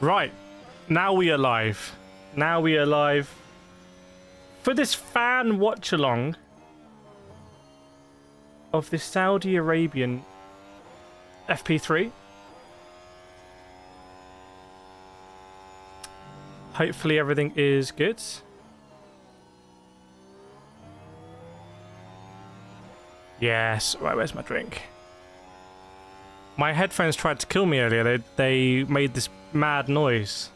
Right, now we are live. Now we are live for this fan watch along of the Saudi Arabian FP3. Hopefully everything is good. Yes, right, where's my drink? My headphones tried to kill me earlier. They made this mad noise.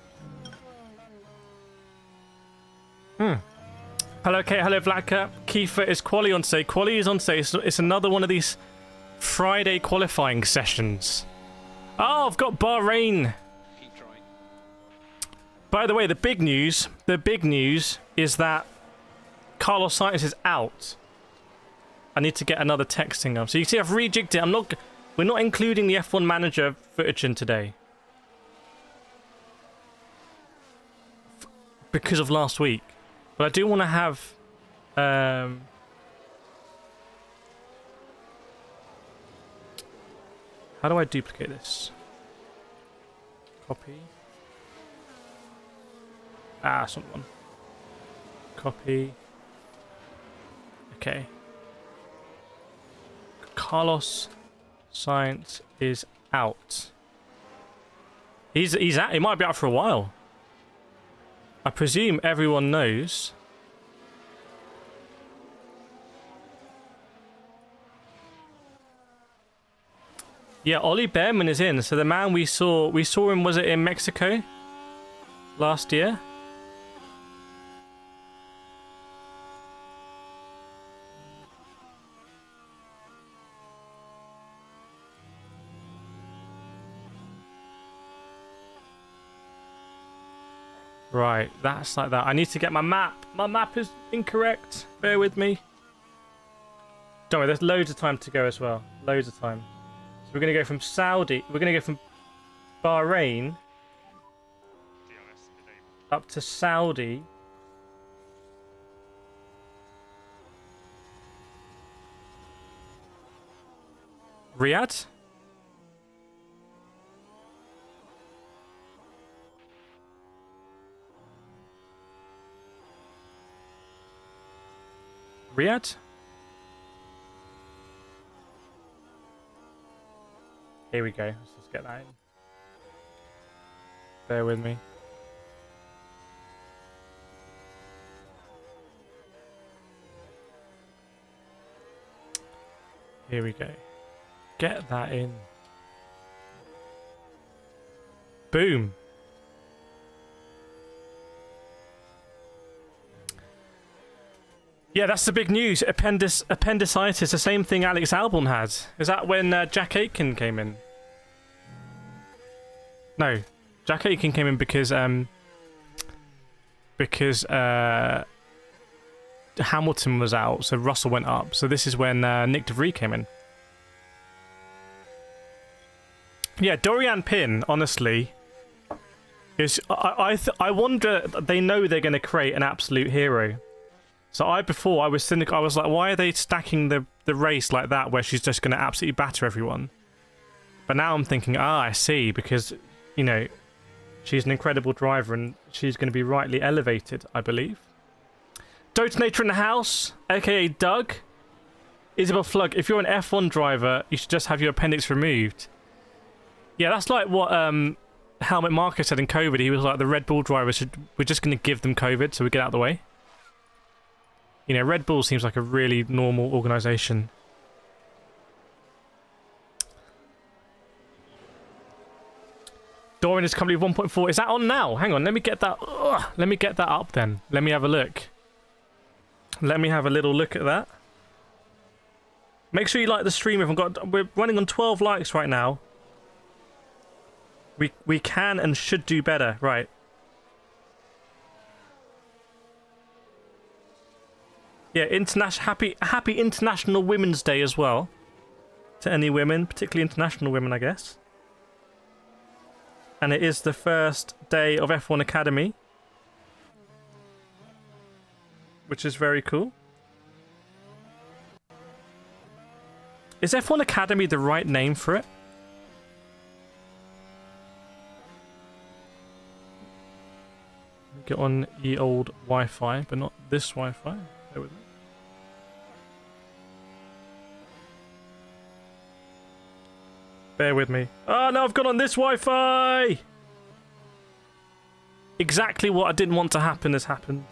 Hello, Kate. Hello, Vlaka. Kiefer, is Quali on today? Quali is on today. It's another one of these Friday qualifying sessions. Oh, I've got Bahrain. Keep trying. By the way, the big news is that Carlos Sainz is out. I need to get another texting up. So you see, I've rejigged it. We're not including the F1 manager footage in today because of last week. But I do want to have how do I duplicate this? Copy. That's not one. Copy. Okay. Carlos Sainz is out. He's out. He might be out for a while. I presume everyone knows. Yeah, Ollie Bearman is in. So the man we saw him, was it in Mexico last year? Right, that's like that. I need to get my map. My map is incorrect. Bear with me. Don't worry, there's loads of time to go as well. Loads of time. So we're going to go from Saudi. We're going to go from Bahrain up to Saudi. Riyadh? Riyadh? Here we go. Let's just get that in. Bear with me. Here we go. Get that in. Boom. Yeah, that's the big news. Appendicitis, the same thing Alex Albon had. Is that when Jack Aitken came in? No, Jack Aitken came in because Hamilton was out, so Russell went up. So this is when Nick De Vries came in. Yeah, Dorian Pin, honestly, is I wonder. They know they're going to create an absolute hero. So before I was cynical. I was like, why are they stacking the race like that, where she's just going to absolutely batter everyone? But now I'm thinking, I see, because you know she's an incredible driver and she's going to be rightly elevated, I believe. Detonator in the house, aka Doug. Isabel Flug, if you're an F1 driver, you should just have your appendix removed. Yeah, that's like what Helmut Marko said in COVID. He was like, the Red Bull drivers we're just going to give them COVID so we get out of the way. You know, Red Bull seems like a really normal organisation. Dorian is company 1.4. Is that on now? Hang on, let me get that. Let me get that up then. Let me have a look. Let me have a little look at that. Make sure you like the stream. We're running on 12 likes right now. We can and should do better, right? Yeah, happy International Women's Day as well. To any women, particularly international women, I guess. And it is the first day of F1 Academy, which is very cool. Is F1 Academy the right name for it? Get on ye old Wi-Fi, but not this Wi-Fi. Bear with me. Bear with me. Oh, no, I've gone on this Wi-Fi! Exactly what I didn't want to happen has happened.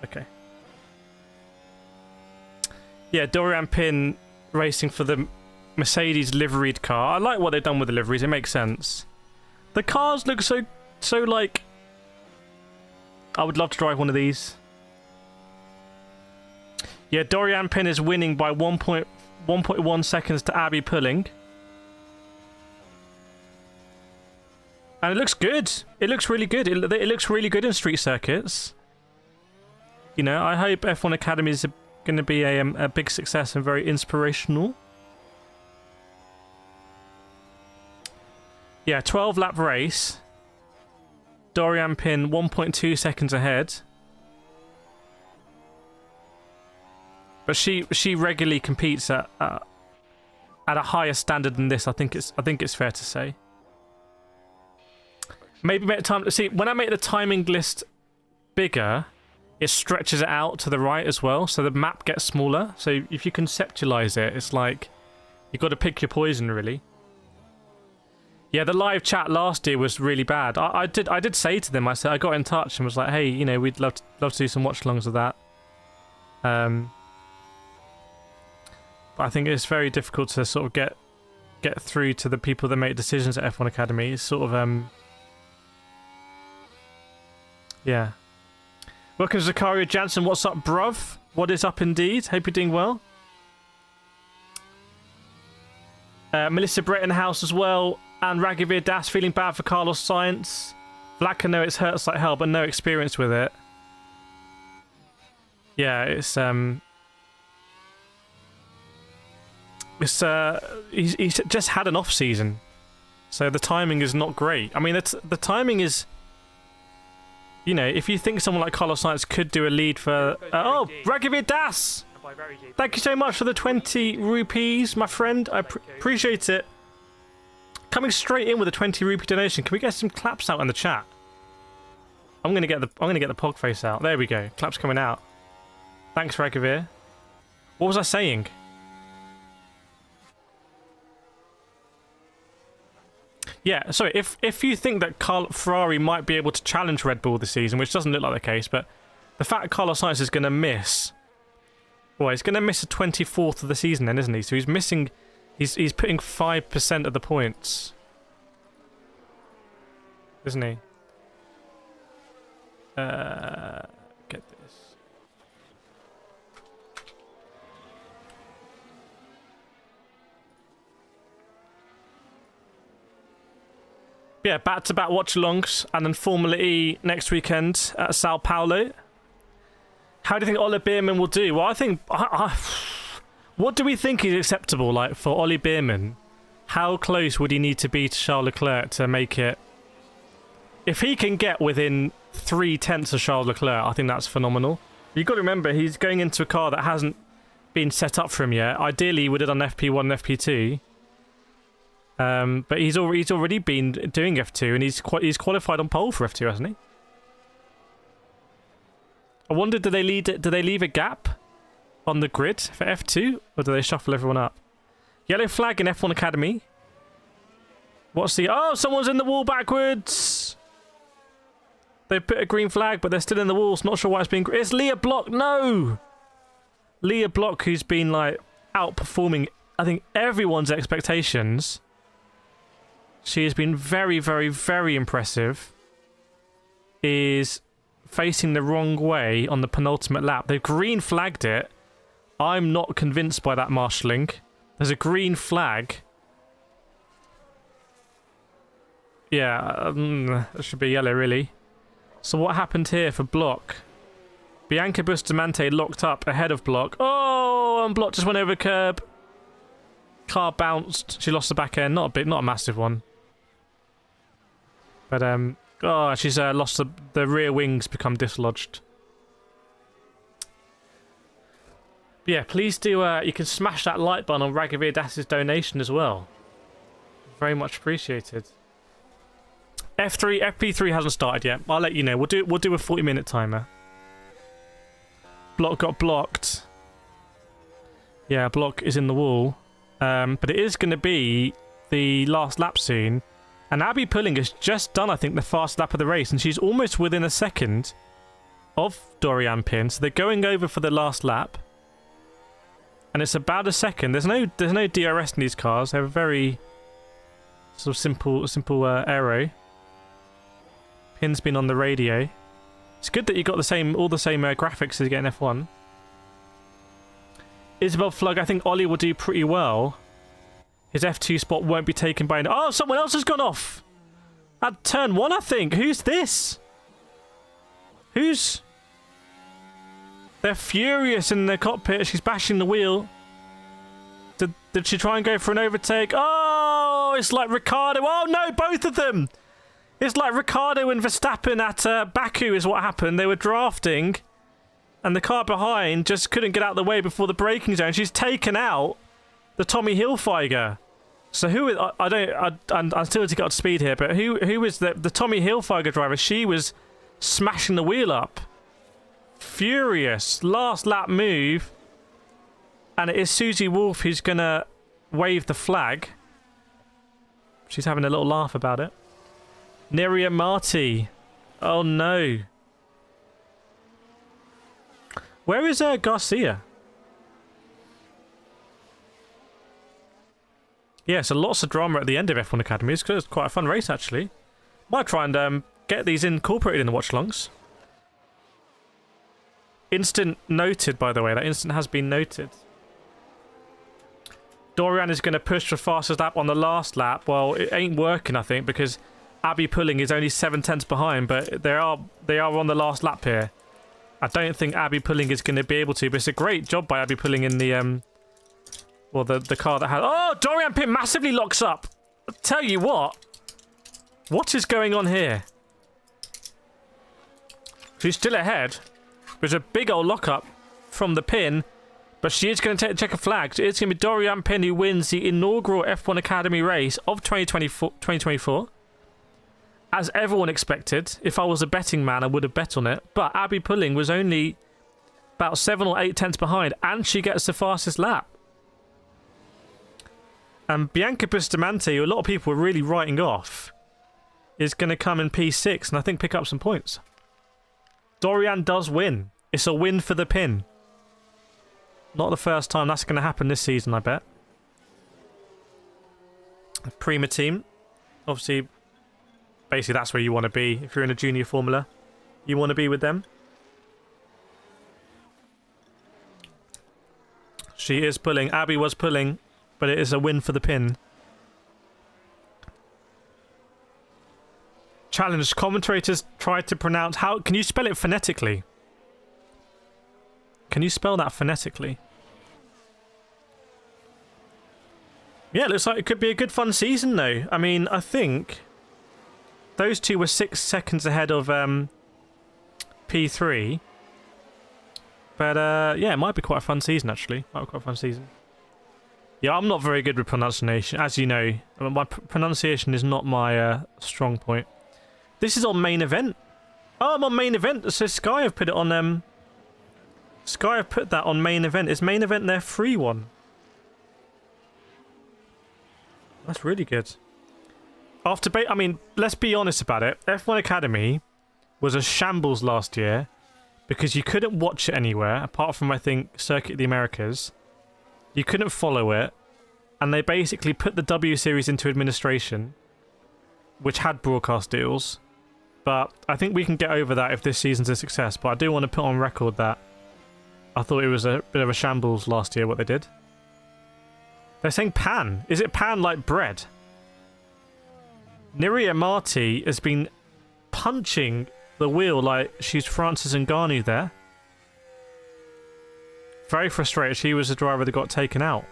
Okay. Yeah, Dorian Pin racing for the Mercedes liveried car. I like what they've done with the liveries. It makes sense. The cars look so like... I would love to drive one of these. Yeah, Dorian Pin is winning by 1.1 seconds to Abby Pulling. And it looks good. It looks really good. It looks really good in street circuits. You know, I hope F1 Academy is going to be a big success and very inspirational. Yeah, 12-lap race. Dorian Pin 1.2 seconds ahead. But she regularly competes at a higher standard than this. I think it's fair to say. Maybe make the time. See, when I make the timing list bigger, it stretches it out to the right as well, so the map gets smaller. So if you conceptualize it, it's like you've got to pick your poison, really. Yeah, the live chat last year was really bad. I did say to them, I got in touch and was like, hey, you know, we'd love to do some watch-alongs of that. But I think it's very difficult to sort of get through to the people that make decisions at F1 Academy. It's sort of yeah. Welcome to Zakaria Jansen. What's up, bruv? What is up indeed? Hope you're doing well. Melissa Brett in the house as well. And Ragivir Das feeling bad for Carlos Sainz. Black, I know it hurts like hell, but no experience with it. Yeah, it's he's just had an off season, so the timing is not great. I mean, the timing is, you know, if you think someone like Carlos Sainz could do a lead for oh, Ragivir Das, thank you so much for the 20 rupees, my friend. I appreciate it. Coming straight in with a 20 rupee donation. Can we get some claps out in the chat? I'm gonna get the pog face out. There we go. Claps coming out. Thanks, Ragivir. What was I saying? Yeah, sorry. If you think that Ferrari might be able to challenge Red Bull this season, which doesn't look like the case, but the fact that Carlos Sainz is going to miss, well, he's going to miss a 24th of the season, then, isn't he? So he's missing. He's putting 5% of the points, isn't he? Get this. Yeah, back-to-back watch-alongs, and then Formula E next weekend at Sao Paulo. How do you think Ollie Bearman will do? Well, I think... what do we think is acceptable, like, for Ollie Bearman? How close would he need to be to Charles Leclerc to make it... If he can get within 0.3 of Charles Leclerc, I think that's phenomenal. You've got to remember, he's going into a car that hasn't been set up for him yet. Ideally, he would have done FP1 and FP2. But he's already been doing F2, and he's qualified on pole for F2, hasn't he? I wonder, do they leave a gap on the grid for F2, or do they shuffle everyone up? Yellow flag in F1 Academy. What's the... Oh, someone's in the wall backwards! They put a green flag, but they're still in the walls. Not sure why it's being... It's Leah Block! No! Leah Block, who's been, like, outperforming, I think, everyone's expectations. She has been very, very, very impressive. Is facing the wrong way on the penultimate lap. They've green flagged it. I'm not convinced by that marshalling. There's a green flag. Yeah, that should be yellow, really. So what happened here for Block? Bianca Bustamante locked up ahead of Block. Oh, and Block just went over curb. Car bounced. She lost the back end. Not a massive one. But oh, she's lost the rear wings, become dislodged. But yeah, please do. You can smash that like button on Ragavir Das's donation as well. Very much appreciated. FP3 hasn't started yet. I'll let you know. We'll do a 40-minute timer. Block got blocked. Yeah, block is in the wall. But it is going to be the last lap soon. And Abby Pulling has just done, I think, the fast lap of the race, and she's almost within a second of Dorian Pin. So they're going over for the last lap. And it's about a second. There's no DRS in these cars. They're very sort of simple aero. Pin's been on the radio. It's good that you got all the same graphics as you get in F1. Isabel Flug, I think Ollie will do pretty well. His F2 spot won't be taken by... Oh, someone else has gone off! At turn 1, I think. Who's this? They're furious in the cockpit. She's bashing the wheel. Did she try and go for an overtake? Oh, it's like Ricciardo. Oh, no, both of them! It's like Ricciardo and Verstappen at Baku is what happened. They were drafting, and the car behind just couldn't get out of the way before the braking zone. She's taken out the Tommy Hilfiger. So who is... I still need to get up to speed here, but who is the Tommy Hilfiger driver? She was smashing the wheel up. Furious. Last lap move. And it is Susie Wolf who's going to wave the flag. She's having a little laugh about it. Neria Marti. Oh no. Where is Garcia? Yeah, so lots of drama at the end of F1 Academy. It's quite a fun race, actually. Might try and get these incorporated in the watch-alongs. Instant noted, by the way. That instant has been noted. Dorian is going to push for fastest lap on the last lap. Well, it ain't working, I think, because Abby Pulling is only 7/10 behind, but they are on the last lap here. I don't think Abby Pulling is going to be able to, but it's a great job by Abby Pulling in the well, the car that had... Oh, Dorian Pin massively locks up. I'll tell you what. What is going on here? She's still ahead. There's a big old lockup from the Pin, but she is going to check a flag. So it's going to be Dorian Pin who wins the inaugural F1 Academy race of 2024. As everyone expected. If I was a betting man, I would have bet on it. But Abby Pulling was only about 7 or 8 tenths behind, and she gets the fastest lap. And Bianca Bustamante, who a lot of people were really writing off, is going to come in P6 and I think pick up some points. Dorian does win. It's a win for the Pin. Not the first time that's going to happen this season, I bet. Prima team. Obviously, basically that's where you want to be. If you're in a junior formula, you want to be with them. She is pulling. Abby was pulling. But it is a win for the Pin. Challenge. Commentators tried to pronounce... How can you spell it phonetically? Can you spell that phonetically? Yeah, it looks like it could be a good fun season though. I mean, I think those two were 6 seconds ahead of P3. But yeah, it might be quite a fun season actually. Might be quite a fun season. Yeah, I'm not very good with pronunciation, as you know. My pronunciation is not my strong point. This is on main event. Oh, I'm on main event. So Sky have put it on... Sky have put that on main event. Is main event their free one? That's really good. I mean, let's be honest about it. F1 Academy was a shambles last year because you couldn't watch it anywhere, apart from, I think, Circuit of the Americas. You couldn't follow it, and they basically put the W Series into administration, which had broadcast deals. But I think we can get over that if this season's a success. But I do want to put on record that I thought it was a bit of a shambles last year, what they did. They're saying pan. Is it pan like bread? Neria Marti has been punching the wheel like she's Francis Ngannou there. Very frustrated. She was the driver that got taken out.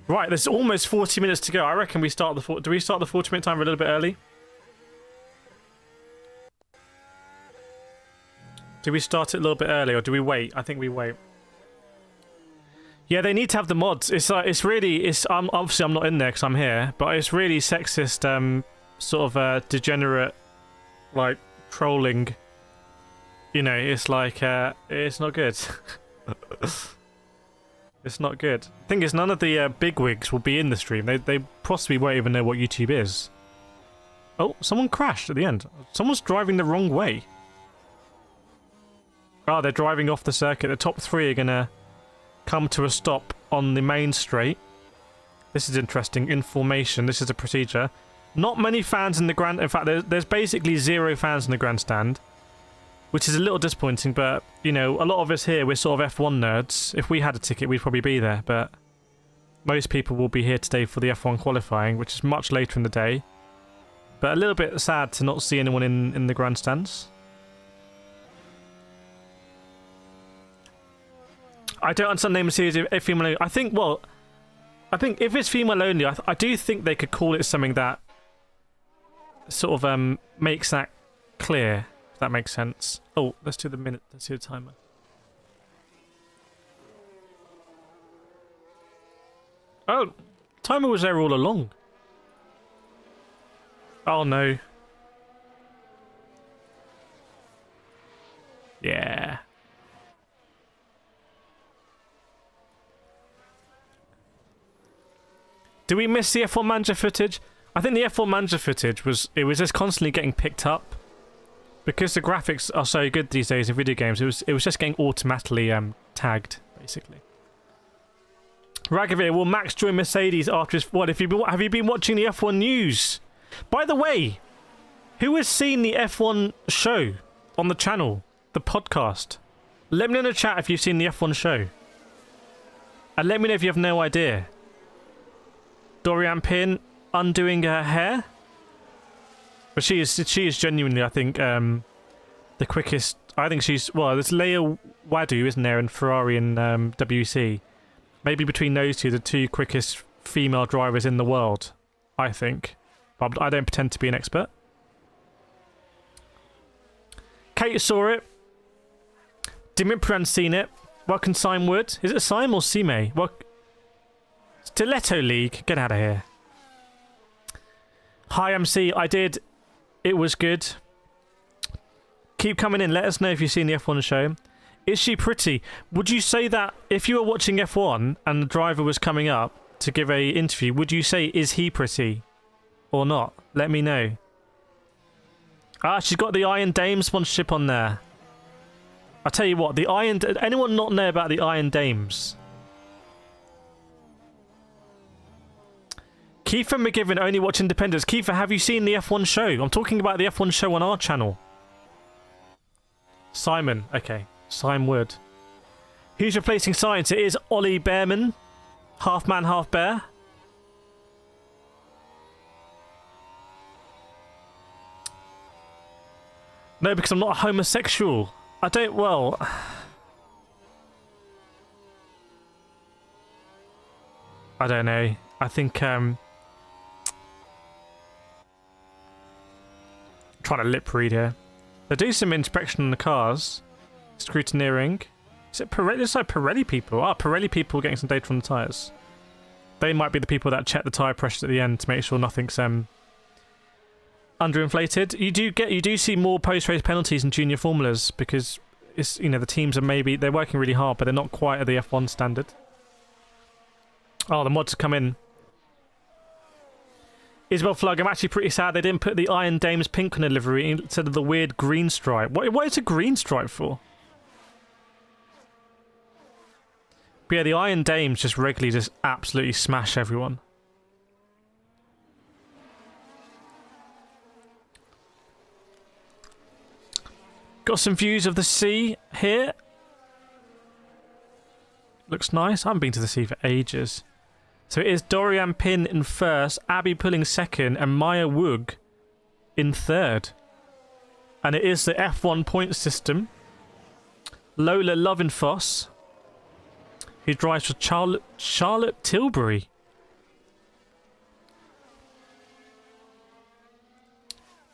Right, there's almost 40 minutes to go. I reckon we start the... Do we start the 40-minute timer a little bit early? Do we start it a little bit early or do we wait? I think we wait. Yeah, they need to have the mods. It's really... obviously I'm not in there because I'm here, but it's really sexist sort of degenerate, like, trolling. You know, it's like, it's not good. It's not good. Thing is, none of the bigwigs will be in the stream. They possibly won't even know what YouTube is. Oh, someone crashed at the end. Someone's driving the wrong way. Oh, they're driving off the circuit. The top 3 are going to come to a stop on the main straight. This is interesting. In formation. This is a procedure. Not many fans in the grand... In fact, there's basically 0 fans in the grandstand. Which is a little disappointing, but, you know, a lot of us here, we're sort of F1 nerds. If we had a ticket, we'd probably be there, but most people will be here today for the F1 qualifying, which is much later in the day. But a little bit sad to not see anyone in the grandstands. I don't understand the name of the series if female only. I think if it's female only, I do think they could call it something that sort of makes that clear. If that makes sense. Oh, let's do the minute. Let's do the timer. Oh, timer was there all along. Oh no. Yeah. Do we miss the F1 manager footage? I think the F1 manager footage was just constantly getting picked up. Because the graphics are so good these days in video games, it was just getting automatically tagged, basically. Ragavir, will Max join Mercedes after his... What, have you been watching the F1 news? By the way, who has seen the F1 show on the channel? The podcast? Let me know in the chat if you've seen the F1 show. And let me know if you have no idea. Dorian Pin undoing her hair? But she is genuinely, I think, the quickest. I think she's, well, there's Leia Wadu, isn't there, and Ferrari and WC. Maybe between those two, the 2 quickest female drivers in the world, I think. But I don't pretend to be an expert. Kate saw it. Dimitrian's seen it. Welcome, Simewood. Is it Sime or Sime? Well, Stiletto League. Get out of here. Hi, MC. I did. It was good. Keep coming in. Let us know if you've seen the F1 show. Is she pretty? Would you say that if you were watching F1 and the driver was coming up to give a interview, would you say, is he pretty or not? Let me know. Ah, she's got the Iron Dame sponsorship on there. I'll tell you what, the Iron... Anyone not know about the Iron Dames? Kiefer McGivern only watch Independence. Kiefer, have you seen the F1 show? I'm talking about the F1 show on our channel. Simon. Okay. Simon Wood. Who's replacing Sainz? It is Ollie Bearman. Half man, half bear. No, because I'm not a homosexual. I don't... Well... I don't know. I think... trying to lip read here. They do some inspection on the cars. Scrutineering. Is it Pirelli? It's like Pirelli people. Ah, Pirelli people getting some data on the tyres. They might be the people that check the tyre pressure at the end to make sure nothing's underinflated. You do see more post-race penalties in junior formulas because it's, you know, the teams are they're working really hard, but they're not quite at the F1 standard. Oh, the mods have come in. Isabel Flug, I'm actually pretty sad they didn't put the Iron Dames pink on the livery instead of the weird green stripe. What is a green stripe for? But yeah, the Iron Dames just regularly just absolutely smash everyone. Got some views of the sea here. Looks nice. I haven't been to the sea for ages. So it is Dorian Pin in first, Abby Pulling second, and Maya Woog in third. And it is the F1 point system. Lola Lovenfoss, who drives for Charlotte Tilbury.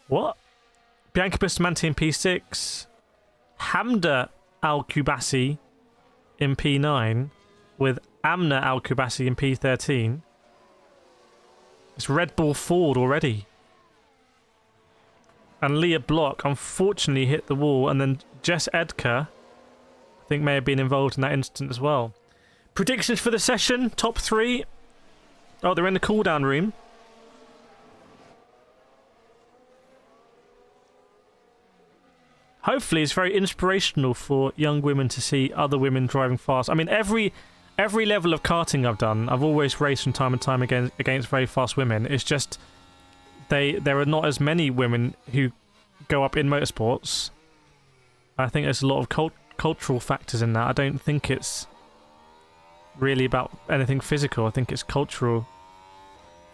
What? Bianca Bustamante in P6. Hamda Al-Kubasi in P9 with Amna Al-Kubasi in P13. It's Red Bull Ford already. And Leah Block unfortunately hit the wall, and then Jess Edker, I think, may have been involved in that incident as well. Predictions for the session, top 3. Oh, they're in the cool-down room. Hopefully it's very inspirational for young women to see other women driving fast. I mean, every level of karting I've done, I've always raced from time to time against very fast women. It's just there are not as many women who go up in motorsports. I think there's a lot of cultural factors in that. I don't think it's really about anything physical. I think it's cultural.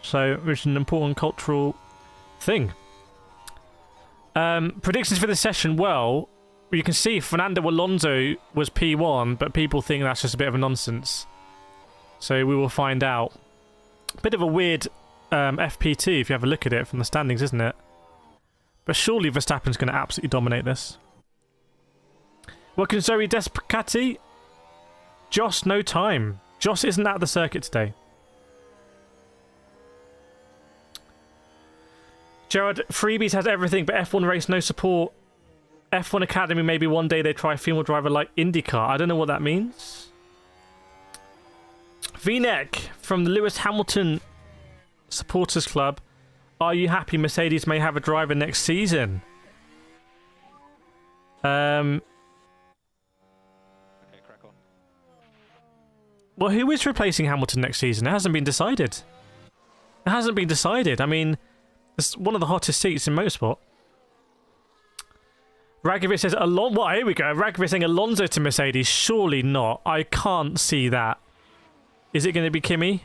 So it's an important cultural thing. Predictions for this session, well, you can see Fernando Alonso was P1, but people think that's just a bit of a nonsense. So we will find out. Bit of a weird FP2 if you have a look at it from the standings, isn't it? But surely Verstappen's going to absolutely dominate this. Welcome Zoe Despacati. Joss, no time. Joss isn't at the circuit today. Gerard, Freebies has everything, but F1 race, no support. F1 Academy, maybe one day they try a female driver like IndyCar. I don't know what that means. V-Neck from the Lewis Hamilton Supporters Club. Are you happy Mercedes may have a driver next season? Okay, crack on. Well, who is replacing Hamilton next season? It hasn't been decided. It hasn't been decided. I mean, it's one of the hottest seats in motorsport. Ragovic says, well, here we go. Ragovic saying Alonso to Mercedes. Surely not. I can't see that. Is it going to be Kimi?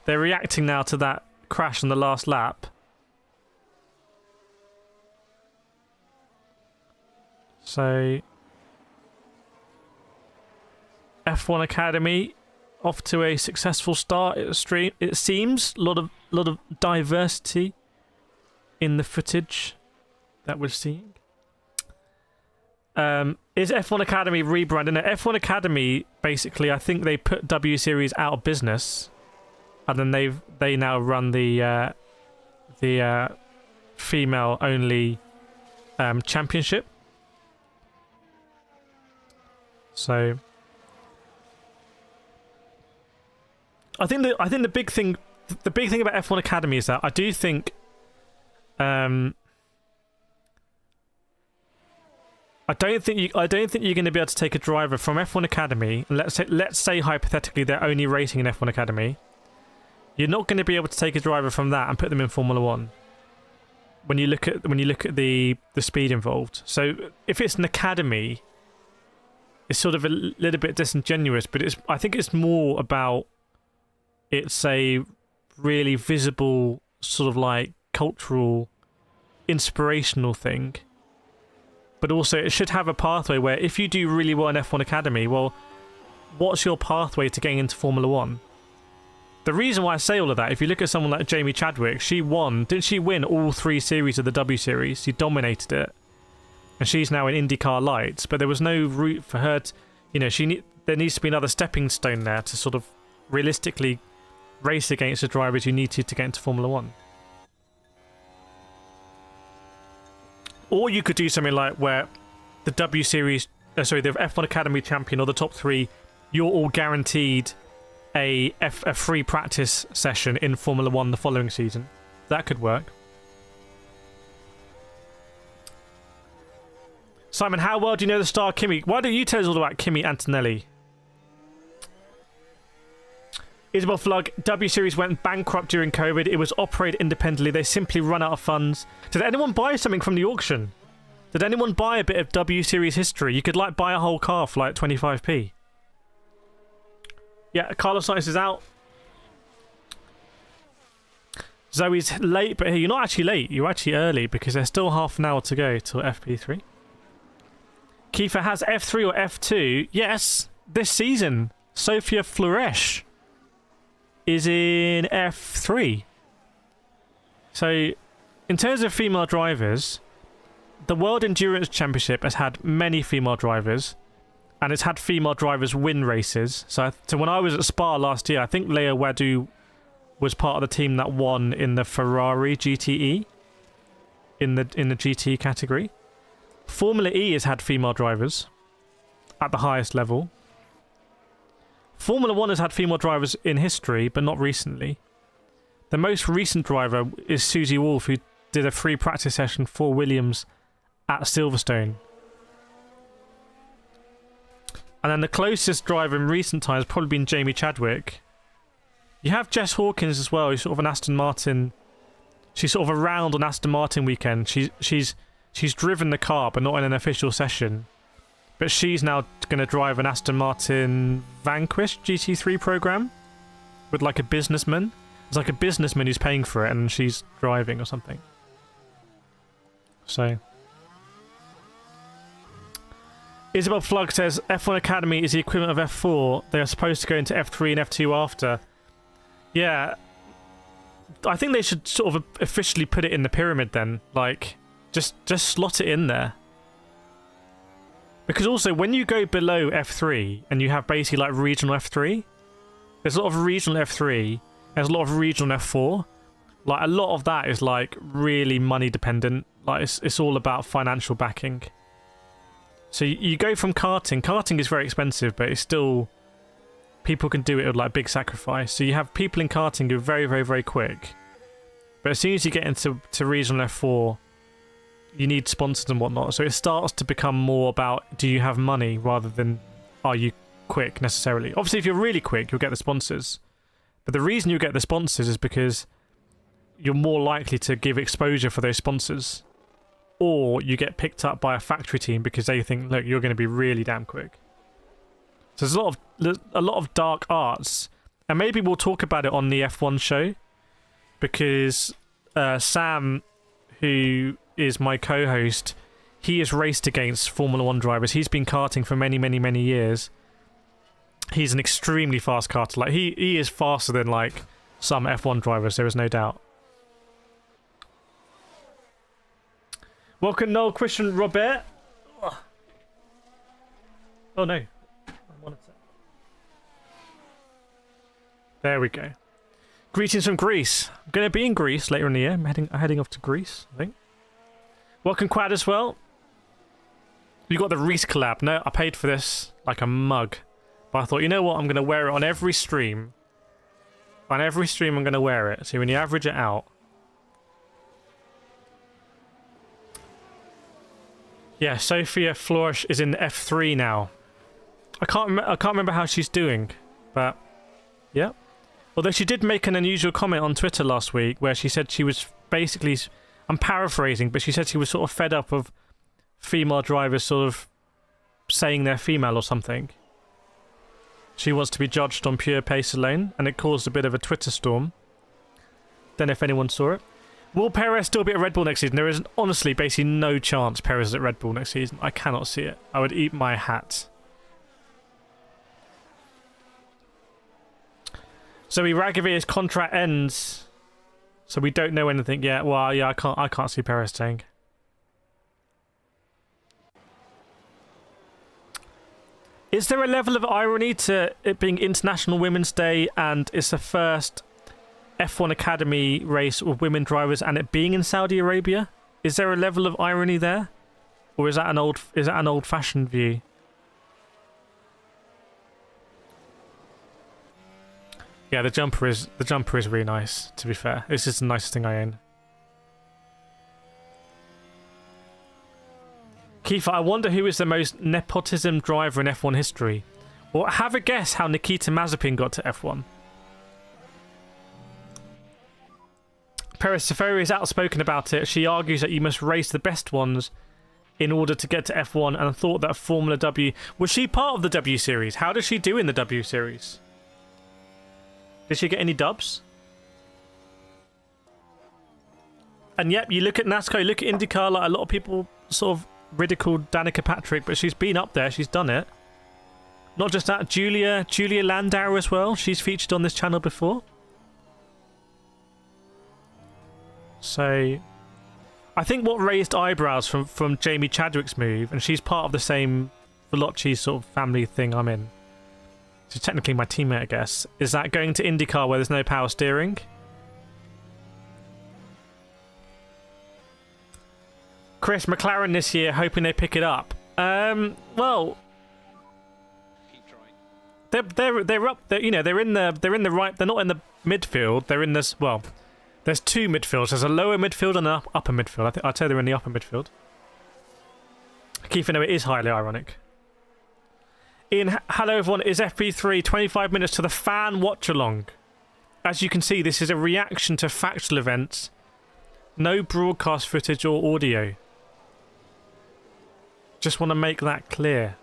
They're reacting now to that crash on the last lap. So, F1 Academy off to a successful start. It seems a lot of diversity in the footage that we're seeing. Is F1 Academy rebranding? F1 Academy, basically, I think they put W Series out of business, and then they now run the female only championship. So I think the big thing about F1 Academy is that I do think I don't think you're going to be able to take a driver from F1 Academy. And let's say hypothetically they're only racing in F1 Academy. You're not going to be able to take a driver from that and put them in Formula 1. When you look at the speed involved. So if it's an academy, it's sort of a little bit disingenuous, but I think it's more about it's a really visible sort of like cultural, inspirational thing. But also it should have a pathway where if you do really well in F1 Academy, well, what's your pathway to getting into Formula 1? The reason why I say all of that, if you look at someone like Jamie Chadwick, didn't she win all 3 series of the W Series? She dominated it. And she's now in IndyCar Lights, but there was no route for her to, there needs to be another stepping stone there to sort of realistically race against the drivers you need to get into Formula 1. Or you could do something like where the W Series, the F1 Academy champion or the top 3, you're all guaranteed a free practice session in Formula 1 the following season. That could work. Simon, how well do you know the star Kimi? Why don't you tell us all about Kimi Antonelli? Isabel Flug, W Series went bankrupt during COVID. It was operated independently. They simply run out of funds. Did anyone buy something from the auction? Did anyone buy a bit of W Series history? You could buy a whole car for 25p. Yeah, Carlos Sainz is out. Zoe's late, but hey, you're not actually late. You're actually early because there's still half an hour to go till FP3. Kiefer has F3 or F2. Yes, this season. Sophia Floresh is in F3. So, in terms of female drivers, the World Endurance Championship has had many female drivers, and it's had female drivers win races. So when I was at Spa last year, I think Leah Wadu was part of the team that won in the Ferrari GTE. in the GT category. Formula E has had female drivers at the highest level. Formula 1 has had female drivers in history, but not recently. The most recent driver is Susie Wolff, who did a free practice session for Williams at Silverstone. And then the closest driver in recent times has probably been Jamie Chadwick. You have Jess Hawkins as well, who's sort of an Aston Martin. She's sort of around on Aston Martin weekend. She's driven the car, but not in an official session. But she's now going to drive an Aston Martin Vanquish GT3 program with like a businessman. It's like a businessman who's paying for it, and she's driving or something. So, Isabel Flug says F1 Academy is the equivalent of F4. They are supposed to go into F3 and F2 after. Yeah, I think they should sort of officially put it in the pyramid then. Like, just slot it in there. Because also, when you go below F3 and you have basically like regional F3, there's a lot of regional F3, there's a lot of regional F4. Like, a lot of that is like really money dependent. Like, it's all about financial backing. So you go from karting. Karting is very expensive, but it's still... People can do it with like big sacrifice. So you have people in karting who are very, very, very quick. But as soon as you get into regional F4, you need sponsors and whatnot. So it starts to become more about, do you have money rather than are you quick necessarily. Obviously, if you're really quick, you'll get the sponsors. But the reason you get the sponsors is because you're more likely to give exposure for those sponsors. Or you get picked up by a factory team because they think, look, you're going to be really damn quick. So there's a lot of dark arts. And maybe we'll talk about it on the F1 show. Because Sam, who is my co-host, he has raced against Formula 1 drivers. He's been karting for many, many, many years. He's an extremely fast karter. Like, he is faster than, like, some F1 drivers, there is no doubt. Welcome, Noel, Christian, Robert. Oh, no. There we go. Greetings from Greece. I'm going to be in Greece later in the year. I'm heading off to Greece, I think. Welcome, Quad, as well. You got the Reese collab. No, I paid for this like a mug. But I thought, you know what? I'm going to wear it on every stream. On every stream, I'm going to wear it. So when you average it out... Yeah, Sophia Flores is in F3 now. I can't remember how she's doing, but yeah. Although she did make an unusual comment on Twitter last week where she said she was basically, I'm paraphrasing, but she said she was sort of fed up of female drivers sort of saying they're female or something. She wants to be judged on pure pace alone, and it caused a bit of a Twitter storm. Don't know if anyone saw it. Will Perez still be at Red Bull next season? There is honestly basically no chance Perez is at Red Bull next season. I cannot see it. I would eat my hat. So Iragavi's contract ends. So we don't know anything yet. Well, yeah, I can't see Perez staying. Is there a level of irony to it being International Women's Day and it's the first F1 Academy race with women drivers and it being in Saudi Arabia? Is there a level of irony there? Or is that an old-fashioned view? Yeah, the jumper is really nice, to be fair. This is the nicest thing I own. Kiefer, I wonder who is the most nepotism driver in F1 history. Well, have a guess how Nikita Mazepin got to F1. Perez Safari is outspoken about it. She argues that you must race the best ones in order to get to F1 and thought that Formula W... Was she part of the W Series? How does she do in the W Series? Did she get any dubs? And yep, you look at NASCAR, you look at IndyCar, like a lot of people sort of ridiculed Danica Patrick, but she's been up there, she's done it. Not just that, Julia Landau as well. She's featured on this channel before. So, I think what raised eyebrows from Jamie Chadwick's move, and she's part of the same Veloci sort of family thing I'm in. She's technically my teammate, I guess. Is that going to IndyCar where there's no power steering? Chris, McLaren this year, hoping they pick it up. Well, they're up. They're, you know, they're in the right. They're not in the midfield. They're in this. Well, there's two midfields. There's a lower midfield and an upper midfield. I'd say they're in the upper midfield. Even though it is highly ironic. Ian, hello everyone. Is FP3 25 minutes to the fan watch along? As you can see, this is a reaction to factual events. No broadcast footage or audio. Just want to make that clear.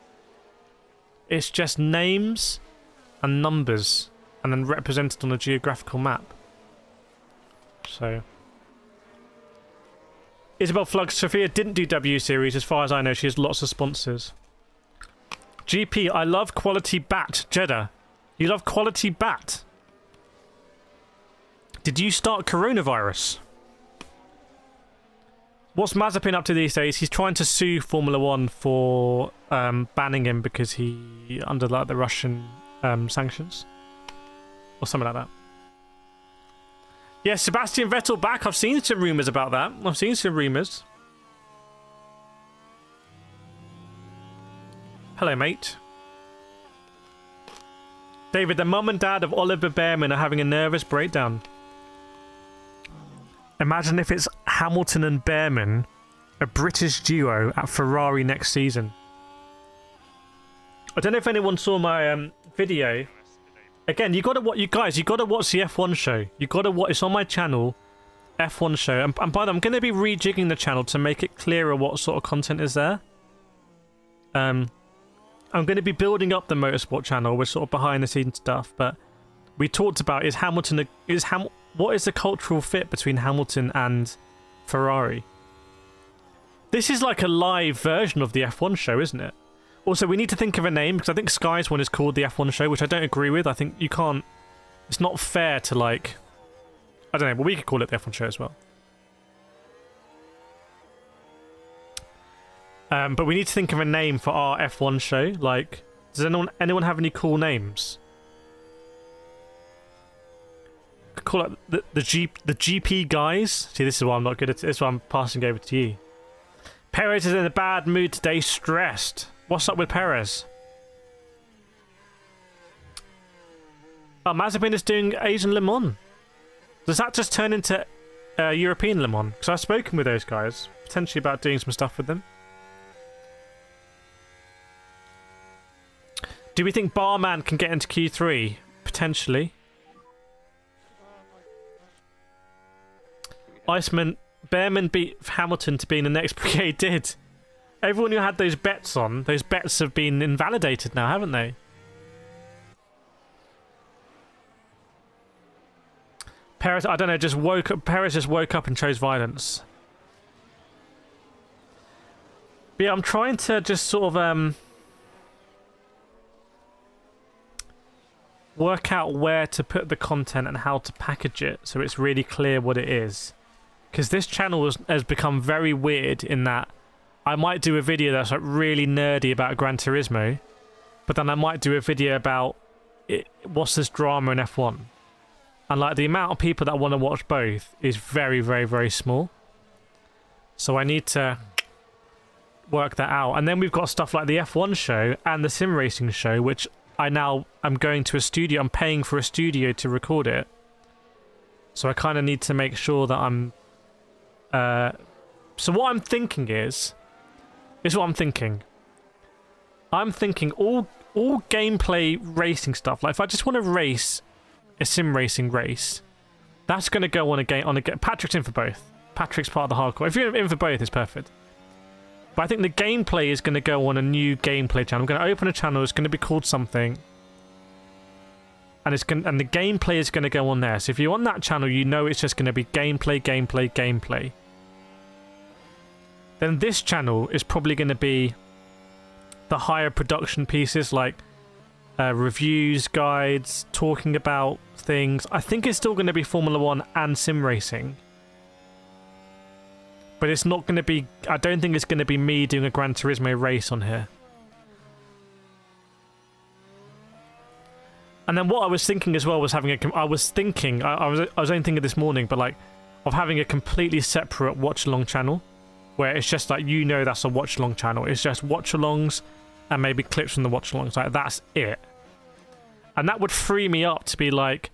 It's just names and numbers and then represented on a geographical map. So Isabel Fluggs, Sophia didn't do W Series as far as I know. She has lots of sponsors. GP, I love quality bat. Jeddah, you love quality bat. Did you start coronavirus? What's Mazepin up to these days? He's trying to sue Formula One for banning him because he under like the Russian sanctions or something like that. Yeah, Sebastian Vettel back. I've seen some rumours about that. I've seen some rumours. Hello, mate. David, the mum and dad of Ollie Bearman are having a nervous breakdown. Imagine if it's Hamilton and Bearman, a British duo at Ferrari next season. I don't know if anyone saw my video. Again, you gotta watch the F1 show. You gotta watch. It's on my channel, F1 show. And by the way, I'm gonna be rejigging the channel to make it clearer what sort of content is there. I'm going to be building up the motorsport channel with sort of behind the scenes stuff, but we talked about what is the cultural fit between Hamilton and Ferrari? This is like a live version of the F1 show, isn't it? Also, we need to think of a name because I think Sky's one is called the F1 show, which I don't agree with. I think you can't. It's not fair to like. I don't know, but we could call it the F1 show as well. But we need to think of a name for our F1 show. Like, does anyone have any cool names? Could call it the GP guys. See, this is why I'm not good at. This is why I'm passing over to you. Perez is in a bad mood today, stressed. What's up with Perez? Oh, Mazepin is doing Asian Le Mans. Does that just turn into European Le Mans? Because I've spoken with those guys, potentially about doing some stuff with them. Do we think Barman can get into Q3? Potentially. Iceman, Bearman beat Hamilton to be in the next brigade. Did. Everyone who had those bets on, those bets have been invalidated now, haven't they? Perez, I don't know, just woke up. Perez just woke up and chose violence. But yeah, I'm trying to just sort of work out where to put the content and how to package it so it's really clear what it is. Because this channel has become very weird in that I might do a video that's like really nerdy about Gran Turismo, but then I might do a video about what's this drama in F1. And like the amount of people that want to watch both is very, very, very small. So I need to work that out. And then we've got stuff like the F1 show and the sim racing show, which I'm going to a studio. I'm paying for a studio to record it. So I kind of need to make sure that I'm... So what I'm thinking is what I'm thinking. I'm thinking all gameplay racing stuff. Like if I just want to race a sim racing race, that's going to go on a game. Patrick's in for both. Patrick's part of the hardcore. If you're in for both, it's perfect. But I think the gameplay is going to go on a new gameplay channel. I'm going to open a channel. It's going to be called something, and the gameplay is going to go on there. So if you're on that channel, you know it's just going to be gameplay, gameplay, gameplay. Then this channel is probably going to be the higher production pieces like reviews, guides, talking about things. I think it's still going to be Formula 1 and sim racing. But it's not going to be... I don't think it's going to be me doing a Gran Turismo race on here. And then what I was thinking as well was having a... I was only thinking this morning, but like, of having a completely separate watch-along channel. where it's just like, you know, that's a watch along channel. It's just watch alongs and maybe clips from the watch alongs. Like, that's it. And that would free me up to be like,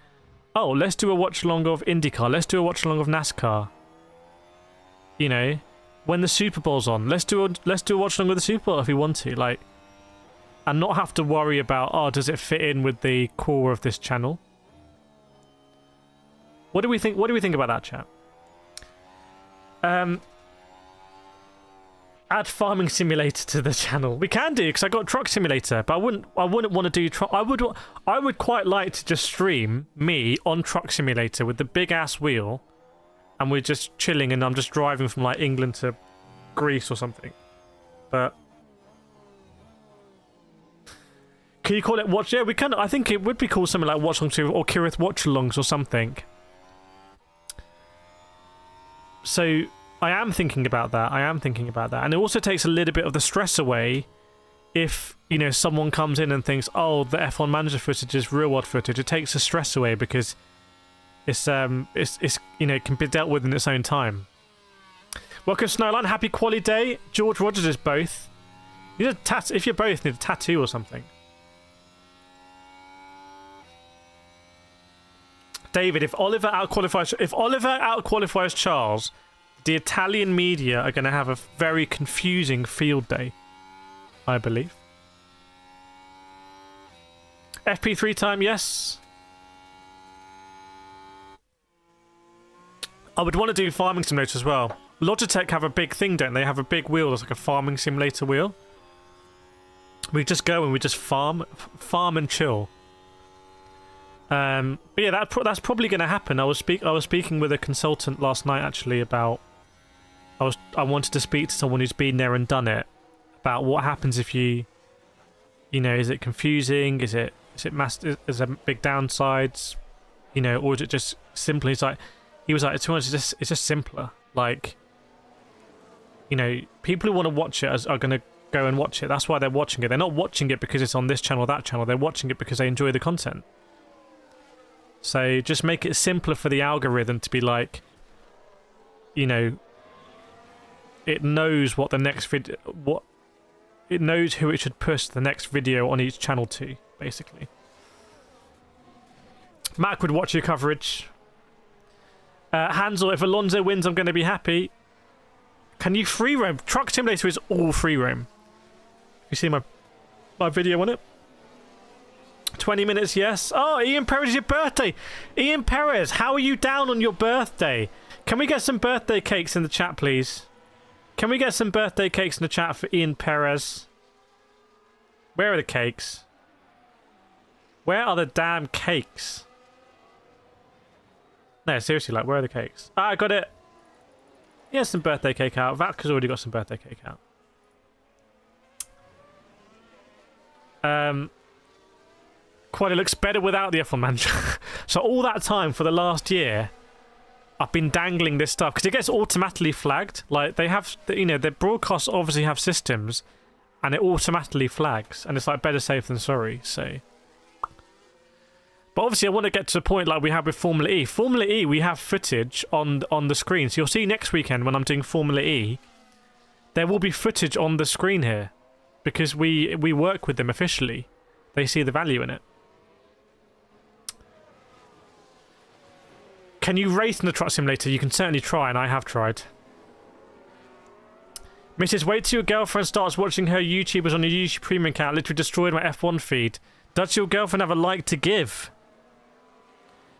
oh, let's do a watch along of IndyCar. Let's do a watch along of NASCAR. You know, when the Super Bowl's on, let's do a watch along with the Super Bowl if we want to. Like, and not have to worry about, oh, does it fit in with the core of this channel? What do we think? What do we think about that, chat? Add Farming Simulator to the channel. We can do, because I got Truck Simulator, but I wouldn't want to do truck. I would quite like to just stream me on Truck Simulator with the big ass wheel, and we're just chilling, and I'm just driving from like England to Greece or something. But can you call it watch? Yeah, we can. I think it would be called something like Watch Along 2 or Kireth Watch Alongs or something. So I am thinking about that. And it also takes a little bit of the stress away if, you know, someone comes in and thinks, oh, the F1 manager footage is real world footage. It takes the stress away because it's you know, it can be dealt with in its own time. Welcome, Snowline. Happy quali day. George Rogers is both. You need a if you're both, need a tattoo or something. David, if Oliver outqualifies Charles, the Italian media are going to have a very confusing field day, I believe. FP3 time, yes. I would want to do Farming Simulator as well. Logitech have a big thing, don't they? They have a big wheel that's like a Farming Simulator wheel. We just go and we just farm and chill. But yeah, that's probably going to happen. I was speaking with a consultant last night actually about. I wanted to speak to someone who's been there and done it about what happens if you know, is it confusing? Is there big downsides? You know, or is it just simply? He was like, it's just simpler. Like, you know, people who want to watch it are going to go and watch it. That's why they're watching it. They're not watching it because it's on this channel or that channel. They're watching it because they enjoy the content. So just make it simpler for the algorithm to be like, you know, it knows what the next video, it knows who it should push the next video on each channel to, basically. Mac would watch your coverage. Hansel, if Alonso wins, I'm going to be happy. Can you free roam? Truck Simulator is all free roam. You see my video on it? 20 minutes, yes. Oh, Ian Perez, your birthday. Ian Perez, how are you down on your birthday? Can we get some birthday cakes in the chat, please? Can we get some birthday cakes in the chat for Ian Perez? Where are the cakes? Where are the damn cakes? No, seriously, like, where are the cakes? Ah, I got it. He has some birthday cake out. Vatka's already got some birthday cake out. Quite, it looks better without the F1 manager. So all that time for the last year, I've been dangling this stuff because it gets automatically flagged. Like, they have, you know, their broadcasts obviously have systems, and it automatically flags, and it's like better safe than sorry. So, but obviously, I want to get to the point like we have with Formula E. Formula E, we have footage on the screen. So you'll see next weekend when I'm doing Formula E, there will be footage on the screen here because we work with them officially. They see the value in it. Can you race in the Truck Simulator? You can certainly try, and I have tried. Mrs. Wait till your girlfriend starts watching her YouTubers on your YouTube Premium account. Literally destroyed my F1 feed. Does your girlfriend have a like to give?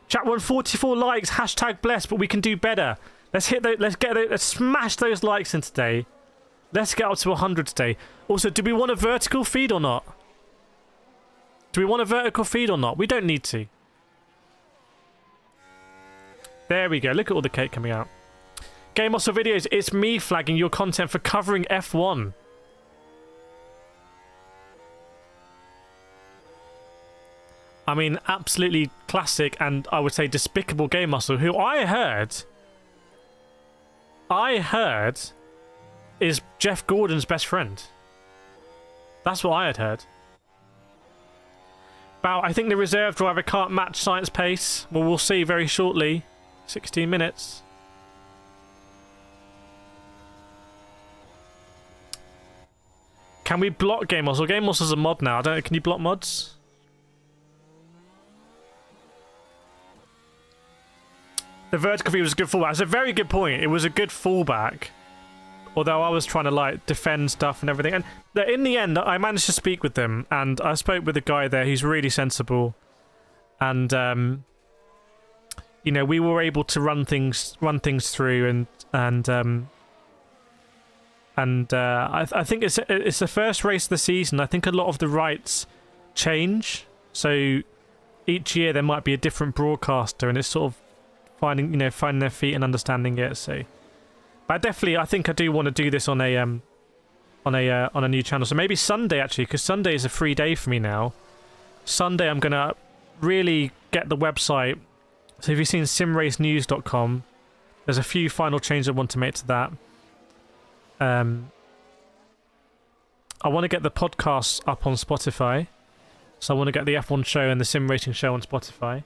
Chat 144 likes. Hashtag blessed, but we can do better. Let's hit those. Let's smash those likes in today. Let's get up to 100 today. Also, do we want a vertical feed or not? Do we want a vertical feed or not? We don't need to. There we go. Look at all the cake coming out. Game Muscle Videos, it's me flagging your content for covering F1. I mean, absolutely classic and I would say despicable Game Muscle, who I heard is Jeff Gordon's best friend. That's what I had heard. About, I think the reserve driver can't match Sainz pace. Well, we'll see very shortly. 16 minutes. Can we block Game Mods? Well, Game Mods is a mod now. I don't know. Can you block mods? The vertical view was a good fallback. It's a very good point. It was a good fallback. Although I was trying to like defend stuff and everything. And in the end, I managed to speak with them. And I spoke with a guy there who's really sensible. And, you know, we were able to run things through. And I think it's the first race of the season. I think a lot of the rights change. So each year there might be a different broadcaster. And it's sort of finding their feet and understanding it. So, but I think I do want to do this on a new channel. So maybe Sunday actually, because Sunday is a free day for me now. Sunday I'm gonna really get the website. So if you've seen simracenews.com, there's a few final changes I want to make to that. I want to get the podcasts up on Spotify. So I want to get the F1 show and the sim racing show on Spotify.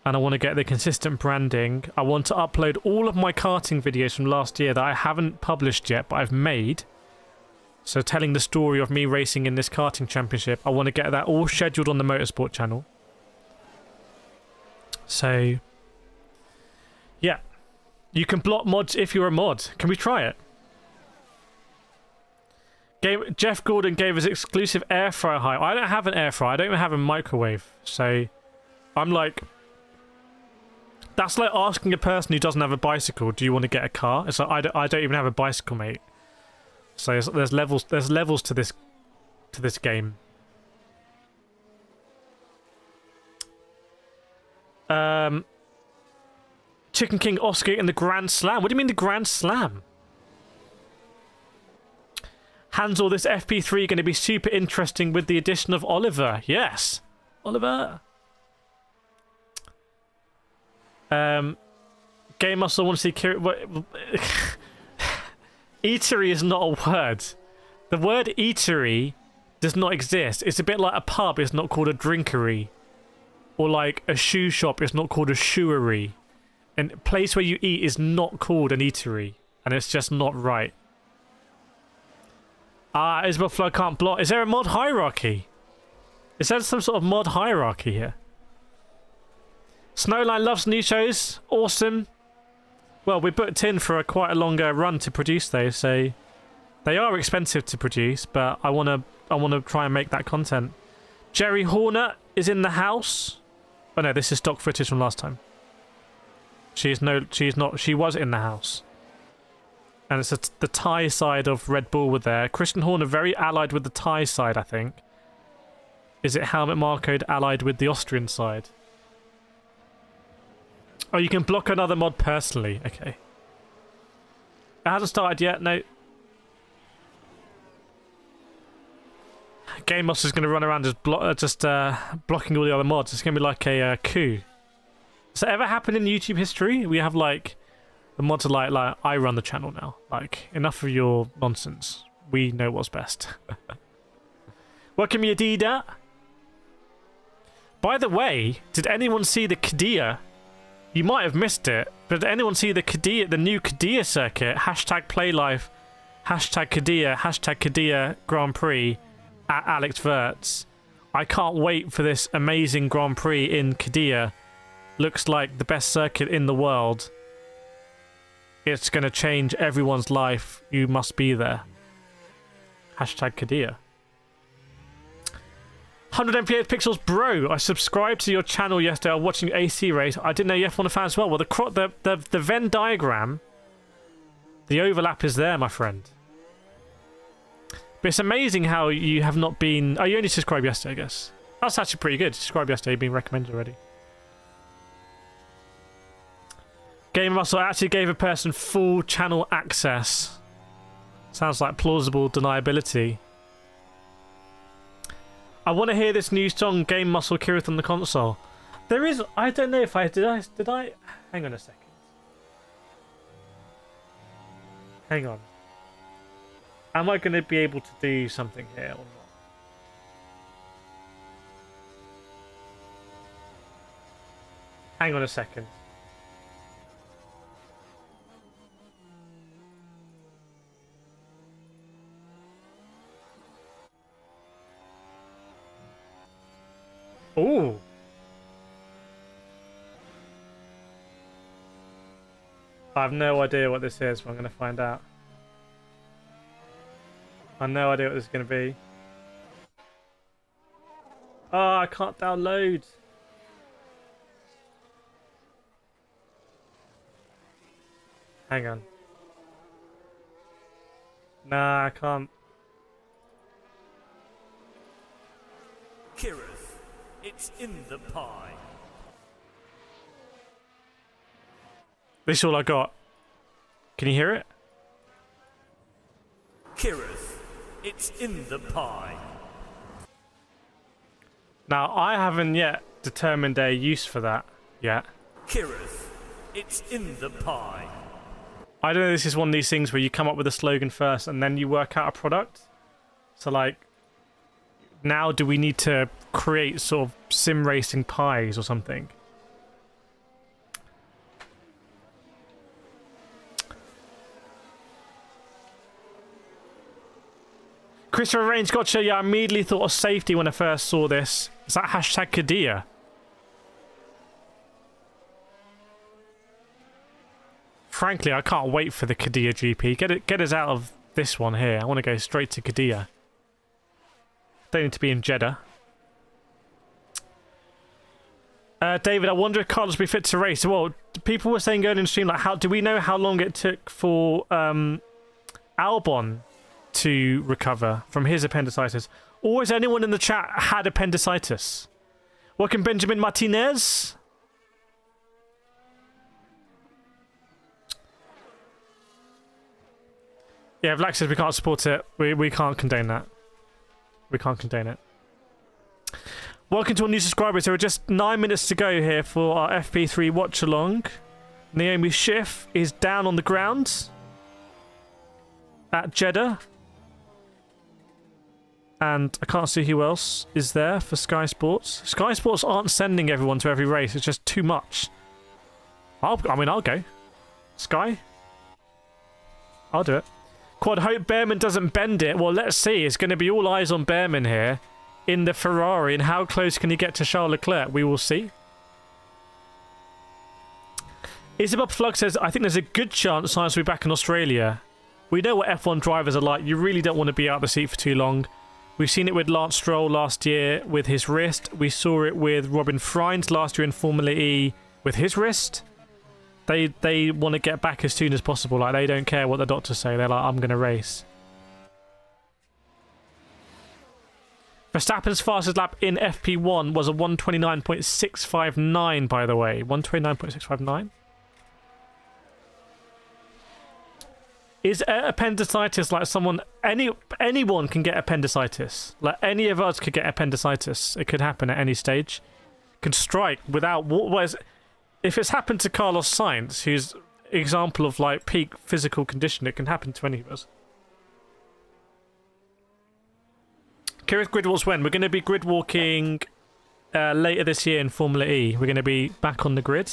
And I want to get the consistent branding. I want to upload all of my karting videos from last year that I haven't published yet, but I've made. So telling the story of me racing in this karting championship. I want to get that all scheduled on the motorsport channel. So, yeah. You can block mods if you're a mod. Can we try it? Jeff Gordon gave us exclusive air fryer hype. I don't have an air fryer. I don't even have a microwave. So, I'm like... That's like asking a person who doesn't have a bicycle, do you want to get a car? It's like, I don't even have a bicycle, mate. So there's levels to this game. Chicken King Oscar in the Grand Slam. What do you mean the Grand Slam? Hansel, this FP3 going to be super interesting with the addition of Oliver. Yes. Oliver. Game Muscle want to see Kireth. Eatery is not a word. The word eatery does not exist. It's a bit like a pub. It's not called a drinkery. Or like a shoe shop. It's not called a shoeery. And a place where you eat is not called an eatery. And it's just not right. Isabel Flow can't block. Is there a mod hierarchy? Is there some sort of mod hierarchy here? Snowline loves new shows. Awesome. Well, we booked in for quite a longer run to produce those, so they are expensive to produce, but I want to try and make that content. Jerry Horner is in the house. Oh no, this is stock footage from last time. She's not. She was in the house. And it's the Thai side of Red Bull with there. Christian Horner very allied with the Thai side, I think. Is it Helmut Marko allied with the Austrian side? Oh, you can block another mod personally. Okay. It hasn't started yet. No. Game Master's going to run around just blocking all the other mods. It's going to be like a coup. Has that ever happened in YouTube history? We have like the mods are like I run the channel now. Like enough of your nonsense. We know what's best. Welcome, Yadida. By the way, did anyone see the Qadiyah? You might have missed it, but did anyone see the Qadiyah, the new Qadiyah circuit? Hashtag PlayLife, hashtag Qadiyah Grand Prix at Alex Verts. I can't wait for this amazing Grand Prix in Qadiyah. Looks like the best circuit in the world. It's going to change everyone's life. You must be there. Hashtag Qadiyah. 100 MPH pixels, bro. I subscribed to your channel yesterday. I was watching AC race. I didn't know you F1 fan as well. Well, the Venn diagram, the overlap is there, my friend. But it's amazing how you have not been. Oh, you only subscribed yesterday, I guess. That's actually pretty good. Subscribed yesterday, being recommended already. Game Muscle actually gave a person full channel access. Sounds like plausible deniability. I want to hear this new song, Game Muscle Kireth on the console. There is, I don't know if did I, hang on a second. Hang on. Am I going to be able to do something here or not? Hang on a second. Ooh. I have no idea what this is, but I'm going to find out. I have no idea what this is going to be. Oh, I can't download. Hang on. Nah, I can't. Kireth, it's in the pie. This is all I got. Can you hear it? Kireth, it's in the pie. Now, I haven't yet determined a use for that yet. Kireth, it's in the pie. I don't know, this is one of these things where you come up with a slogan first and then you work out a product. So, like, now do we need to create sort of sim racing pies or something? Christopher Range, gotcha. Yeah, I immediately thought of safety when I first saw this. Is that hashtag Kadia? Frankly, I can't wait for the Kadia GP. Get us out of this one here. I want to go straight to Kadia. Don't need to be in Jeddah. David, I wonder if Carlos will be fit to race. Well, people were saying going in the stream, like, how do we know how long it took for Albon to recover from his appendicitis? Or has anyone in the chat had appendicitis? Welcome, Benjamin Martinez. Yeah, Vlax says we can't support it. We can't condone that. We can't condone it. Welcome to all new subscribers. There are just 9 minutes to go here for our FP3 watch along. Naomi Schiff is down on the ground at Jeddah. And I can't see who else is there for Sky Sports. Sky Sports aren't sending everyone to every race. It's just too much. I'll go. Sky? I'll do it. Quad, hope Bearman doesn't bend it. Well, let's see. It's going to be all eyes on Bearman here in the Ferrari. And how close can he get to Charles Leclerc? We will see. Isabel Flug says, I think there's a good chance Sainz will be back in Australia. We know what F1 drivers are like. You really don't want to be out of the seat for too long. We've seen it with Lance Stroll last year with his wrist. We saw it with Robin Freins last year in Formula E with his wrist. They want to get back as soon as possible. Like, they don't care what the doctors say. They're like, I'm going to race. Verstappen's fastest lap in FP1 was a 129.659, by the way. 129.659. Is appendicitis like someone... Anyone can get appendicitis. Like, any of us could get appendicitis. It could happen at any stage. Could strike without... If it's happened to Carlos Sainz, who's an example of, like, peak physical condition, it can happen to any of us. Kireth grid walks when? We're going to be grid walking later this year in Formula E. We're going to be back on the grid.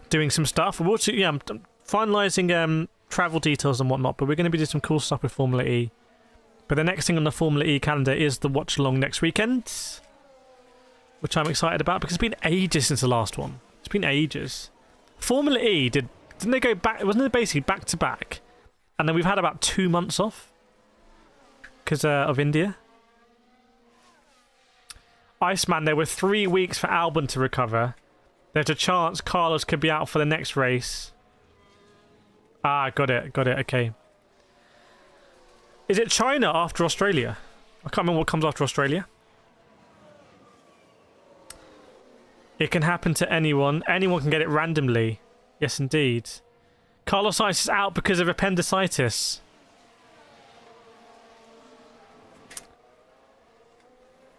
Doing some stuff. We're also, I'm finalising travel details and whatnot, but we're going to be doing some cool stuff with Formula E. But the next thing on the Formula E calendar is the watch along next weekend, which I'm excited about because it's been ages since the last one. It's been ages. Formula E didn't they go back? Wasn't it basically back to back? And then we've had about 2 months off because of India. Iceman, there were 3 weeks for Albon to recover. There's a chance Carlos could be out for the next race. Ah, got it, okay. Is it China after Australia? I can't remember what comes after Australia. It can happen to anyone. Anyone can get it randomly. Yes, indeed. Carlos Sainz is out because of appendicitis.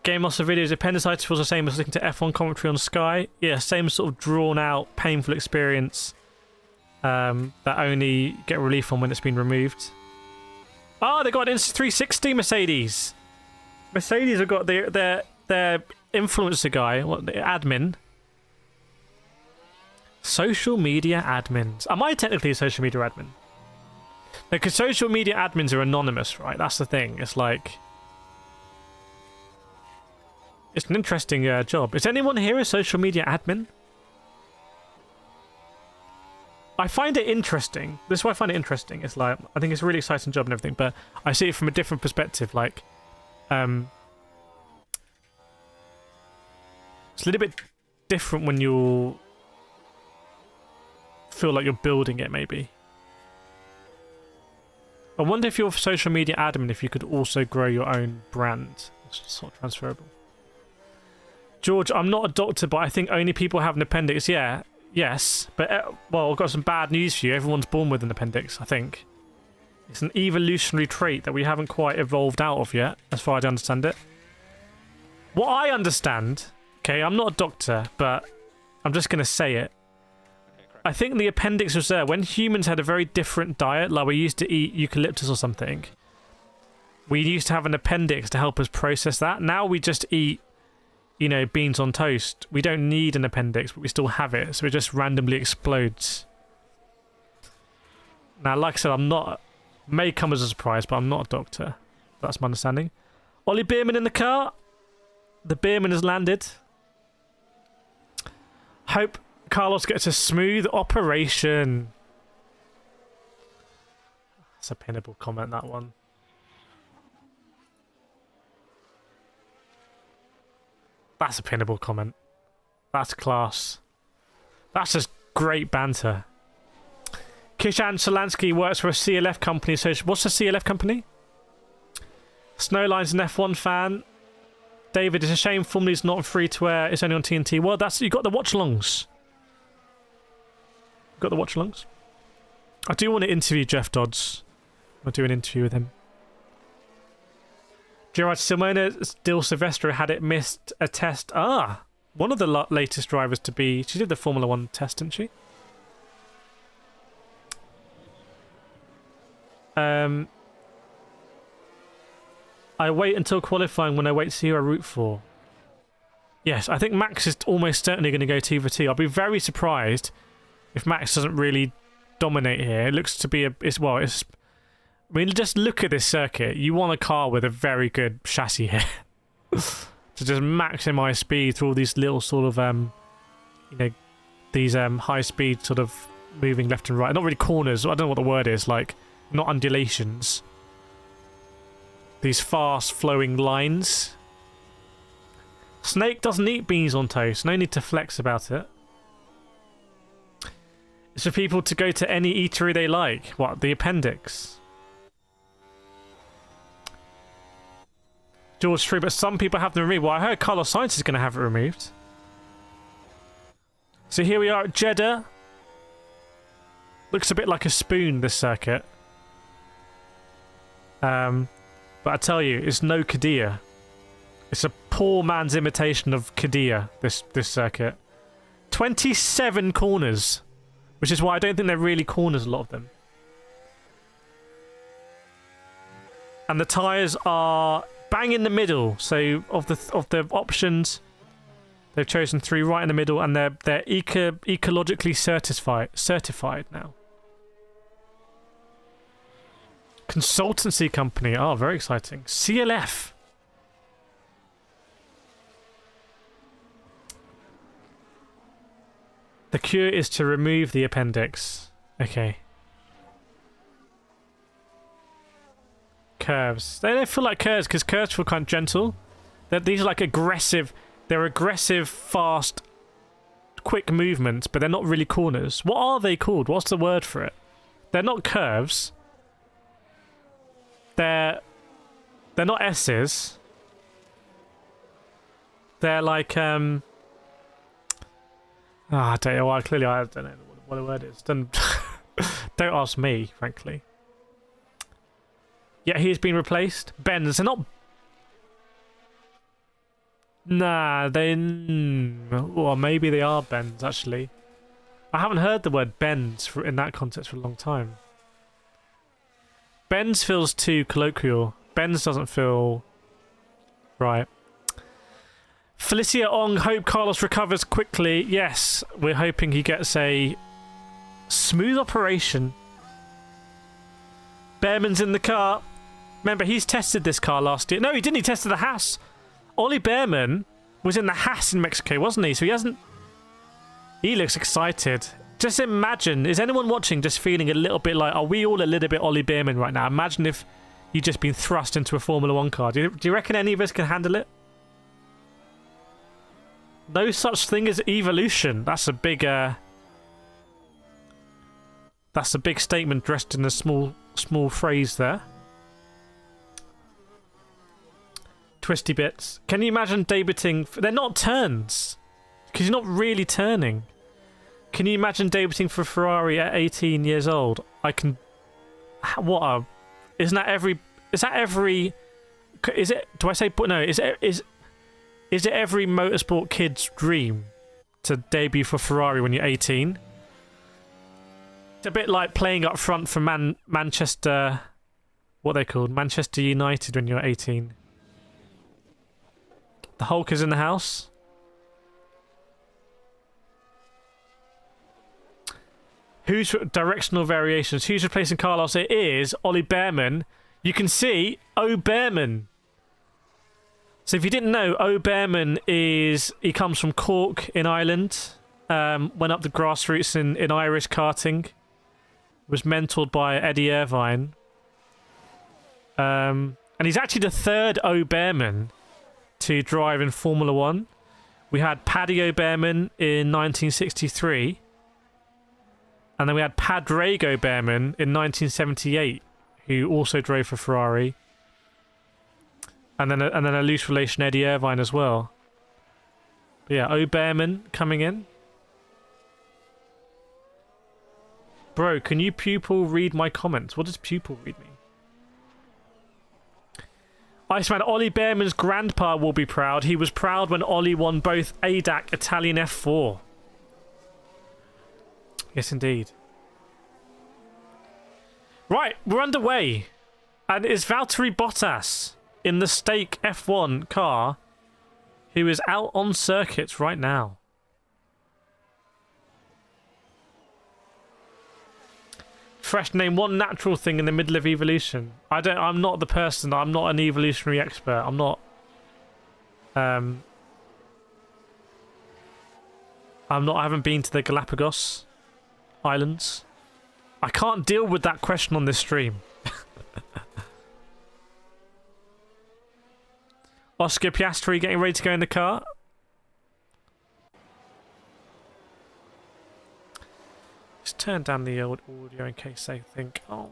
Game Master Videos, appendicitis was the same as listening to F1 commentary on Sky. Yeah, same sort of drawn out, painful experience that only get relief from when it's been removed. Oh, they got an Insta360 Mercedes. Mercedes have got their influencer guy, the admin. Social media admins. Am I technically a social media admin? Because social media admins are anonymous, right? That's the thing. It's like... It's an interesting job. Is anyone here a social media admin? I find it interesting. This is why I find it interesting. It's like, I think it's a really exciting job and everything, but I see it from a different perspective. Like, it's a little bit different when you feel like you're building it, maybe. I wonder if you're a social media admin, if you could also grow your own brand. It's sort of transferable. George, I'm not a doctor, but I think only people have an appendix. Yeah, yes. But, well, I've got some bad news for you. Everyone's born with an appendix, I think. It's an evolutionary trait that we haven't quite evolved out of yet, as far as I understand it. What I understand, okay, I'm not a doctor, but I'm just going to say it. I think the appendix was there when humans had a very different diet, like we used to eat eucalyptus or something. We used to have an appendix to help us process that. Now we just eat, you know, beans on toast. We don't need an appendix, but we still have it, so it just randomly explodes. Now, like I said, I'm not... May come as a surprise, but I'm not a doctor. That's my understanding. Ollie Bearman in the car. The Bearman has landed. Hope Carlos gets a smooth operation. That's a pinnable comment, that one. That's a pinnable comment. That's class. That's just great banter. Kishan Solansky works for a CLF company. So what's a CLF company? Snowline's an F1 fan. David, it's a shame Formula's not free to air. It's only on TNT. Well, that's, you got the watch-alongs. Got the watch-alongs. I do want to interview Jeff Dodds. I'll do an interview with him. Gerard Simona Dil Silvestro had it missed a test. Ah, one of the latest drivers to be... She did the Formula 1 test, didn't she? I wait until qualifying when I wait to see who I root for. Yes, I think Max is almost certainly going to go 2 for 2. I'll be very surprised if Max doesn't really dominate here. It looks to be a... I mean, just look at this circuit. You want a car with a very good chassis here. To just maximize speed through all these little sort of, you know, these high speed sort of moving left and right. Not really corners. I don't know what the word is. Like, not undulations. These fast flowing lines. Snake doesn't eat beans on toast. No need to flex about it. It's for people to go to any eatery they like. What? The appendix. George, true, but some people have them removed. Well, I heard Carlos Sainz is going to have it removed. So here we are at Jeddah. Looks a bit like a spoon, this circuit. But I tell you, it's no Qadiyah. It's a poor man's imitation of Qadiyah, this circuit. 27 corners. Which is why I don't think they're really corners, a lot of them. And the tyres are bang in the middle. So of the options, they've chosen 3 right in the middle, and they're ecologically certified now. Consultancy company. Oh, very exciting. CLF. The cure is to remove the appendix. Okay. Curves. They don't feel like curves because curves feel kind of gentle. These are like aggressive. They're aggressive, fast, quick movements, but they're not really corners. What are they called? What's the word for it? They're not curves. They're not S's. They're like I don't know. Well, clearly, I don't know what the word is. Don't ask me, frankly. Yeah, he's been replaced. Bends. They're not. Nah, or maybe they are bends. Actually, I haven't heard the word bends in that context for a long time. Bends feels too colloquial. Bends doesn't feel right. Felicia Ong, hope Carlos recovers quickly. Yes, we're hoping he gets a smooth operation. Bearman's in the car. Remember, he's tested this car last year. No, he didn't. He tested the Haas. Ollie Bearman was in the Haas in Mexico, wasn't he? So he hasn't... He looks excited. Just imagine, is anyone watching just feeling a little bit like, are we all a little bit Ollie Bearman right now? Imagine if you'd just been thrust into a Formula 1 car. Do you reckon any of us can handle it? No such thing as evolution. That's a big statement dressed in a small phrase there. Twisty bits. Can you imagine debuting? They're not turns, because you're not really turning. Can you imagine debuting for Ferrari at 18 years old? I can. What a. Isn't that every? Is that every? Is it? Do I say? No. Is it every motorsport kid's dream to debut for Ferrari when you're 18? It's a bit like playing up front for Manchester. What are they called? Manchester United when you're 18. The Hulk is in the house. Who's directional variations? Who's replacing Carlos? It is Ollie Bearman. You can see Bearman. So if you didn't know, Bearman he comes from Cork in Ireland. Went up the grassroots in Irish karting. Was mentored by Eddie Irvine. And he's actually the third Bearman to drive in Formula 1. We had Paddy Bearman in 1963. And then we had Padraig Bearman in 1978, who also drove for Ferrari. And then a loose relation, Eddie Irvine, as well. But yeah, Bearman coming in. Bro, can you pupil read my comments? What does pupil read mean? Iceman, Ollie Bearman's grandpa will be proud. He was proud when Ollie won both ADAC Italian F4. Yes, indeed. Right, we're underway. And it's Valtteri Bottas in the stake F1 car who is out on circuits right now. Fresh, name one natural thing in the middle of evolution. I'm not the person. I'm not an evolutionary expert. I'm not. I haven't been to the Galapagos Islands. I can't deal with that question on this stream. Oscar Piastri getting ready to go in the car. Just turn down the old audio in case they think, oh.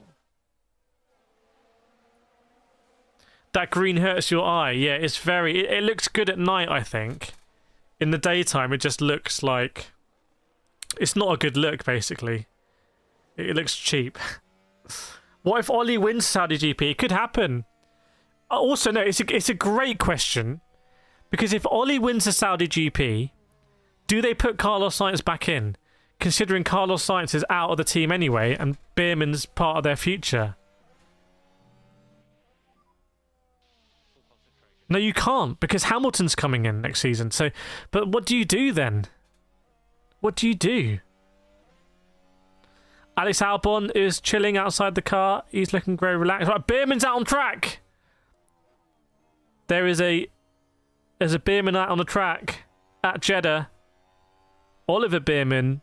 That green hurts your eye. Yeah, it's very... It looks good at night, I think. In the daytime, it just looks like... It's not a good look, basically. It looks cheap. What if Ollie wins Saudi GP? It could happen. Also, no, it's a great question. Because if Ollie wins the Saudi GP, do they put Carlos Sainz back in? Considering Carlos Sainz is out of the team anyway, and Bearman's part of their future. No, you can't, because Hamilton's coming in next season. So, but what do you do then? What do you do? Alex Albon is chilling outside the car. He's looking very relaxed. Right, Bearman's out on track. There's a Bearman out on the track at Jeddah. Oliver Bearman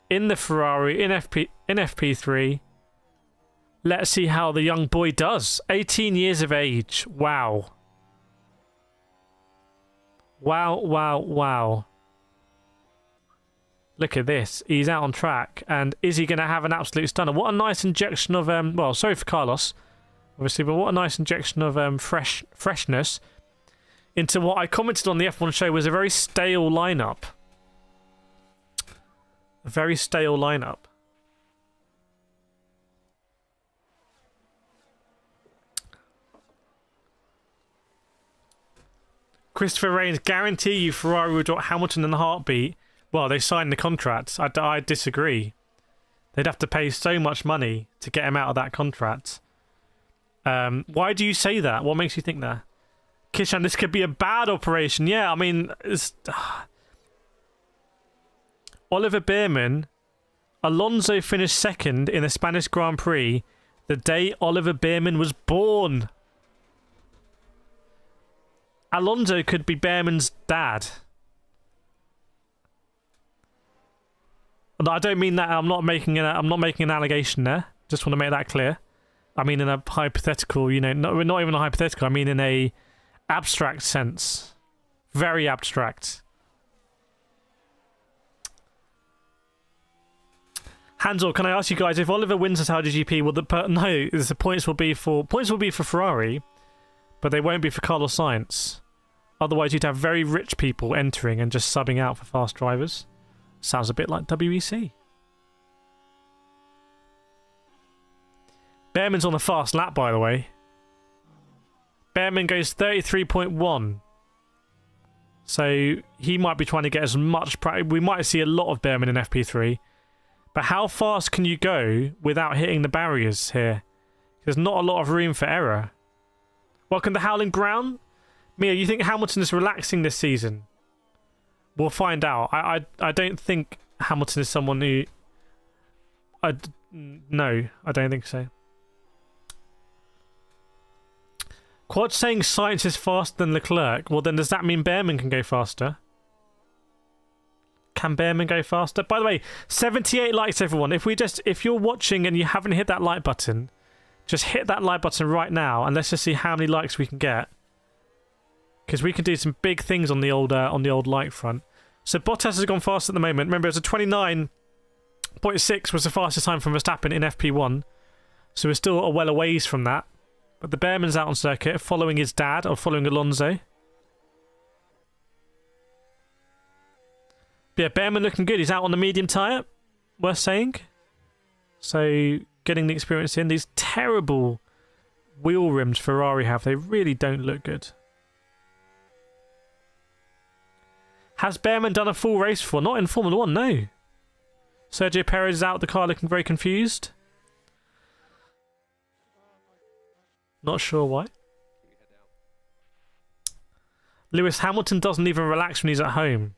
in the Ferrari in FP3. Let's see how the young boy does. 18 years of age. Wow. Wow, wow, wow. Look at this. He's out on track. And is he going to have an absolute stunner? What a nice injection of... well, sorry for Carlos, obviously, but what a nice injection of freshness into what I commented on the F1 show was a very stale lineup. A very stale lineup. Christopher Reigns, guarantee you Ferrari will drop Hamilton in the heartbeat. Well, they signed the contract. I disagree. They'd have to pay so much money to get him out of that contract. Why do you say that? What makes you think that? Kishan, this could be a bad operation. Yeah, I mean... Oliver Bearman, Alonso finished second in the Spanish Grand Prix the day Oliver Bearman was born. Alonso could be Bearman's dad. No, I don't mean that. I'm not making an allegation there. Just want to make that clear. I mean in a hypothetical, you know, not even a hypothetical. I mean in a abstract sense. Very abstract. Hansel, can I ask you guys, if Oliver wins the Saudi GP, will the points will be for Ferrari, but they won't be for Carlos Sainz. Otherwise, you'd have very rich people entering and just subbing out for fast drivers. Sounds a bit like WEC. Bearman's on the fast lap, by the way. Bearman goes 33.1. So he might be trying to get as much practice. We might see a lot of Bearman in FP3. But how fast can you go without hitting the barriers here? There's not a lot of room for error. Welcome to Howling Ground. Mia, you think Hamilton is relaxing this season? We'll find out. I don't think Hamilton is someone who... No, I don't think so. Quad saying Sainz is faster than Leclerc. Well, then does that mean Bearman can go faster? Can Bearman go faster? By the way, 78 likes, everyone. If you're watching and you haven't hit that like button, just hit that like button right now, and let's just see how many likes we can get. Because we can do some big things on the old like front. So Bottas has gone fast at the moment. Remember, it was a 29.6 was the fastest time from Verstappen in FP1. So we're still a well a ways from that. But the Bearman's out on circuit, following his dad, or following Alonso. But yeah, Bearman looking good. He's out on the medium tyre, worth saying. So getting the experience in. These terrible wheel rims Ferrari have, they really don't look good. Has Bearman done a full race before? Not in Formula 1, no. Sergio Perez is out of the car looking very confused. Not sure why. Lewis Hamilton doesn't even relax when he's at home.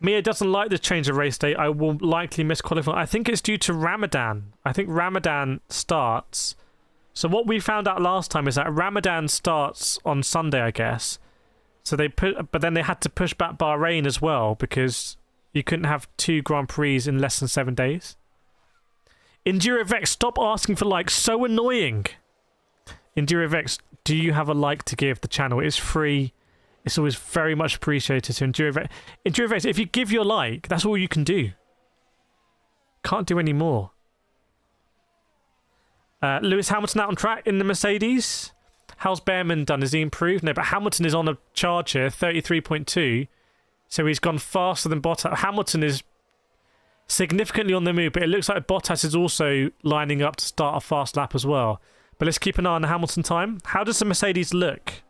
Mia doesn't like this change of race date. I will likely miss qualifying. I think it's due to Ramadan. I think Ramadan starts. So what we found out last time is that Ramadan starts on Sunday, I guess. So but then they had to push back Bahrain as well because you couldn't have 2 Grand Prix in less than 7 days. EnduroVex, stop asking for likes. So annoying. EnduroVex, do you have a like to give the channel? It's free. It's always very much appreciated. So EnduroVex, if you give your like, that's all you can do. Can't do any more. Lewis Hamilton out on track in the Mercedes. How's Bearman done? Has he improved? No, but Hamilton is on a charge here, 33.2. So he's gone faster than Bottas. Hamilton is significantly on the move, but it looks like Bottas is also lining up to start a fast lap as well. But let's keep an eye on the Hamilton time. How does the Mercedes look?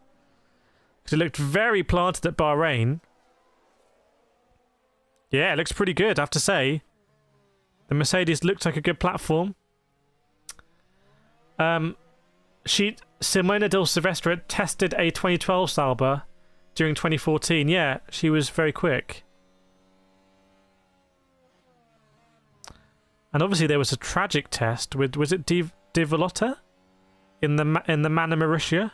Because it looked very planted at Bahrain. Yeah, it looks pretty good, I have to say. The Mercedes looked like a good platform. Simona Del Silvestre tested a 2012 Sauber during 2014. Yeah, she was very quick. And obviously there was a tragic test with, was it Di Vallota in the Mana Mauritia?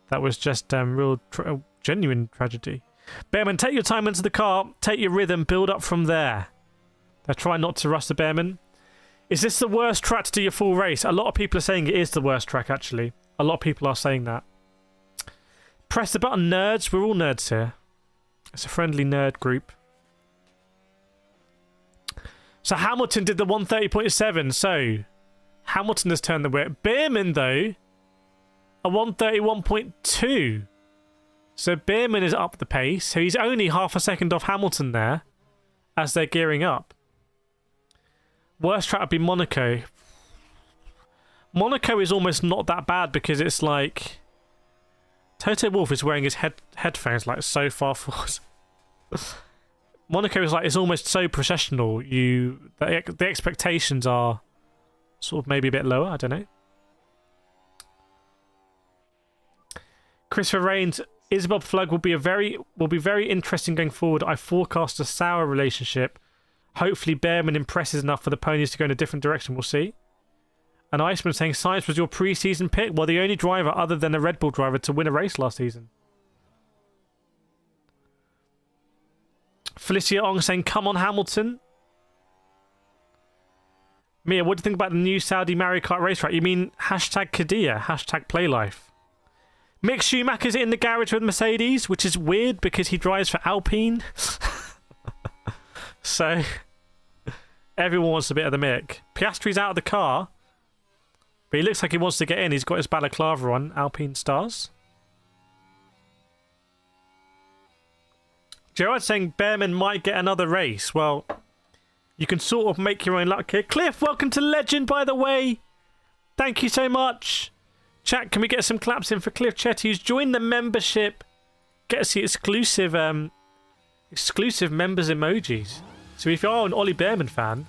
That was just genuine tragedy. Bearman, take your time into the car, take your rhythm, build up from there. Now try not to rush the Bearman. Is this the worst track to do your full race? A lot of people are saying it is the worst track, actually. A lot of people are saying that. Press the button, nerds. We're all nerds here. It's a friendly nerd group. So Hamilton did the 130.7. So Hamilton has turned the whip. Bearman, though, a 131.2. So Bearman is up the pace. So he's only half a second off Hamilton there as they're gearing up. Worst track would be Monaco. Monaco is almost not that bad because it's like Toto Wolff is wearing his headphones like so far forward. Monaco is like, it's almost so processional. The expectations are sort of maybe a bit lower. I don't know. Christopher Rains, Isabel Flug will be very interesting going forward. I forecast a sour relationship. Hopefully Bearman impresses enough for the ponies to go in a different direction. We'll see. And Iceman saying Sainz was your pre-season pick. Well, the only driver other than a Red Bull driver to win a race last season. Felicia Ong saying, come on, Hamilton. Mia, what do you think about the new Saudi Mario Kart race track? You mean hashtag Kadia, hashtag Playlife. Mick Schumacher's in the garage with Mercedes, which is weird because he drives for Alpine. So, everyone wants a bit of the Mick. Piastri's out of the car, but he looks like he wants to get in. He's got his balaclava on, Alpine stars. Gerard saying Bearman might get another race. Well, you can sort of make your own luck here. Cliff, welcome to Legend, by the way. Thank you so much. Chat, can we get some claps in for Cliff Chetty, who's joined the membership? Get to see exclusive members emojis. So if you're an Ollie Bearman fan,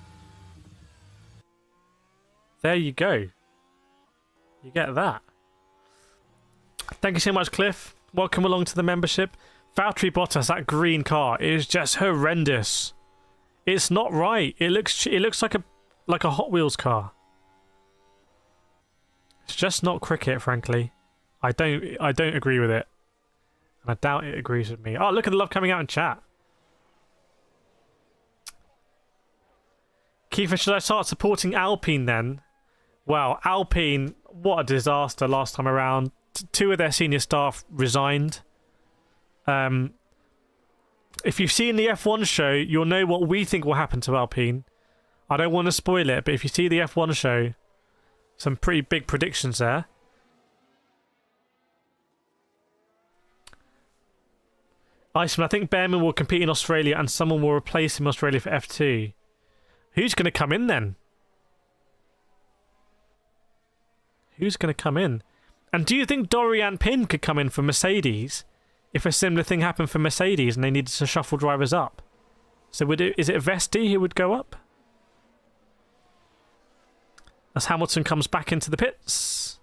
there you go. You get that. Thank you so much, Cliff. Welcome along to the membership. Valtteri Bottas, that green car is just horrendous. It's not right. It looks like a Hot Wheels car. It's just not cricket, frankly. I don't agree with it. And I doubt it agrees with me. Oh, look at the love coming out in chat. Kiefer, should I start supporting Alpine then? Well, Alpine, what a disaster last time around. Two of their senior staff resigned. If you've seen the F1 show, you'll know what we think will happen to Alpine. I don't want to spoil it, but if you see the F1 show, some pretty big predictions there. Iceman, I think Bearman will compete in Australia and someone will replace him in Australia for F2. Who's going to come in then? Who's going to come in? And do you think Dorian Pin could come in for Mercedes if a similar thing happened for Mercedes and they needed to shuffle drivers up? So is it Vesti who would go up? As Hamilton comes back into the pits.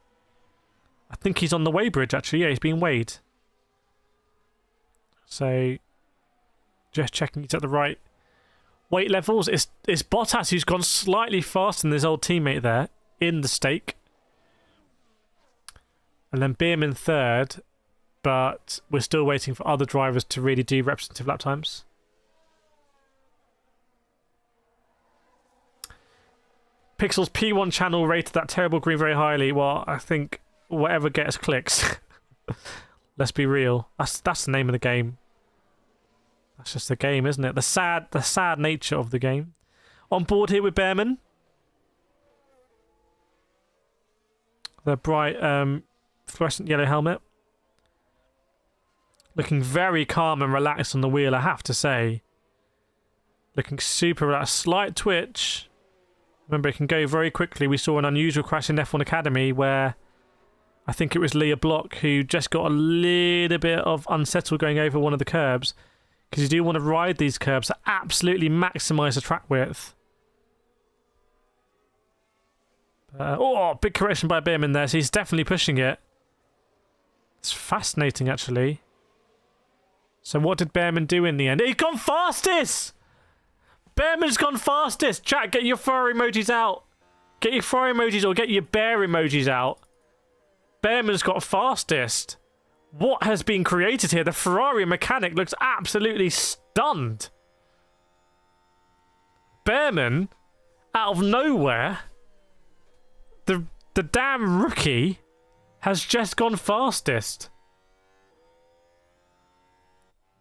I think he's on the weighbridge, actually. Yeah, he's being weighed. So, just checking he's at the right weight levels. It's Bottas who's gone slightly faster than his old teammate there in the stake. And then Bearman third. But we're still waiting for other drivers to really do representative lap times. Pixel's P1 channel rated that terrible green very highly. Well, I think whatever gets clicks. Let's be real. That's the name of the game. That's just the game, isn't it? The sad nature of the game. On board here with Bearman. The bright fluorescent yellow helmet. Looking very calm and relaxed on the wheel, I have to say. Looking super relaxed. Slight twitch. Remember, it can go very quickly. We saw an unusual crash in F1 Academy where I think it was Leah Block who just got a little bit of unsettled going over one of the curbs. Because you do want to ride these curbs to absolutely maximise the track width. Big correction by Bearman there. So he's definitely pushing it. It's fascinating, actually. So what did Bearman do in the end? He's gone fastest! Bearman's gone fastest! Chat, get your Ferrari emojis out. Get your Ferrari emojis or get your bear emojis out. Bearman's got fastest. What has been created here? The Ferrari mechanic looks absolutely stunned. Bearman, out of nowhere, the damn rookie has just gone fastest.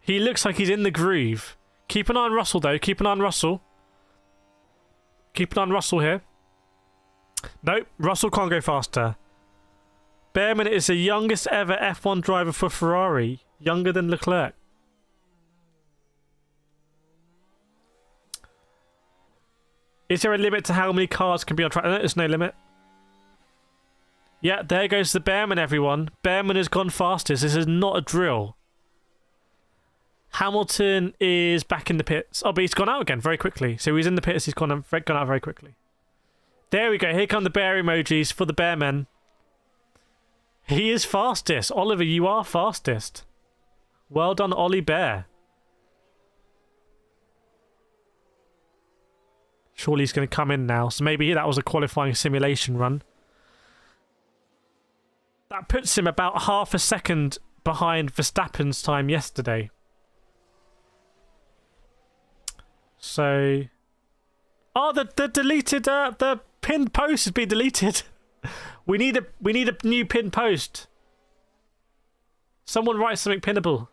He looks like he's in the groove. Keep an eye on Russell, though. Keep an eye on Russell. Keep an eye on Russell here. Nope, Russell can't go faster. Bearman is the youngest ever F1 driver for Ferrari. Younger than Leclerc. Is there a limit to how many cars can be on track? No, there's no limit. Yeah, there goes the Bearman, everyone. Bearman has gone fastest. This is not a drill. Hamilton is back in the pits. Oh, but he's gone out again very quickly. So he's in the pits. He's gone out very quickly. There we go. Here come the bear emojis for the Bearman. He is fastest. Oliver, you are fastest. Well done, Ollie Bear. Surely he's going to come in now. So maybe that was a qualifying simulation run. That puts him about half a second behind Verstappen's time yesterday. So, oh, the deleted the pinned post has been deleted. we need a new pinned post. Someone write something pinnable.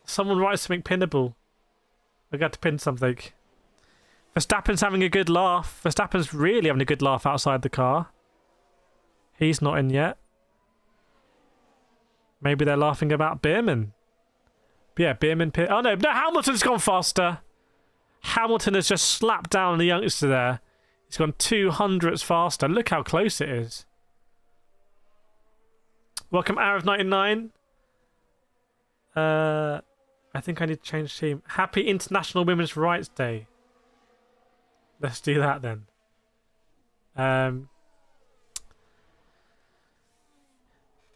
Someone write something pinnable. I got to pin something. Verstappen's having a good laugh. Verstappen's really having a good laugh outside the car. He's not in yet. Maybe they're laughing about Bearman. But yeah, Bearman pit. Oh no, Hamilton's gone faster. Hamilton has just slapped down the youngster there. He's gone 200ths faster. Look how close it is. Welcome, Arif99. I think I need to change team. Happy International Women's Rights Day. Let's do that then.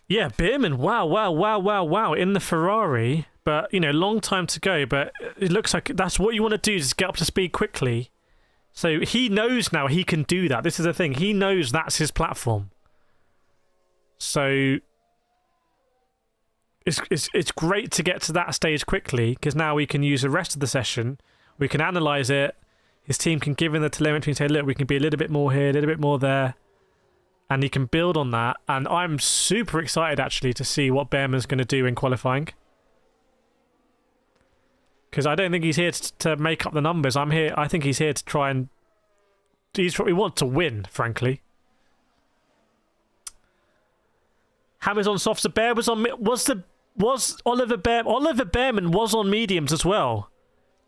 Yeah, Bearman. Wow. In the Ferrari. But, you know, long time to go. But it looks like that's what you want to do, is get up to speed quickly. So he knows now he can do that. This is the thing. He knows that's his platform. So it's great to get to that stage quickly, because now we can use the rest of the session. We can analyse it. His team can give him the telemetry and say, look, we can be a little bit more here, a little bit more there. And he can build on that. And I'm super excited, actually, to see what Bearman's going to do in qualifying. Because I don't think he's here to make up the numbers. I think he's here to try and... He wants to win, frankly. Hammer's on softs. The Bear was on... Was Oliver Bearman was on mediums as well.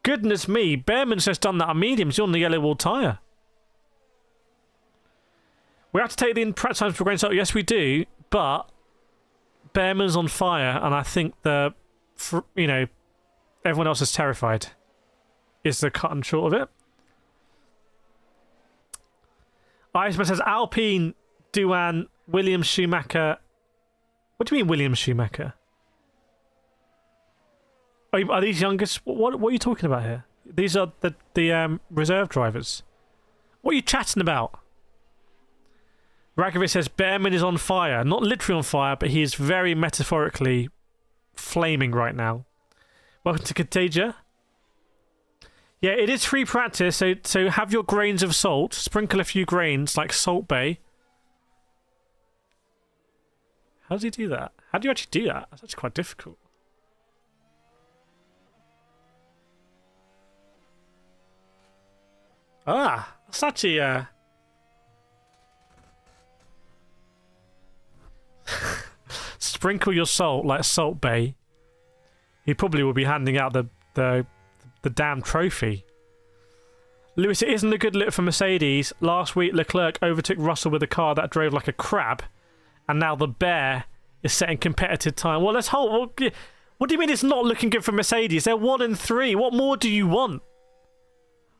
Goodness me, Bearman's just done that on mediums. You're on the yellow wall tyre. We have to take the practice times for grain of salt. Yes, we do. But Bearman's on fire, and I think everyone else is terrified. Is the cut and short of it. Iceman says Alpine, Duan, Williams, Schumacher. What do you mean, Williams, Schumacher? Are these youngest? What are you talking about here? These are the reserve drivers. What are you chatting about? Rakovic says Bearman is on fire. Not literally on fire, but he is very metaphorically flaming right now. Welcome to Contagia. Yeah, it is free practice, so have your grains of salt. Sprinkle a few grains, like Salt Bay. How does he do that? How do you actually do that? That's actually quite difficult. Ah, that's actually... Sprinkle your salt like Salt Bay. He probably will be handing out the damn trophy. Lewis, it isn't a good look for Mercedes. Last week, Leclerc overtook Russell with a car that drove like a crab, and now the Bear is setting competitive time. Well, let's hold. What do you mean it's not looking good for Mercedes? They're 1 and 3. What more do you want?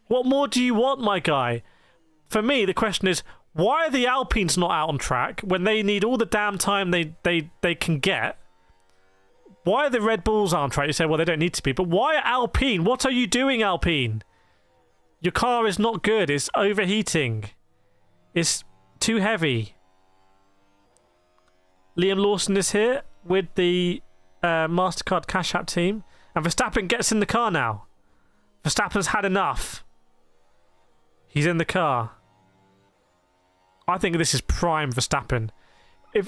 What more do you want, my guy? For me, the question is, why are the Alpines not out on track when they need all the damn time they can get? Why are the Red Bulls on track? You say, well, they don't need to be. But why Alpine? What are you doing, Alpine? Your car is not good. It's overheating. It's too heavy. Liam Lawson is here with the MasterCard Cash App team. And Verstappen gets in the car now. Verstappen's had enough. He's in the car. I think this is prime Verstappen.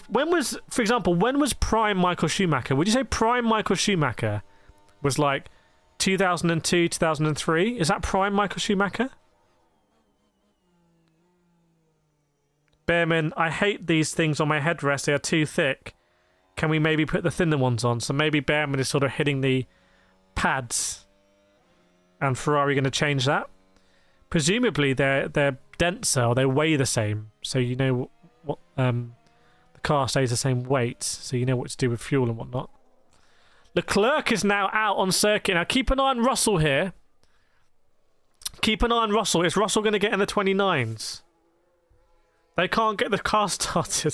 When was prime Michael Schumacher? Would you say prime Michael Schumacher was like 2002, 2003? Is that prime Michael Schumacher? Bearman, I hate these things on my headrest. They are too thick. Can we maybe put the thinner ones on? So maybe Bearman is sort of hitting the pads. And Ferrari going to change that? Presumably they're denser, or they weigh the same. So you know what the car stays the same weight, so you know what to do with fuel and whatnot. Leclerc is now out on circuit. Now keep an eye on Russell here. Keep an eye on Russell. Is Russell going to get in the 29s? They can't get the car started.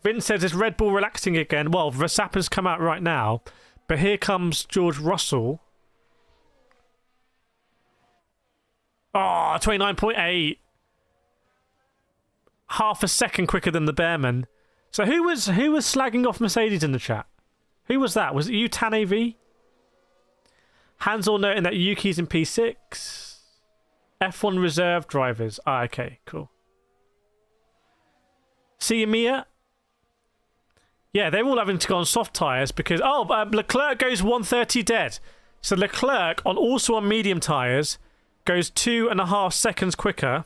Vince says, is Red Bull relaxing again? Well, Verstappen's come out right now, but here comes George Russell. Oh, 29.8. half a second quicker than the Bearman. So who was slagging off Mercedes in the chat? Who was that? Was it you, Tan AV? Hansel noting that Yuki's in P6. F1 reserve drivers. Ah, okay, cool. See you, Mia. Yeah, they're all having to go on soft tyres because... Oh, Leclerc goes 130 dead. So Leclerc, also on medium tyres, goes 2.5 seconds quicker.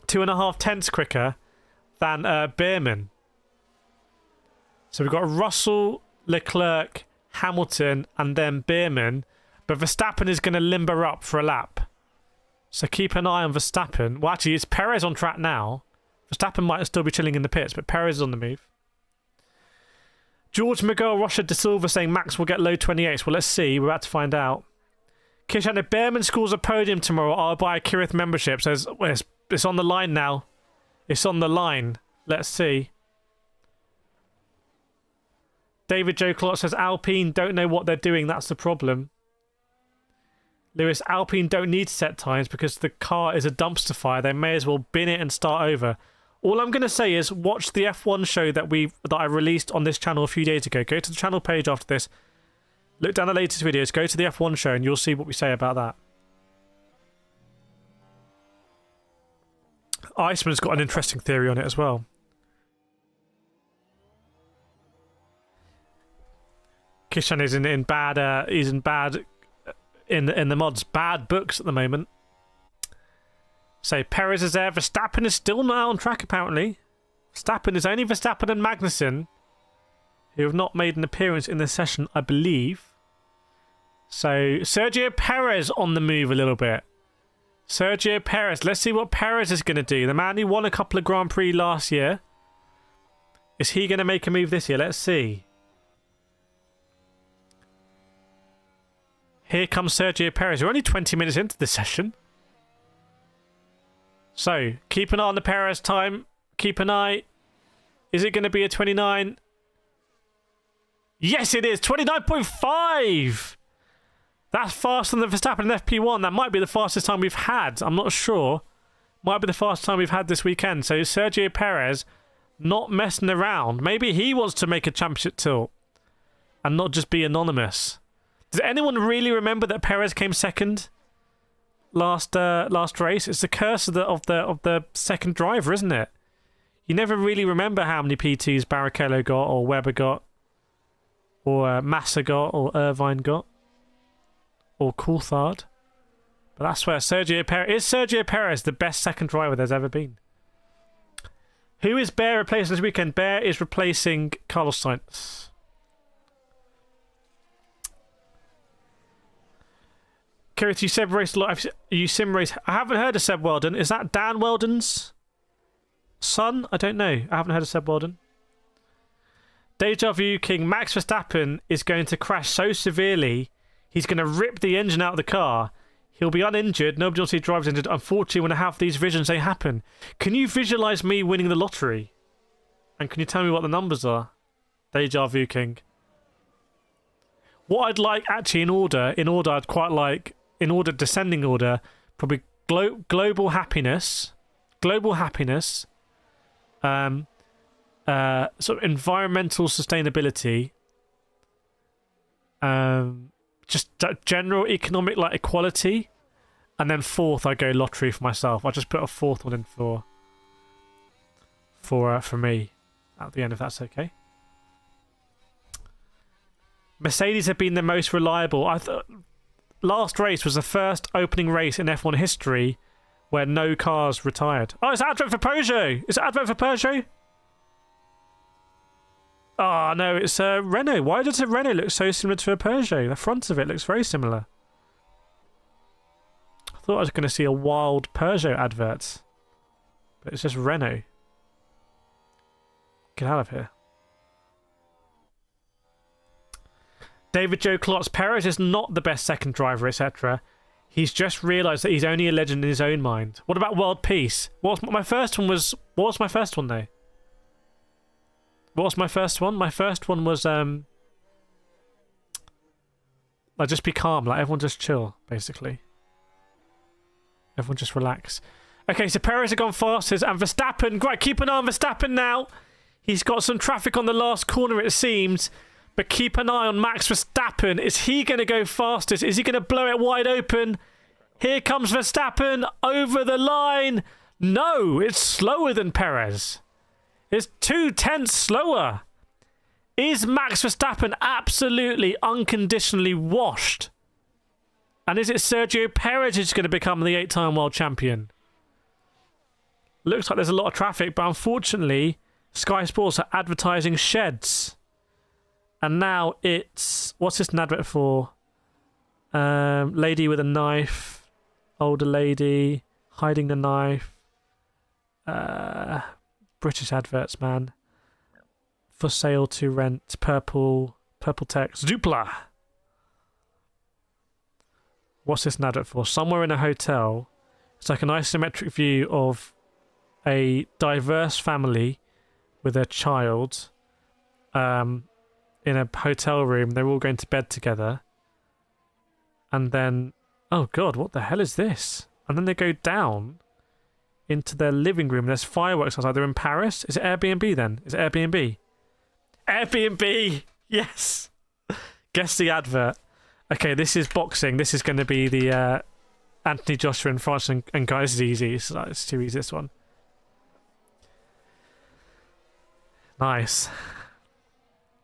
2.5 tenths quicker than Bearman. So we've got Russell, Leclerc, Hamilton, and then Bearman. But Verstappen is going to limber up for a lap. So keep an eye on Verstappen. Well, actually, it's Perez on track now. Verstappen might still be chilling in the pits, but Perez is on the move. George Miguel Rocha de Silva saying Max will get low 28s. Well, let's see. We're about to find out. Kishan, if Bearman scores a podium tomorrow, I'll buy a Kireth membership. So it's on the line now. It's on the line. Let's see. David Joe Clot says Alpine don't know what they're doing. That's the problem. Lewis, Alpine don't need to set times because the car is a dumpster fire. They may as well bin it and start over. All I'm going to say is watch the F1 show that I released on this channel a few days ago. Go to the channel page after this. Look down the latest videos. Go to the F1 show and you'll see what we say about that. Iceman's got an interesting theory on it as well. Kishan is in bad. He's in bad in the mods. Bad books at the moment. So Perez is there. Verstappen is still not on track apparently. Verstappen is only Verstappen and Magnussen who have not made an appearance in this session, I believe. So Sergio Perez on the move a little bit. Sergio Perez. Let's see what Perez is going to do. The man who won a couple of Grand Prix last year. Is he going to make a move this year? Let's see. Here comes Sergio Perez. We're only 20 minutes into the session. So, keep an eye on the Perez time. Keep an eye. Is it going to be a 29? Yes, it is. 29.5. That's faster than the Verstappen and FP1. That might be the fastest time we've had. I'm not sure. Might be the fastest time we've had this weekend. So, Sergio Perez not messing around. Maybe he wants to make a championship tilt and not just be anonymous. Does anyone really remember that Perez came second last race? It's the curse of the second driver, isn't it? You never really remember how many P2s Barrichello got, or Webber got, or Massa got, or Irvine got, or Coulthard. But that's where Sergio Perez the best second driver there's ever been. Who is Bear replacing this weekend? Bear is replacing Carlos Sainz. Kireth, you Seb race a lot. You sim race. I haven't heard of Seb Weldon. Is that Dan Weldon's son? I don't know. I haven't heard of Seb Weldon. Deja Vu King. Max Verstappen is going to crash so severely, he's going to rip the engine out of the car. He'll be uninjured. Nobody will see drivers injured. Unfortunately, when I have these visions, they happen. Can you visualize me winning the lottery? And can you tell me what the numbers are? Deja Vu King. What I'd like, actually, in order, I'd quite like... In order, descending order, probably global happiness, sort of environmental sustainability, just general economic equality, and then fourth I go lottery for myself. I'll just put a fourth one in for me at the end, if that's okay. Mercedes have been the most reliable. I thought. Last race was the first opening race in F1 history where no cars retired. Oh, it's advert for Peugeot. Is it advert for Peugeot? Oh, no, it's a Renault. Why does a Renault look so similar to a Peugeot? The front of it looks very similar. I thought I was going to see a wild Peugeot advert. But it's just Renault. Get out of here. David Joe Klotz. Perez is not the best second driver, etc. He's just realised that he's only a legend in his own mind. What about world peace? What was my first one though? What was my first one? My first one was just be calm, everyone just chill, basically. Everyone just relax. Okay, so Perez has gone fastest, and Verstappen, right, keep an eye on Verstappen now. He's got some traffic on the last corner, it seems. But keep an eye on Max Verstappen. Is he going to go fastest? Is he going to blow it wide open? Here comes Verstappen over the line. No, it's slower than Perez. It's 2/10 slower. Is Max Verstappen absolutely unconditionally washed? And is it Sergio Perez who's going to become the 8-time world champion? Looks like there's a lot of traffic, but unfortunately, Sky Sports are advertising sheds. And now it's... What's this an advert for? Lady with a knife. Older lady. Hiding the knife. British adverts, man. For sale to rent. Purple text. Zoopla. What's this an advert for? Somewhere in a hotel. It's like an isometric view of a diverse family with a child in a hotel room. They're all going to bed together. And then... Oh, God, what the hell is this? And then they go down into their living room. There's fireworks outside. They're in Paris. Is it Airbnb then? Is it Airbnb? Airbnb! Yes! Guess the advert. Okay, this is boxing. This is going to be the Anthony Joshua and France and guy. This is easy. It's too easy, this one. Nice.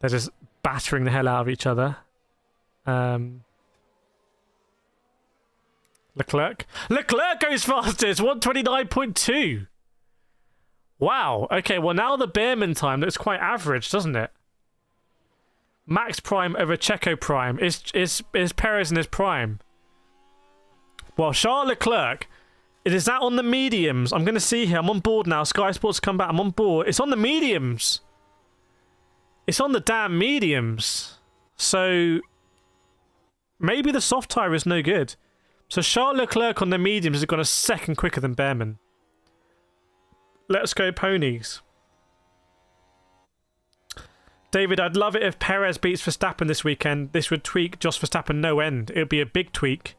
They're just battering the hell out of each other. Leclerc goes fastest, 129.2. Wow. Okay, well now the Bearman time looks quite average, doesn't it? Max Prime over Checo Prime. Is Perez in his prime? Well, Charles Leclerc, is that on the mediums? I'm going to see here. I'm on board now. Sky Sports come back. I'm on board. It's on the mediums. It's on the damn mediums. So maybe the soft tyre is no good. So Charles Leclerc on the mediums has gone a second quicker than Bearman. Let's go ponies. David, I'd love it if Perez beats Verstappen this weekend. This would tweak Jos Verstappen no end. It would be a big tweak.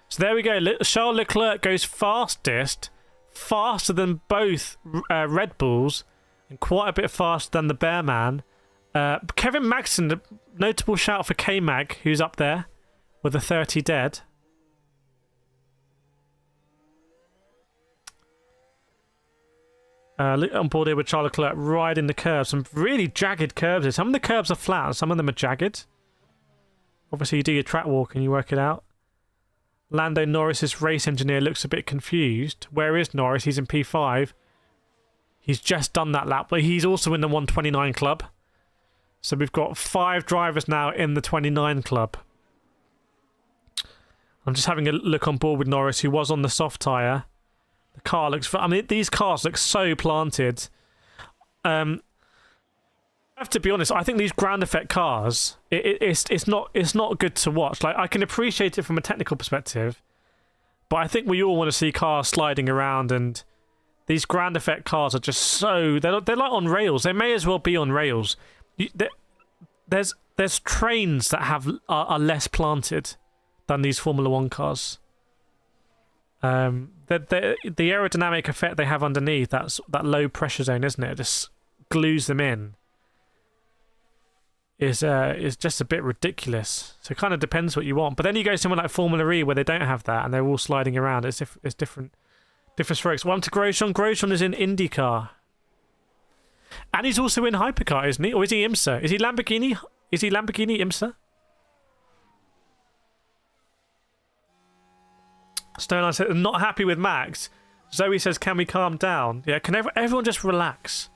So there we go. Charles Leclerc goes fastest. Faster than both Red Bulls. And quite a bit faster than the Bearman. Kevin Magnussen, a notable shout for K-Mag, who's up there with a 30 dead. Look on board here with Charles Leclerc riding the curves. Some really jagged curves here. Some of the curves are flat and some of them are jagged. Obviously you do your track walk and you work it out. Lando Norris's race engineer looks a bit confused. Where is Norris? He's in P5. He's just done that lap, but he's also in the 129 club. So we've got 5 drivers now in the 29 club. I'm just having a look on board with Norris, who was on the soft tyre. The car looks... I mean, these cars look so planted. I have to be honest, I think these ground effect cars, it's not good to watch. Like, I can appreciate it from a technical perspective, but I think we all want to see cars sliding around, and these ground effect cars are just so... They're like on rails. They may as well be on rails. There's trains that are less planted than these Formula 1 cars. The aerodynamic effect they have underneath, that low pressure zone, isn't it? It just glues them in. Is just a bit ridiculous. So it kind of depends what you want. But then you go somewhere like Formula E where they don't have that and they're all sliding around. It's different strokes. One to Grosjean. Grosjean is in IndyCar. And he's also in Hypercar, isn't he? Or is he IMSA? Is he Lamborghini? Is he Lamborghini IMSA? Stone said, not happy with Max. Zoe says, can we calm down? Yeah, can everyone just relax?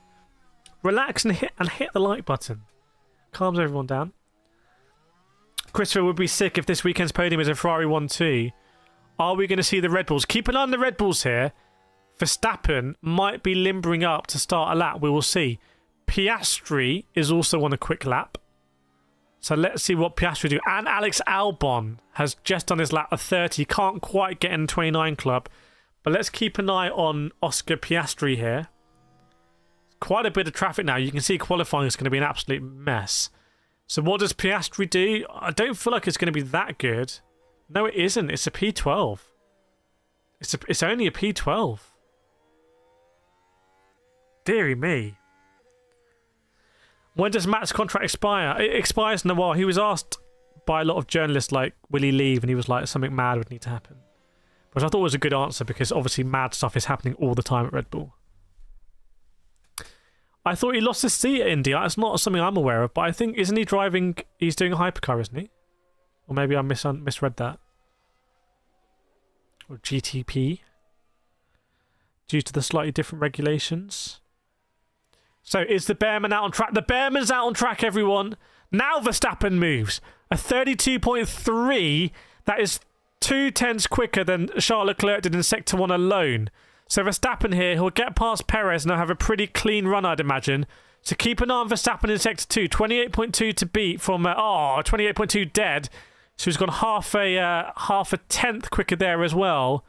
Relax and hit the like button. Calms everyone down. Christopher would be sick if this weekend's podium is a Ferrari 1-2. Are we going to see the Red Bulls? Keep an eye on the Red Bulls here. Verstappen might be limbering up to start a lap. We will see. Piastri is also on a quick lap. So let's see what Piastri do. And Alex Albon has just done his lap of 30. Can't quite get in the 29 club. But let's keep an eye on Oscar Piastri here. Quite a bit of traffic now. You can see qualifying is going to be an absolute mess. So what does Piastri do? I don't feel like it's going to be that good. No, it isn't. It's a P12. It's only a P12. Deary me. When does Matt's contract expire? It expires in a while. He was asked by a lot of journalists, like, will he leave? And he was like, something mad would need to happen. Which I thought was a good answer, because obviously mad stuff is happening all the time at Red Bull. I thought he lost his seat at India. That's not something I'm aware of, but I think, isn't he driving... He's doing a hypercar, isn't he? Or maybe I misread that. Or GTP. Due to the slightly different regulations. So, is the Bearman out on track? The Bearman's out on track, everyone. Now Verstappen moves. A 32.3. That is 0.2 quicker than Charles Leclerc did in Sector 1 alone. So Verstappen here, he'll get past Perez and he'll have a pretty clean run, I'd imagine. So keep an eye on Verstappen in Sector 2. 28.2 to beat from... 28.2 dead. So he's gone half a tenth quicker there as well.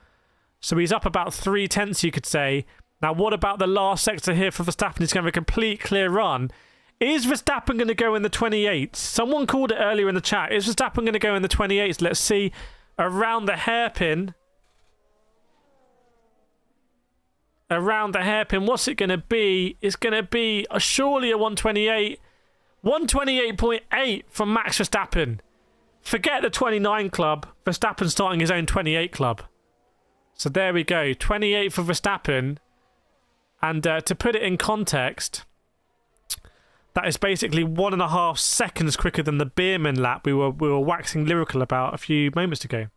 So he's up about 0.3, you could say. Now, what about the last sector here for Verstappen? He's going to have a complete clear run. Is Verstappen going to go in the 28s? Someone called it earlier in the chat. Is Verstappen going to go in the 28s? Let's see. Around the hairpin. Around the hairpin. What's it going to be? It's going to be surely a 128. 128.8 from Max Verstappen. Forget the 29 club. Verstappen starting his own 28 club. So there we go. 28 for Verstappen. And to put it in context, that is basically 1.5 seconds quicker than the Bearman lap we were waxing lyrical about a few moments ago.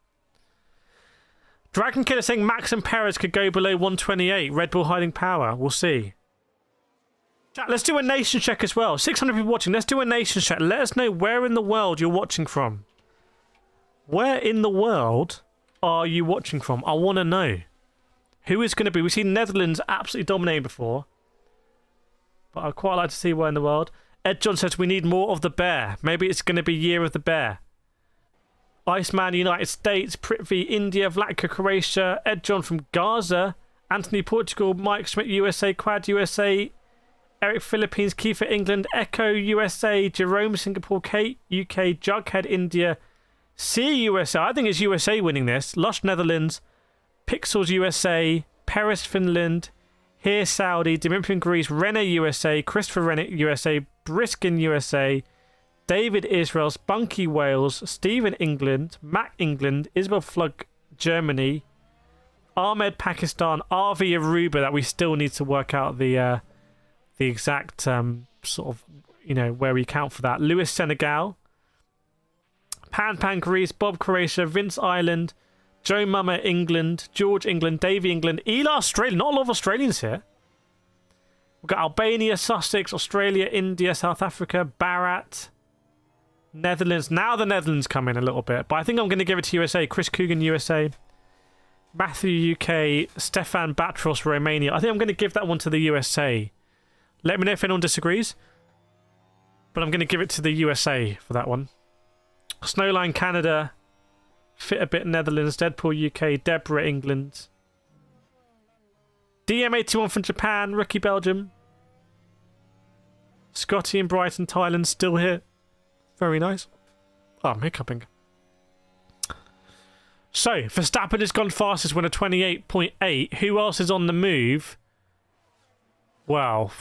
Dragon Killer saying Max and Perez could go below 128. Red Bull hiding power. We'll see. Chat, let's do a nation check as well. 600 people watching. Let's do a nation check. Let us know where in the world you're watching from. Where in the world are you watching from? I want to know. Who is going to be? We've seen Netherlands absolutely dominating before. But I'd quite like to see where in the world. Ed John says we need more of the bear. Maybe it's going to be Year of the Bear. Iceman, United States, Prithvi, India, Vlatka, Croatia, Ed John from Gaza, Anthony, Portugal, Mike Schmidt, USA, Quad, USA, Eric, Philippines, Kiefer, England, Echo, USA, Jerome, Singapore, Kate, UK, Jughead, India, C, USA. I think it's USA winning this. Lush, Netherlands, Pixels, USA, Paris, Finland, Here, Saudi, Dimitrian, Greece, Rene, USA, Christopher, Rene, USA, Briskin, USA, David, Israel, Spunky, Wales, Stephen, England, Matt, England, Isabel Flug, Germany, Ahmed, Pakistan, RV, Aruba, that we still need to work out the exact sort of, where we count for that. Lewis, Senegal, Pan, Greece, Bob, Croatia, Vince, Ireland, Joe Mama, England, George, England, Davey, England, Ela, Australia. Not a lot of Australians here. We've got Albania, Sussex, Australia, India, South Africa, Barat, Netherlands. Now the Netherlands come in a little bit, but I think I'm going to give it to USA. Chris Coogan, USA. Matthew, UK. Stefan Batros, Romania. I think I'm going to give that one to the USA. Let me know if anyone disagrees. But I'm going to give it to the USA for that one. Snowline, Canada. Fit a bit, Netherlands. Deadpool, UK. Deborah, England. DM81 from Japan. Rookie, Belgium. Scotty and Brighton, Thailand, still here. Very nice. Oh, I'm hiccuping. So, Verstappen has gone fastest with a 28.8. Who else is on the move? Well,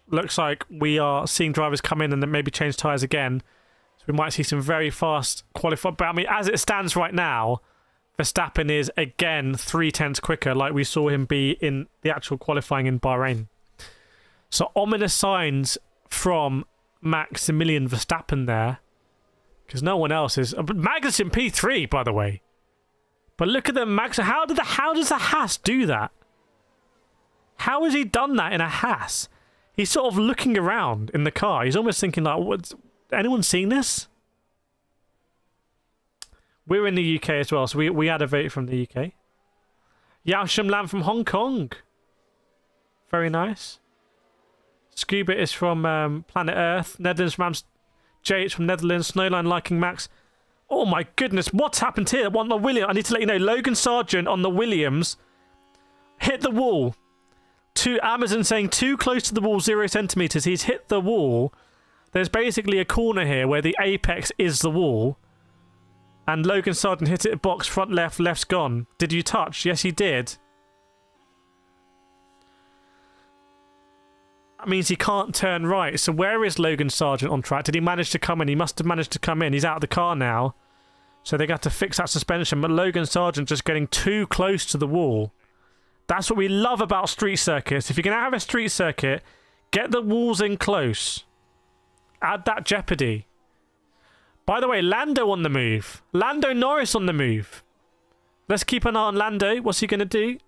looks like we are seeing drivers come in and then maybe change tyres again. So we might see some very fast qualifying. But I mean, as it stands right now, Verstappen is again 0.3 quicker, like we saw him be in the actual qualifying in Bahrain. So ominous signs from Maximilian Verstappen there, because no one else is. Magnussen P3, by the way. But look at the Max. How does the Haas do that? How has he done that in a Haas? He's sort of looking around in the car. He's almost thinking like, "What's anyone seen this?" We're in the UK as well, so we had a vote from the UK. Yao Shimlan from Hong Kong. Very nice. Scuba is from Planet Earth. Netherlands, Rams. JH from Netherlands. Snowline liking Max. Oh my goodness, what's happened here? On the Williams, I need to let you know, Logan Sargent on the Williams hit the wall. To Amazon saying too close to the wall, 0 centimeters. He's hit the wall. There's basically a corner here where the apex is the wall. And Logan Sargent hit it box, front left, left's gone. Did you touch? Yes, he did. That means he can't turn right. So where is Logan Sargent on track? Did he manage to come in? He must have managed to come in. He's out of the car now. So they got to fix that suspension. But Logan Sargent just getting too close to the wall. That's what we love about street circuits. If you're going to have a street circuit, get the walls in close. Add that jeopardy. By the way, Lando on the move. Lando Norris on the move. Let's keep an eye on Lando. What's he going to do?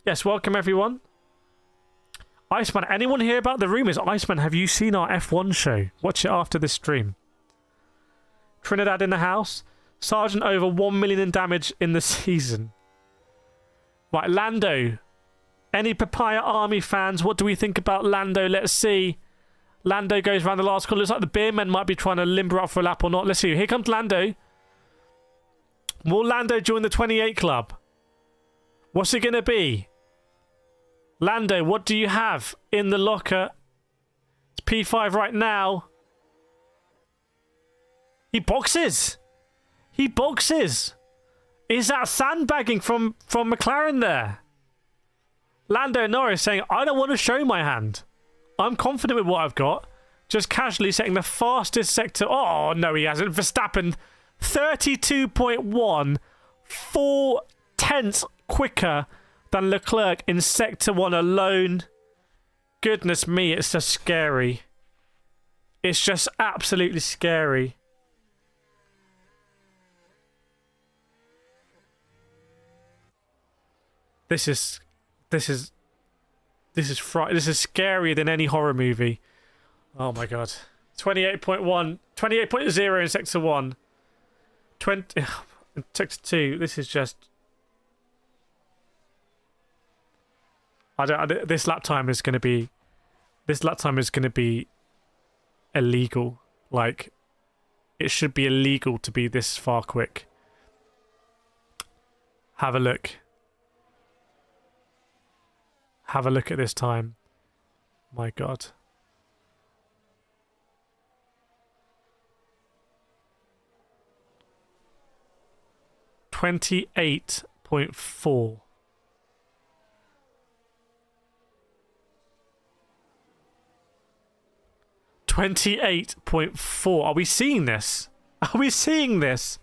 Yes, welcome everyone. Iceman, anyone hear about the rumours? Iceman, have you seen our F1 show? Watch it after this stream. Trinidad in the house. Sargent over 1 million in damage in the season. Right, Lando. Any Papaya Army fans? What do we think about Lando? Let's see. Lando goes around the last corner. Looks like the Bearman might be trying to limber up for a lap or not. Let's see. Here comes Lando. Will Lando join the 28 club? What's it going to be? Lando, what do you have in the locker? It's P5 right now. He boxes. He boxes. Is that sandbagging from McLaren there? Lando Norris saying, I don't want to show my hand. I'm confident with what I've got. Just casually setting the fastest sector. Oh, no, he hasn't. Verstappen, 32.1. 4/10 quicker than Leclerc in Sector 1 alone. Goodness me, it's just scary. It's just absolutely scary. This is scarier than any horror movie. Oh my god. 28.1, 28.0 in Sector 1. 20 in Sector 2. This is just this lap time is going to be illegal. Like, it should be illegal to be this far quick. Have a look. Have a look at this time. My god. $28.4. $28.4. Are we seeing this? Are we seeing this?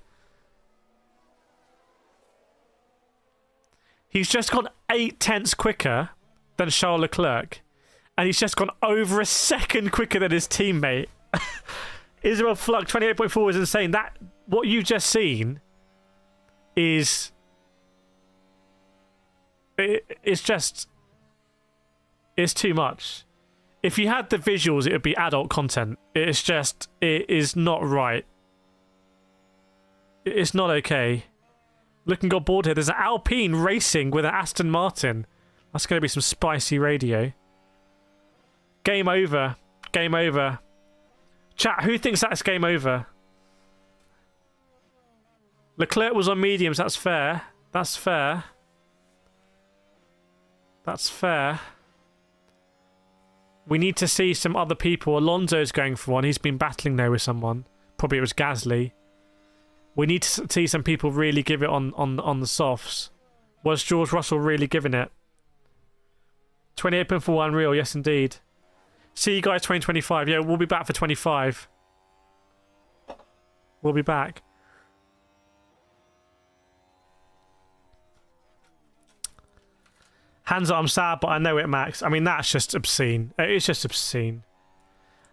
He's just gone 8/10 quicker than Charles Leclerc, and he's just gone over a second quicker than his teammate. Israel Flug, 28.4 is insane. That, what you've just seen is it's too much. If you had the visuals, it would be adult content. It is not right. It's not okay. Looking got bored here. There's an Alpine racing with an Aston Martin. That's going to be some spicy radio. Game over. Game over. Chat, who thinks that's game over? Leclerc was on mediums. That's fair. That's fair. That's fair. We need to see some other people. Alonso's going for one. He's been battling there with someone. Probably it was Gasly. We need to see some people really give it on the softs. Was George Russell really giving it? 28.4 unreal, yes indeed. See you guys 2025. Yeah, we'll be back for 25. We'll be back. Hands up, I'm sad, but I know it, Max. I mean, that's just obscene. It's just obscene.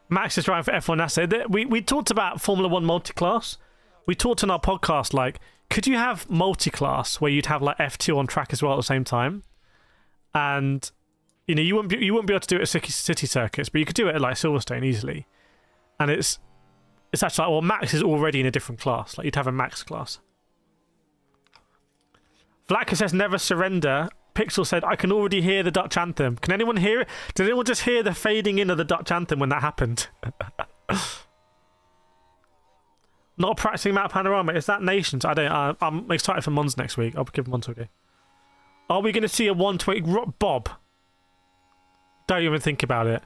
Max is driving for F1 NASA. We talked about Formula 1 multi-class. We talked in our podcast, like, could you have multi-class where you'd have like F2 on track as well at the same time? And you know, you wouldn't be able to do it at city circuits, but you could do it at like Silverstone easily. And it's actually like, well, Max is already in a different class. Like, you'd have a Max class. Vlaka says never surrender. Pixel said, I can already hear the Dutch anthem. Can anyone hear it? Did anyone just hear the fading in of the Dutch anthem when that happened? Not practicing map panorama. Is that nations? I don't. I'm excited for Mons next week. I'll give Mons a go. Are we going to see a 120? Bob, don't even think about it.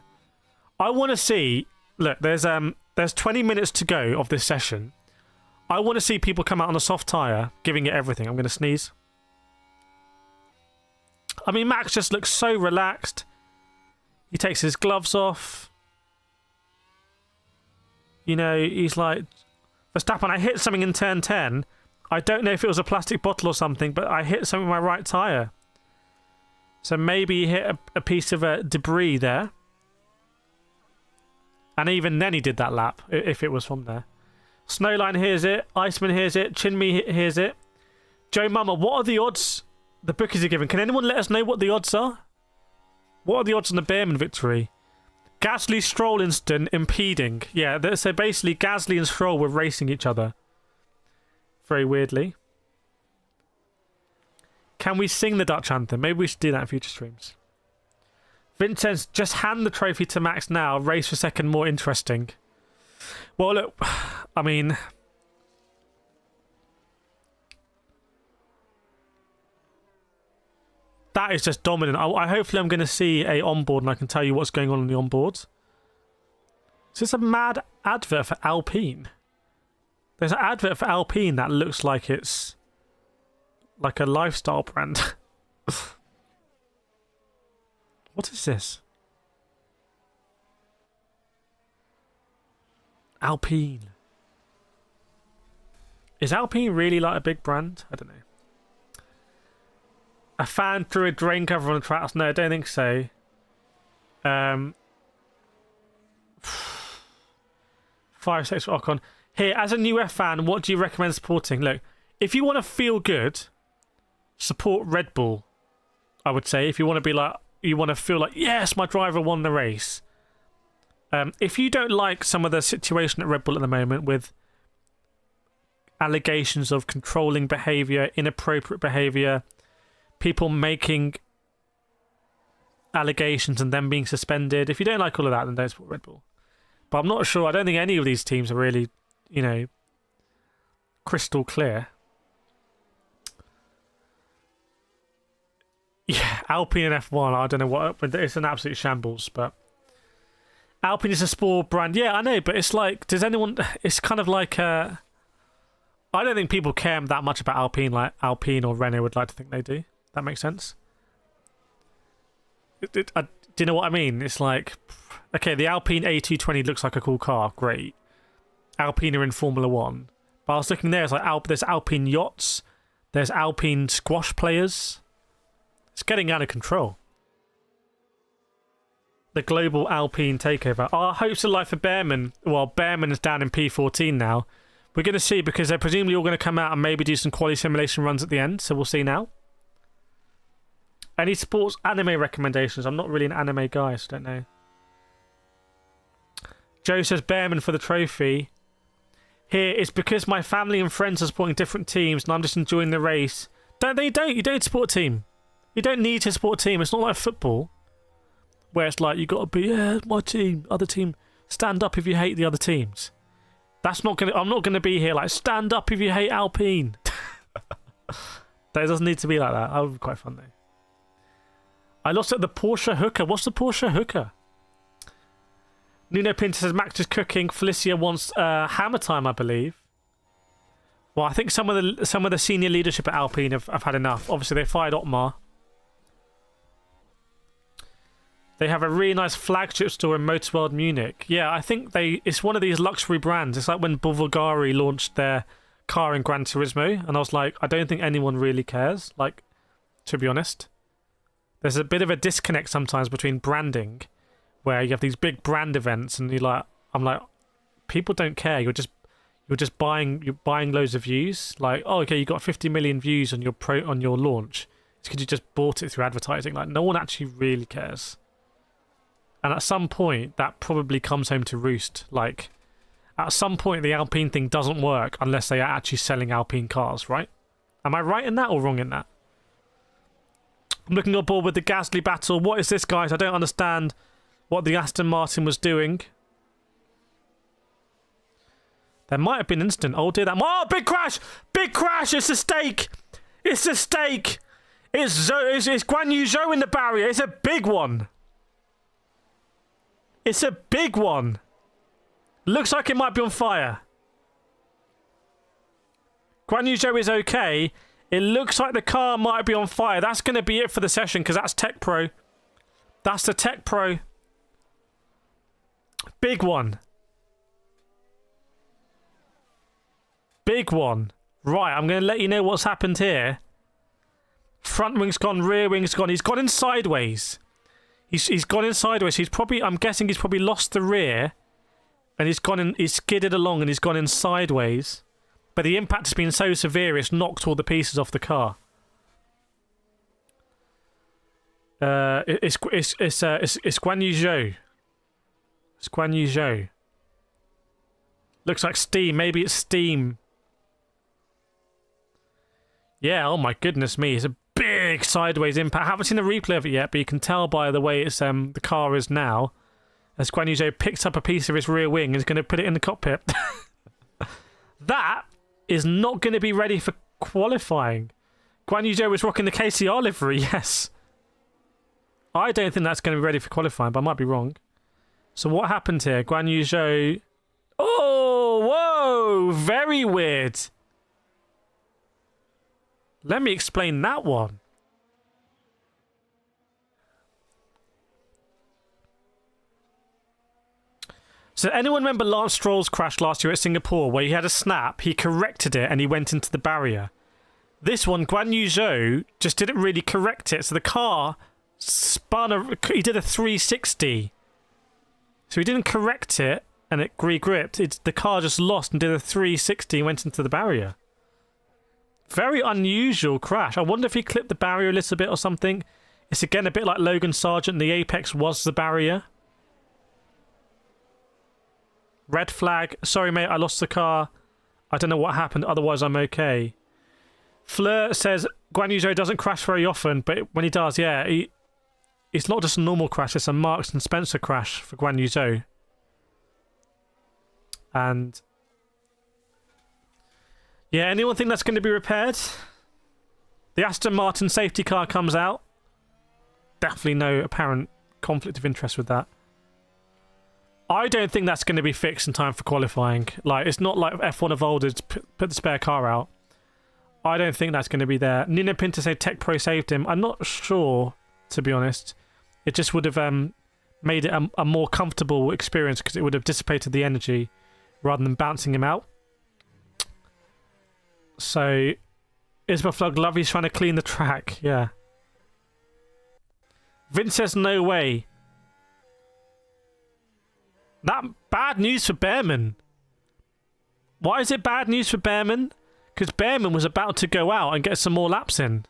I want to see. Look, there's 20 minutes to go of this session. I want to see people come out on a soft tyre, giving it everything. I'm going to sneeze. I mean, Max just looks so relaxed. He takes his gloves off. You know, he's like, Verstappen, I hit something in turn 10. I don't know if it was a plastic bottle or something, but I hit something with my right tyre. So maybe he hit a piece of debris there. And even then he did that lap, if it was from there. Snowline hears it. Iceman hears it. Chinmi hears it. Joe Mama, what are the odds the bookies are giving? Can anyone let us know what the odds are? What are the odds on the Bearman victory? Gasly Stroll incident impeding. Yeah, so basically Gasly and Stroll were racing each other. Very weirdly. Can we sing the Dutch anthem? Maybe we should do that in future streams. Vincenz, just hand the trophy to Max now. Race for second more interesting. Well, look, I mean, that is just dominant. Hopefully I'm going to see a onboard and I can tell you what's going on the onboard. Is this a mad advert for Alpine? There's an advert for Alpine that looks like it's like a lifestyle brand. What is this? Alpine. Is Alpine really like a big brand? I don't know. A fan threw a drain cover on the tracks. No, I don't think so. 5-6 for Ocon. Here, as a new F fan, what do you recommend supporting? Look, if you want to feel good, support Red Bull. I would say, if you want to be like, you want to feel like, yes, my driver won the race. If you don't like some of the situation at Red Bull at the moment with allegations of controlling behaviour, inappropriate behaviour, people making allegations and then being suspended, if you don't like all of that, then don't support Red Bull. But I'm not sure. I don't think any of these teams are really, you know, crystal clear. Yeah, Alpine and F1, I don't know what, but it's an absolute shambles, but Alpine is a sport brand. Yeah, I know, but it's like, does anyone, it's kind of like, I don't think people care that much about Alpine like Alpine or Renault would like to think they do. That makes sense? Do you know what I mean? It's like, okay, the Alpine A220 looks like a cool car, great. Alpine are in Formula 1. But I was looking there, it's like, there's Alpine yachts, there's Alpine squash players. It's getting out of control. The global Alpine takeover. Our hopes are life for Bearman. Well, Bearman is down in P14 now. We're going to see because they're presumably all going to come out and maybe do some quality simulation runs at the end. So we'll see now. Any sports anime recommendations? I'm not really an anime guy, so I don't know. Joe says Bearman for the trophy. Here, it's because my family and friends are supporting different teams and I'm just enjoying the race. You don't support a team. You don't need to support a team. It's not like football, where it's like you got to be, yeah, my team, other team. Stand up if you hate the other teams. That's not gonna. I'm not gonna be here like stand up if you hate Alpine. That doesn't need to be like that. That would be quite fun though. I lost at the Porsche hooker. What's the Porsche hooker? Nuno Pinto says Max is cooking. Felicia wants hammer time, I believe. Well, I think some of the senior leadership at Alpine have had enough. Obviously, they fired Otmar. They have a really nice flagship store in Motorworld Munich. Yeah, I think it's one of these luxury brands. It's like when Bulgari launched their car in Gran Turismo, and I was like, I don't think anyone really cares, like, to be honest. There's a bit of a disconnect sometimes between branding, where you have these big brand events, and I'm like, people don't care. You're just buying loads of views. Like, oh, okay, you got 50 million views on your launch. It's because you just bought it through advertising. Like, no one actually really cares. And at some point, that probably comes home to roost. Like, at some point, the Alpine thing doesn't work unless they are actually selling Alpine cars, right? Am I right in that or wrong in that? I'm looking on board with the Gasly battle. What is this, guys? I don't understand what the Aston Martin was doing. There might have been an incident. Oh, dear, that. Oh, big crash! Big crash! It's a stake! It's a stake! It's Guanyu Zhou in the barrier. It's a big one. It's a big one. Looks like it might be on fire. Guanyu Zhou is okay. It looks like the car might be on fire. That's going to be it for the session because that's Tech Pro. That's the Tech Pro. Big one. Big one. Right, I'm going to let you know what's happened here. Front wing's gone, rear wing's gone. He's gone in sideways. He's gone in sideways. I'm guessing he's probably lost the rear. And he's skidded along and he's gone in sideways. But the impact has been so severe it's knocked all the pieces off the car. It's Guanyu Zhou. It's Guanyu Zhou. Looks like steam. Maybe it's steam. Yeah, oh my goodness me. It's a big sideways impact. I haven't seen the replay of it yet, but you can tell by the way it's the car is now. As Guanyu Zhou picks up a piece of his rear wing and is going to put it in the cockpit. That is not going to be ready for qualifying. Guanyu Zhou was rocking the KCR livery, yes. I don't think that's going to be ready for qualifying, but I might be wrong. So what happened here? Guanyu Zhou... Oh, whoa! Very weird. Let me explain that one. So anyone remember Lance Stroll's crash last year at Singapore where he had a snap, he corrected it and he went into the barrier? This one, Guanyu Zhou just didn't really correct it. So the car he did a 360. So he didn't correct it and it re-gripped. The car just lost and did a 360 and went into the barrier. Very unusual crash. I wonder if he clipped the barrier a little bit or something. It's again a bit like Logan Sargent. The apex was the barrier. Red flag. Sorry, mate, I lost the car. I don't know what happened. Otherwise, I'm okay. Fleur says Guanyu Zhou doesn't crash very often, but when he does, yeah, it's not just a normal crash. It's a Marks and Spencer crash for Guanyu Zhou. And yeah, anyone think that's going to be repaired? The Aston Martin safety car comes out. Definitely no apparent conflict of interest with that. I don't think that's going to be fixed in time for qualifying. Like, it's not like F1 of old to put the spare car out. I don't think that's going to be there. Nino Pinto said Tech Pro saved him. I'm not sure, to be honest. It just would have made it a more comfortable experience because it would have dissipated the energy rather than bouncing him out. So, Isabel Flug, Lovey's trying to clean the track. Yeah. Vince says no way. That bad news for Bearman. Why is it bad news for Bearman? Because Bearman was about to go out and get some more laps in.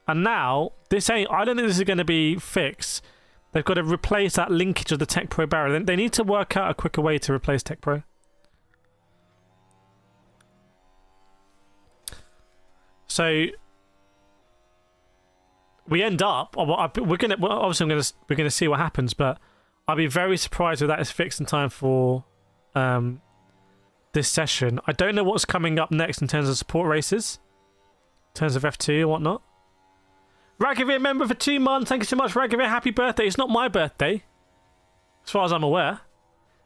And now, I don't think this is going to be fixed. They've got to replace that linkage of the Tech Pro barrier. They need to work out a quicker way to replace Tech Pro. So we end up. We're gonna see what happens, but I'd be very surprised if that is fixed in time for this session. I don't know what's coming up next in terms of support races, in terms of F2 and whatnot. Ragavir member for 2 months. Thank you so much, Ragavir. Happy birthday. It's not my birthday, as far as I'm aware.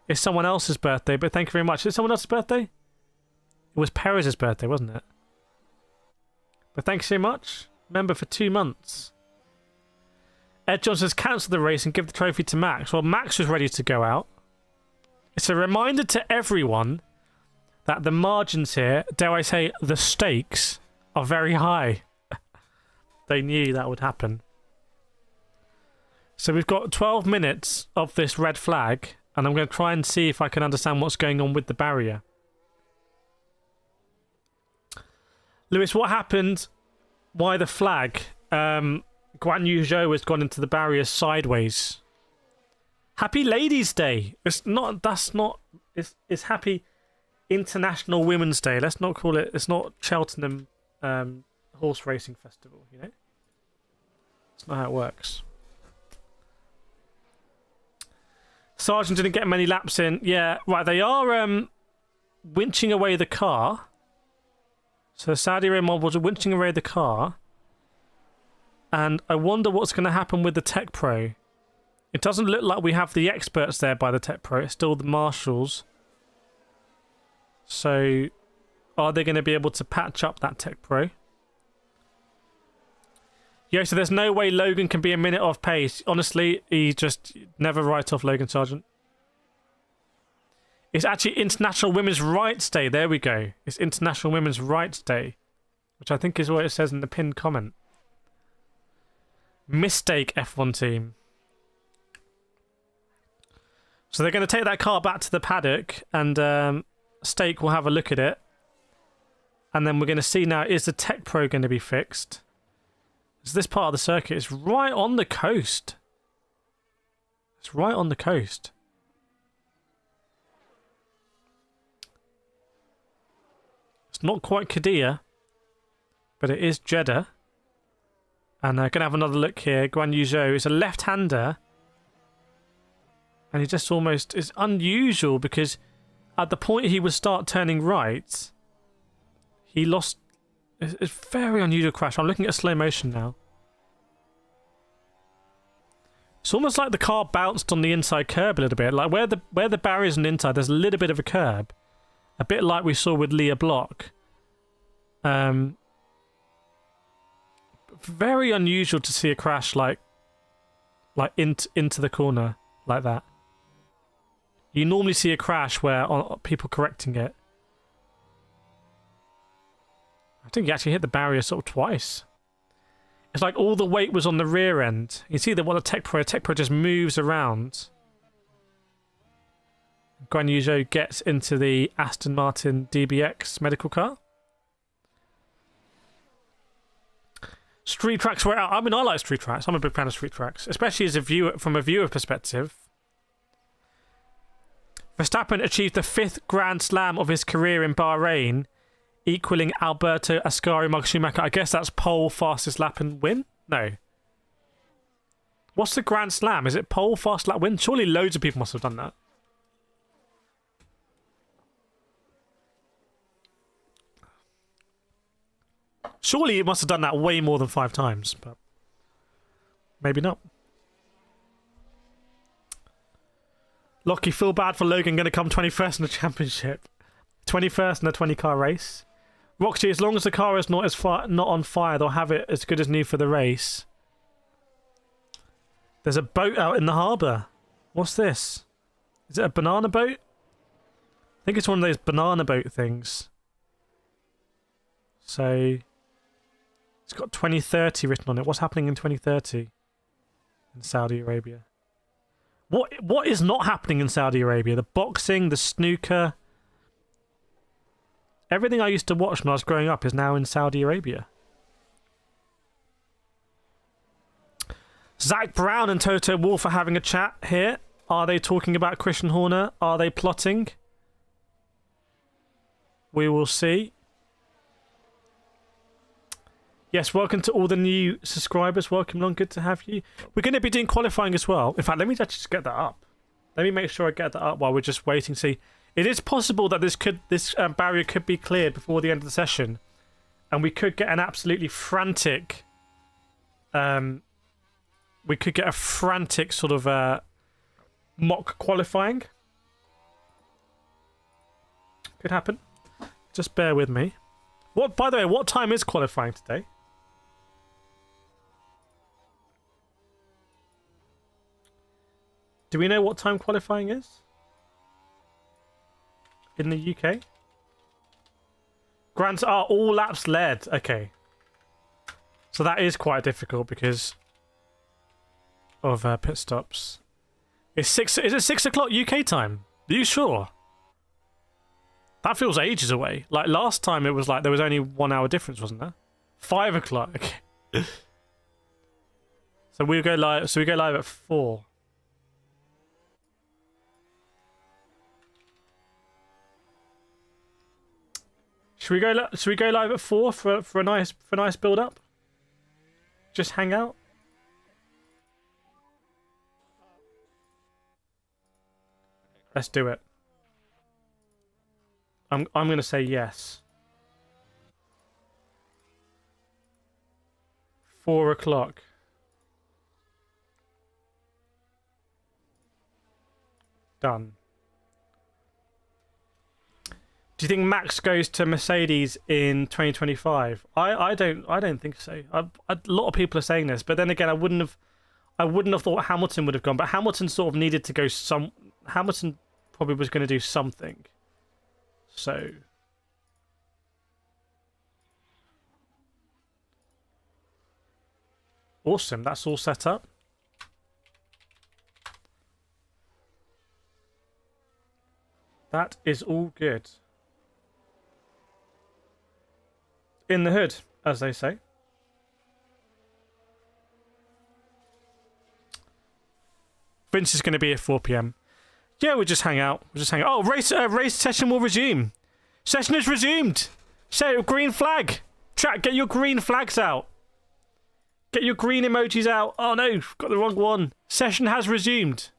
It's someone else's birthday, but thank you very much. Is it someone else's birthday? It was Perez's birthday, wasn't it? But thanks so much. Member for 2 months. Ed Johnson says cancel the race and give the trophy to Max. Well, Max was ready to go out. It's a reminder to everyone that the margins here, dare I say, the stakes, are very high. They knew that would happen. So we've got 12 minutes of this red flag, and I'm going to try and see if I can understand what's going on with the barrier. Lewis, what happened? Why the flag? Guanyu Zhou has gone into the barrier sideways. Happy Ladies' Day. It's Happy International Women's Day. Let's not call it. It's not Cheltenham Horse Racing Festival. You know, it's not how it works. Sargent didn't get many laps in. Yeah, right. They are winching away the car. So Saudi Arabia Mobiles are winching away the car. And I wonder what's going to happen with the Tech Pro. It doesn't look like we have the experts there by the Tech Pro. It's still the marshals. So are they going to be able to patch up that Tech Pro? Yeah, so there's no way Logan can be a minute off pace. Honestly, he just never write off Logan Sargent. It's actually International Women's Rights Day. There we go. It's International Women's Rights Day, which I think is what it says in the pinned comment. Mistake, F1 team. So they're going to take that car back to the paddock, and Stake will have a look at it. And then we're going to see now, is the Tech Pro going to be fixed? So this part of the circuit is right on the coast. It's right on the coast. It's not quite Qadiyah, but it is Jeddah. And I'm going to have another look here. Guanyu Zhou is a left-hander. And he just almost is unusual because at the point he would start turning right, he lost. It's a very unusual crash. I'm looking at slow motion now. It's almost like the car bounced on the inside curb a little bit. Like where the barriers on the inside, there's a little bit of a curb. A bit like we saw with Leah Block. Very unusual to see a crash like into the corner like that. You normally see a crash where people correcting it. I think he actually hit the barrier sort of twice. It's like all the weight was on the rear end. You see that what a Tech Pro just moves around. Guanyu Zhou gets into the Aston Martin DBX medical car. Street tracks were out. I mean, I like street tracks. I'm a big fan of street tracks, especially as a viewer, from a viewer perspective. Verstappen achieved the 5th Grand Slam of his career in Bahrain, equaling Alberto Ascari, Michael Schumacher. I guess that's pole, fastest lap and win? No. What's the Grand Slam? Is it pole, fast lap, win? Surely loads of people must have done that. Surely it must have done that way more than 5 times, but maybe not. Lockie, feel bad for Logan going to come 21st in the championship. 21st in a 20-car race. Roxy, as long as the car is not on fire, they'll have it as good as new for the race. There's a boat out in the harbour. What's this? Is it a banana boat? I think it's one of those banana boat things. So it's got 2030 written on it. What's happening in 2030 in Saudi Arabia? What is not happening in Saudi Arabia? The boxing, the snooker. Everything I used to watch when I was growing up is now in Saudi Arabia. Zach Brown and Toto Wolff are having a chat here. Are they talking about Christian Horner? Are they plotting? We will see. Yes, welcome to all the new subscribers. Welcome along, good to have you. We're going to be doing qualifying as well. In fact, let me just get that up. Let me make sure I get that up while we're just waiting to see. It is possible that this barrier could be cleared before the end of the session. And we could get an absolutely frantic... we could get a frantic sort of mock qualifying. Could happen. Just bear with me. By the way, what time is qualifying today? Do we know what time qualifying is? In the UK? Grants are all laps led. Okay. So that is quite difficult because of pit stops. Is it 6 o'clock UK time? Are you sure? That feels ages away. Like last time it was like there was only 1 hour difference, wasn't there? 5 o'clock. Okay. So we go live at 4. Should we go live at 4 for a nice build up? Just hang out? Let's do it. I'm going to say yes. 4 o'clock. Done. Do you think Max goes to Mercedes in 2025? I don't think so. A lot of people are saying this, but then again, I wouldn't have thought Hamilton would have gone. But Hamilton sort of needed to go Hamilton probably was going to do something. So... Awesome, that's all set up. That is all good. In the hood, as they say. Vince is going to be at 4 p.m. Yeah, we'll just hang out. Oh, race session will resume. Session is resumed. So, green flag. Chat, get your green flags out. Get your green emojis out. Oh no, got the wrong one. Session has resumed.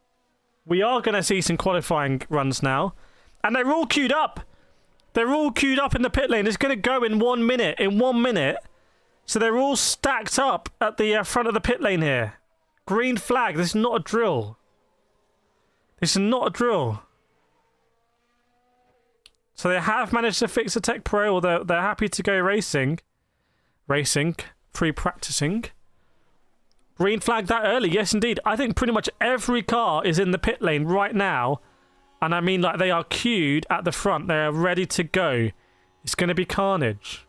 We are going to see some qualifying runs now. And they're all queued up. They're all queued up in the pit lane. It's going to go in 1 minute. In 1 minute. So they're all stacked up at the front of the pit lane here. Green flag. This is not a drill. This is not a drill. So they have managed to fix the Tech Pro, or they're happy to go racing. Free practicing. Green flag that early. Yes, indeed. I think pretty much every car is in the pit lane right now. And I mean, like, they are queued at the front. They are ready to go. It's going to be carnage.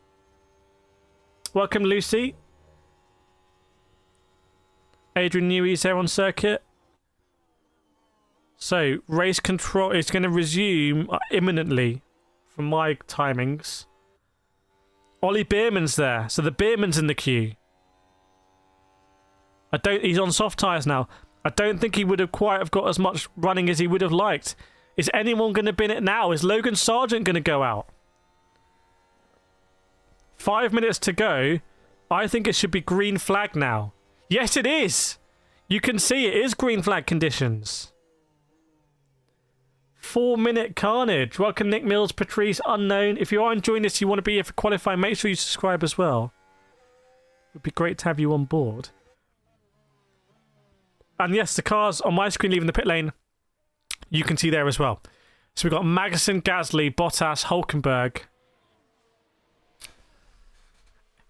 Welcome, Lucy. Adrian Newey's there on circuit. So, race control is going to resume imminently from my timings. Ollie Bearman's there. So the Bearman's in the queue. He's on soft tyres now. I don't think he would have quite have got as much running as he would have liked. Is anyone going to bin it now? Is Logan Sargent going to go out? 5 minutes to go. I think it should be green flag now. Yes, it is. You can see it is green flag conditions. 4 minute carnage. Welcome, Nick Mills, Patrice, Unknown. If you are enjoying this, you want to be here for qualifying, make sure you subscribe as well. It would be great to have you on board. And yes, the cars on my screen leaving the pit lane, you can see there as well. So we've got Magnussen, Gasly, Bottas, Hulkenberg.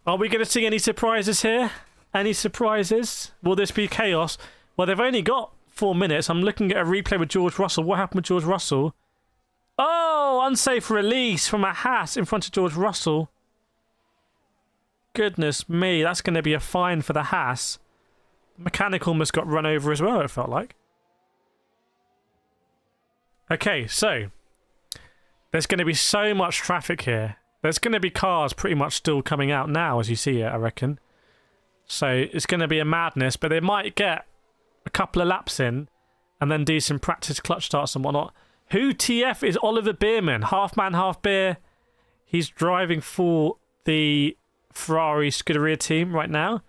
Are we going to see any surprises here? Any surprises? Will this be chaos? Well, they've only got 4 minutes. I'm looking at a replay with George Russell. What happened with George Russell? Oh, unsafe release from a Haas in front of George Russell. Goodness me, that's going to be a fine for the Haas. Mechanic almost got run over as well, it felt like. Okay, so there's going to be so much traffic here. There's going to be cars pretty much still coming out now, as you see it, I reckon. So it's going to be a madness, but they might get a couple of laps in and then do some practice clutch starts and whatnot. Who TF is Oliver Bearman? Half man, half beer. He's driving for the Ferrari Scuderia team right now.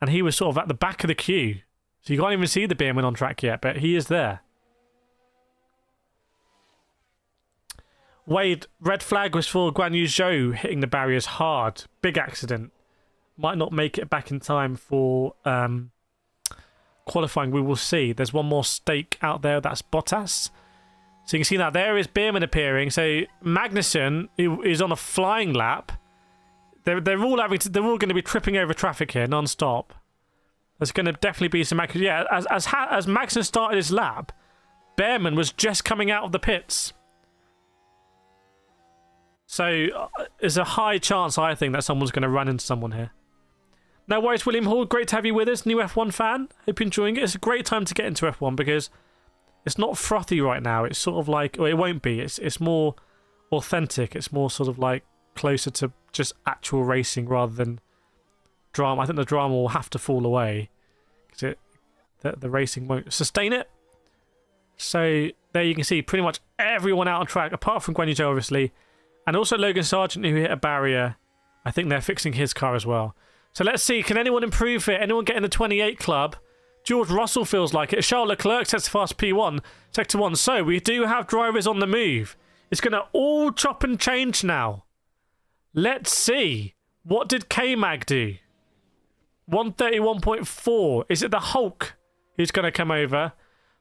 And he was sort of at the back of the queue. So you can't even see the Bearman on track yet, but he is there. Wade, red flag was for Guanyu Zhou hitting the barriers hard. Big accident. Might not make it back in time for qualifying. We will see. There's one more stake out there. That's Bottas. So you can see that there is Bearman appearing. So Magnussen is on a flying lap. They're all going to be tripping over traffic here non-stop. There's going to definitely be some accuracy. Yeah, as Magnussen started his lap, Bearman was just coming out of the pits. So there's a high chance, I think, that someone's going to run into someone here. No worries, William Hall. Great to have you with us. New F1 fan. Hope you're enjoying it. It's a great time to get into F1 because it's not frothy right now. It's sort of like... Well, it won't be. It's more authentic. It's more sort of like closer to just actual racing rather than drama. I think the drama will have to fall away because the racing won't sustain it. So there you can see pretty much everyone out on track, apart from Guanyu Zhou, obviously. And also Logan Sargent, who hit a barrier. I think they're fixing his car as well. So let's see, can anyone improve it? Anyone get in the 28 club? George Russell feels like it. Charles Leclerc sets fast P1, Sector 1. So we do have drivers on the move. It's going to all chop and change now. Let's see. What did K-Mag do? 131.4. Is it the Hulk who's going to come over?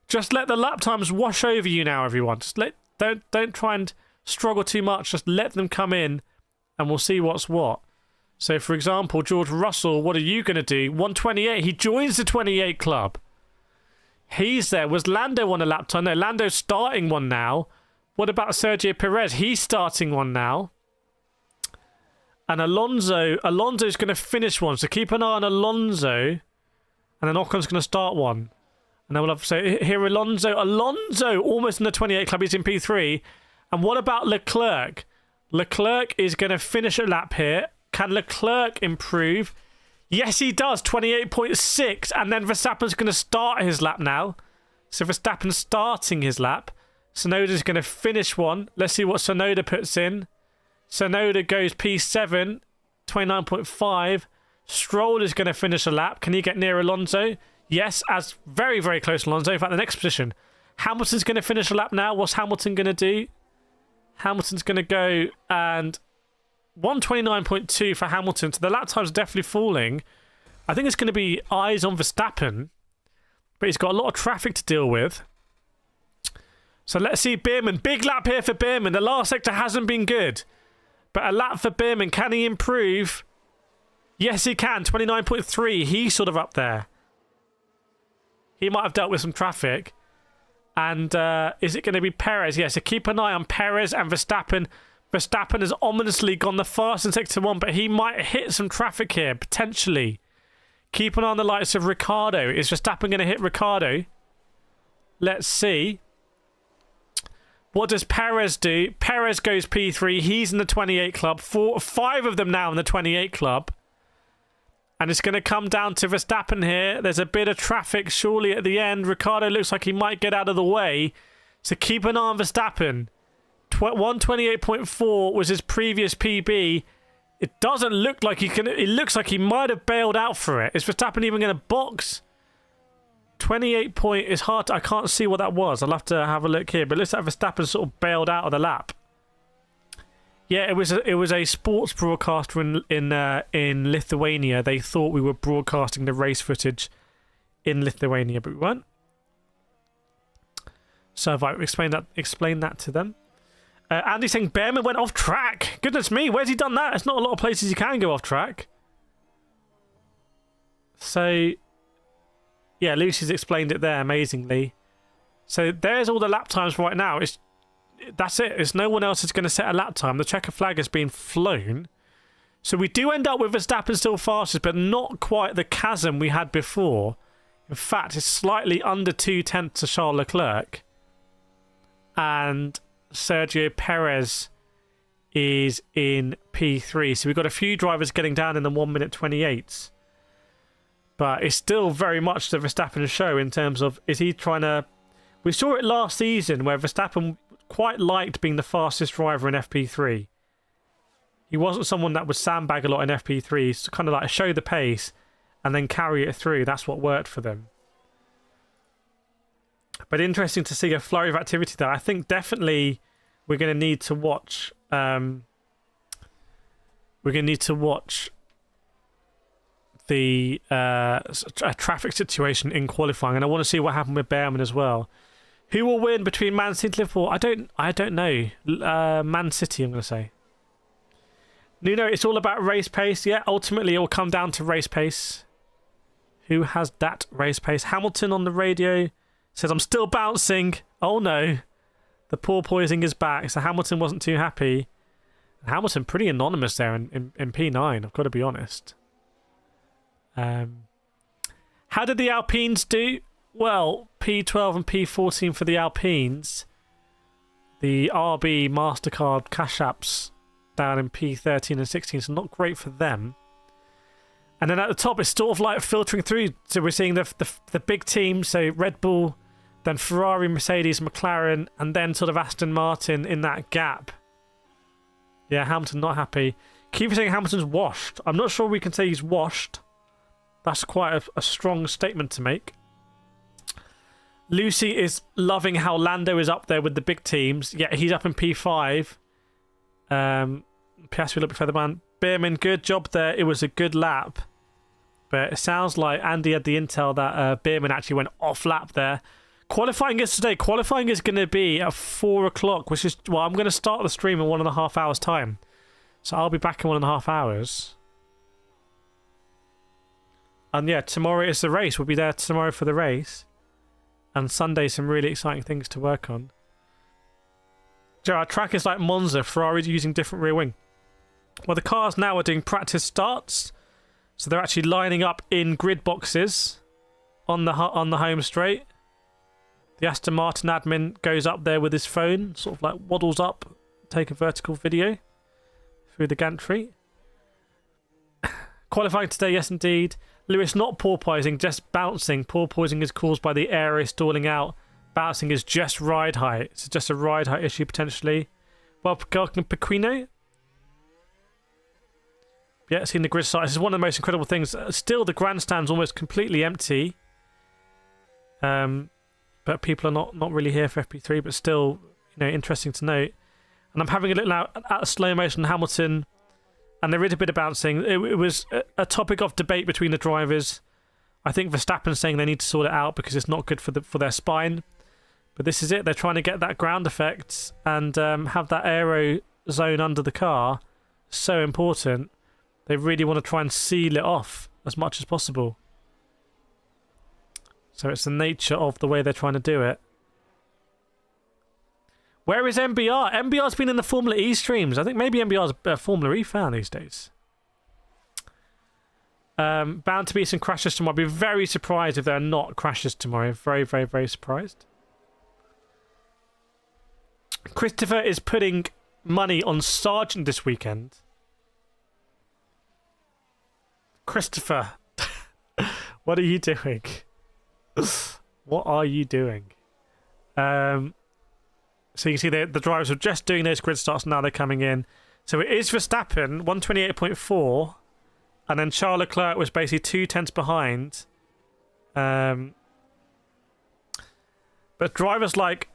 Just let the lap times wash over you now, everyone. Just don't try and struggle too much. Just let them come in and we'll see what's what. So, for example, George Russell, what are you going to do? 128. He joins the 28 club. He's there. Was Lando on a lap time? No, Lando's starting one now. What about Sergio Perez? He's starting one now. And Alonso's going to finish one. So keep an eye on Alonso. And then Ocon's going to start one. And then we'll have to say, here Alonso almost in the 28 club. He's in P3. And what about Leclerc? Leclerc is going to finish a lap here. Can Leclerc improve? Yes, he does. 28.6. And then Verstappen's going to start his lap now. So Verstappen's starting his lap. Tsunoda's going to finish one. Let's see what Tsunoda puts in. Tsunoda goes P7. 29.5. Stroll is going to finish a lap. Can he get near Alonso? Yes, as very, very close to Alonso. In fact, the next position. Hamilton's going to finish a lap now. What's Hamilton going to do? Hamilton's going to go and 129.2 for Hamilton. So the lap time's definitely falling. I think it's going to be eyes on Verstappen. But he's got a lot of traffic to deal with. So let's see Bearman. Big lap here for Bearman. The last sector hasn't been good. But a lap for Bearman. Can he improve? Yes, he can. 29.3. He's sort of up there. He might have dealt with some traffic. And is it going to be Perez? Yeah, so keep an eye on Perez and Verstappen. Verstappen has ominously gone the fast in Sector 1, but he might hit some traffic here, potentially. Keep an eye on the likes of Ricciardo. Is Verstappen going to hit Ricciardo? Let's see. What does Perez do? Perez goes P3. He's in the 28 club. 5 of them now in the 28 club. And it's going to come down to Verstappen here. There's a bit of traffic surely at the end. Ricciardo looks like he might get out of the way. So keep an eye on Verstappen. 128.4 was his previous PB. It doesn't look like he can... It looks like he might have bailed out for it. Is Verstappen even going to box? 28 point is hard. I can't see what that was. I'll have to have a look here. But it looks like Verstappen sort of bailed out of the lap. Yeah, it was a sports broadcaster in Lithuania. They thought we were broadcasting the race footage in Lithuania, but we weren't. So if I explain that to them. Andy's saying Bearman went off track. Goodness me, where's he done that? There's not a lot of places you can go off track. So, yeah, Lucy's explained it there amazingly. So there's all the lap times right now. That's it. It's no one else is going to set a lap time. The checker flag has been flown. So we do end up with Verstappen still fastest, but not quite the chasm we had before. In fact, it's slightly under 2/10 to Charles Leclerc. And Sergio Perez is in P3. So we've got a few drivers getting down in the 1:28. But it's still very much the Verstappen show in terms of, is he trying to... We saw it last season where Verstappen quite liked being the fastest driver in FP3. He wasn't someone that would sandbag a lot in FP3. He's kind of like show the pace and then carry it through. That's what worked for them. But interesting to see a flurry of activity there. I think definitely we're going to need to watch... we're going to need to watch the traffic situation in qualifying. And I want to see what happened with Bearman as well. Who will win between Man City and Liverpool? I don't know. Man City, I'm going to say. Nuno, it's all about race pace. Yeah, ultimately it will come down to race pace. Who has that race pace? Hamilton on the radio says, I'm still bouncing. Oh no. The porpoising is back. So Hamilton wasn't too happy. Hamilton pretty anonymous there in P9, I've got to be honest. How did the Alpines do? Well, P12 and P14 for the Alpines. The RB MasterCard cash apps down in P13 and 16, so not great for them. And then at the top, it's sort of like filtering through. So we're seeing the big teams, so Red Bull, then Ferrari, Mercedes, McLaren, and then sort of Aston Martin in that gap. Yeah, Hamilton not happy. Keep saying Hamilton's washed. I'm not sure we can say he's washed. That's quite a strong statement to make. Lucy is loving how Lando is up there with the big teams. Yeah, he's up in P5. Piastri a little bit further down. Bearman, good job there. It was a good lap. But it sounds like Andy had the intel that Bearman actually went off lap there. Qualifying is today. Qualifying is going to be at 4 o'clock, which is... Well, I'm going to start the stream in 1.5 hours' time. So I'll be back in 1.5 hours. And yeah, tomorrow is the race. We'll be there tomorrow for the race. And Sunday, some really exciting things to work on. Our track is like Monza. Ferrari's using different rear wing. Well, the cars now are doing practice starts. So they're actually lining up in grid boxes on the home straight. The Aston Martin admin goes up there with his phone, sort of like waddles up, take a vertical video through the gantry. Qualifying today, yes indeed. Lewis not porpoising, just bouncing. Porpoising is caused by the aero stalling out. Bouncing is just ride height. It's just a ride height issue potentially. Well, Pequeno. Yeah, seeing the grid start. This is one of the most incredible things. Still, the grandstand's almost completely empty. But people are not really here for FP3, but still, interesting to note. And I'm having a look now at slow motion Hamilton, and there is a bit of bouncing. It was a topic of debate between the drivers. I think Verstappen's saying they need to sort it out because it's not good for their spine. But this is it. They're trying to get that ground effect and have that aero zone under the car. So important. They really want to try and seal it off as much as possible. So it's the nature of the way they're trying to do it. Where is MBR? MBR's been in the Formula E streams. I think maybe MBR's a Formula E fan these days. Bound to be some crashes tomorrow. I'd be very surprised if there are not crashes tomorrow. Very, very, very surprised. Christopher is putting money on Sargent this weekend. Christopher, what are you doing? What are you doing? So you can see the drivers are just doing those grid starts, now they're coming in. So it is Verstappen, 128.4, and then Charles Leclerc was basically 2/10 behind. But drivers like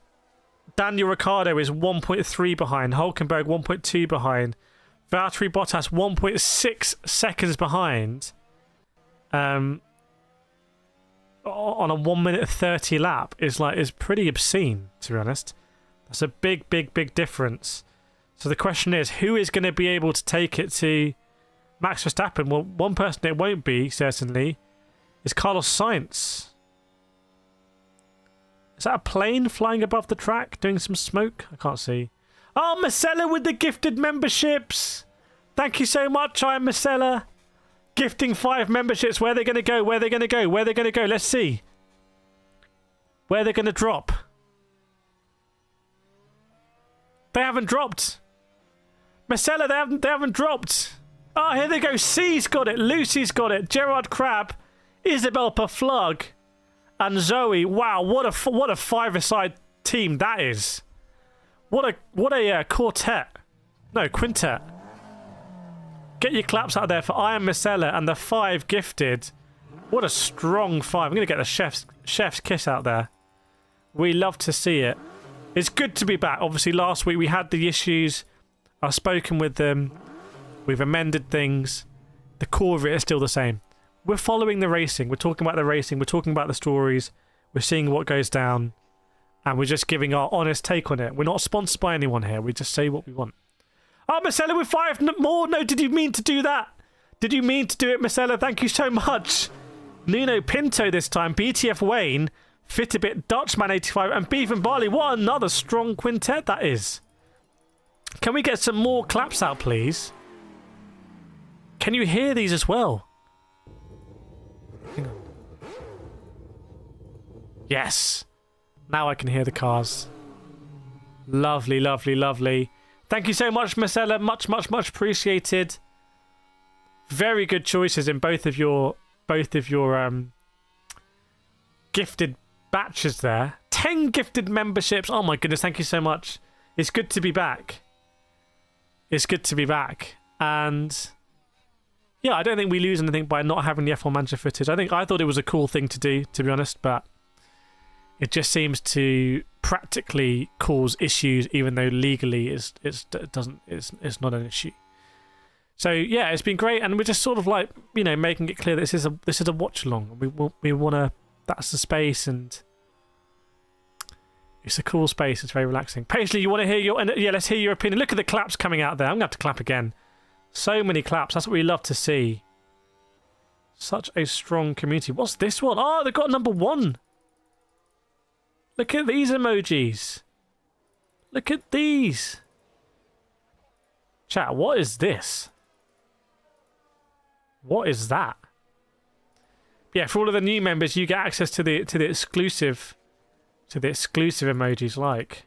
Daniel Ricciardo is 1.3 behind, Hülkenberg 1.2 behind, Valtteri Bottas 1.6 seconds behind. On a 1:30 lap is pretty obscene, to be honest. That's a big, big, big difference. So the question is, who is going to be able to take it to Max Verstappen? Well, one person it won't be, certainly, is Carlos Sainz. Is that a plane flying above the track, doing some smoke? I can't see. Oh, Marcella with the gifted memberships. Thank you so much, I am Marcella. Gifting 5 memberships. Where are they going to go? Where are they going to go? Where are they going to go? Let's see. Where are they going to drop? They haven't dropped. Marcella, they haven't dropped. Oh, here they go. C's got it. Lucy's got it. Gerard Crab, Isabel Paflug, and Zoe. Wow, what a five-a-side team that is. What a quartet. No, quintet. Get your claps out there for I am Marcella and the 5 gifted. What a strong 5. I'm going to get the chef's kiss out there. We love to see it. It's good to be back. Obviously, last week we had the issues. I've spoken with them. We've amended things. The core of it is still the same. We're following the racing. We're talking about the racing. We're talking about the stories. We're seeing what goes down. And we're just giving our honest take on it. We're not sponsored by anyone here. We just say what we want. Oh, Marcella with 5 more. No, did you mean to do that? Did you mean to do it, Marcella? Thank you so much. Nuno Pinto this time. BTF Wayne. Fitbit Dutchman 85 and Beef and Barley. What another strong quintet that is. Can we get some more claps out, please? Can you hear these as well? Hang on. Yes. Now I can hear the cars. Lovely, lovely, lovely. Thank you so much, Marcella. Much, much, much appreciated. Very good choices in both of your gifted batches there. 10 gifted memberships. Oh my goodness, thank you so much. It's good to be back. It's good to be back. And yeah, I don't think we lose anything by not having the F1 Manager footage. I thought it was a cool thing to do, to be honest, but it just seems to practically cause issues, even though legally it's not an issue. So yeah, it's been great, and we're just sort of like, making it clear that this is a watch along. We want to. That's the space, and it's a cool space. It's very relaxing. Paisley, you want to hear let's hear your opinion. Look at the claps coming out there. I'm gonna have to clap again. So many claps. That's what we love to see. Such a strong community. What's this one? Oh, they've got number 1. Look at these emojis. Look at these. Chat, what is this? What is that? Yeah, for all of the new members, you get access to the exclusive emojis. Like,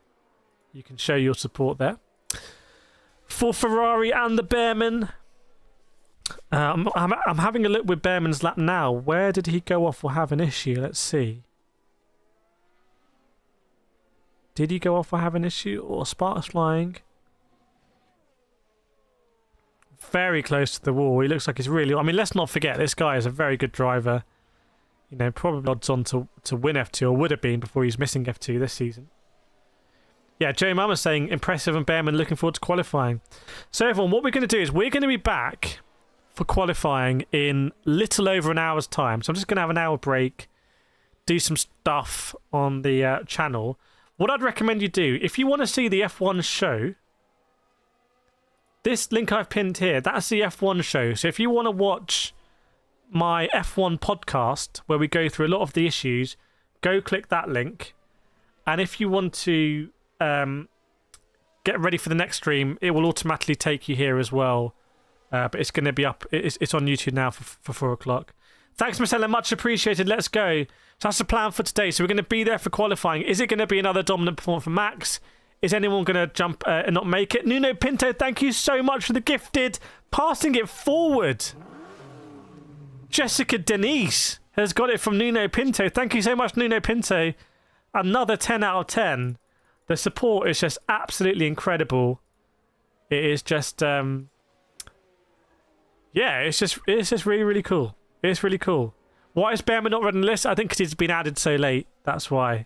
you can show your support there. For Ferrari and the Bearman, I'm having a look with Bearman's lap now. Where did he go off or have an issue? Let's see. Did he go off or have an issue? Or sparks flying? Very close to the wall. He looks like he's really... I mean, let's not forget, this guy is a very good driver. You know, probably odds on to win F2, or would have been before he's missing F2 this season. Yeah, Joe Mama's saying, impressive and Bearman looking forward to qualifying. So everyone, what we're going to do is we're going to be back for qualifying in little over an hour's time. So I'm just going to have an hour break, do some stuff on the channel. What I'd recommend you do, if you want to see the F1 show, this link I've pinned here, that's the F1 show. So if you want to watch my F1 podcast, where we go through a lot of the issues, go click that link. And if you want to get ready for the next stream, it will automatically take you here as well. But it's going to be up. It's on YouTube now for 4 o'clock. Thanks, Marcella. Much appreciated. Let's go. So that's the plan for today. So we're going to be there for qualifying. Is it going to be another dominant performance from Max? Is anyone going to jump and not make it? Nuno Pinto, thank you so much for the gifted. Passing it forward. Jessica Denise has got it from Nuno Pinto. Thank you so much, Nuno Pinto. Another 10 out of 10. The support is just absolutely incredible. It is just, yeah, it's just really, really cool. It's really cool. Why is Bearman not running the list? I think because he's been added so late. That's why.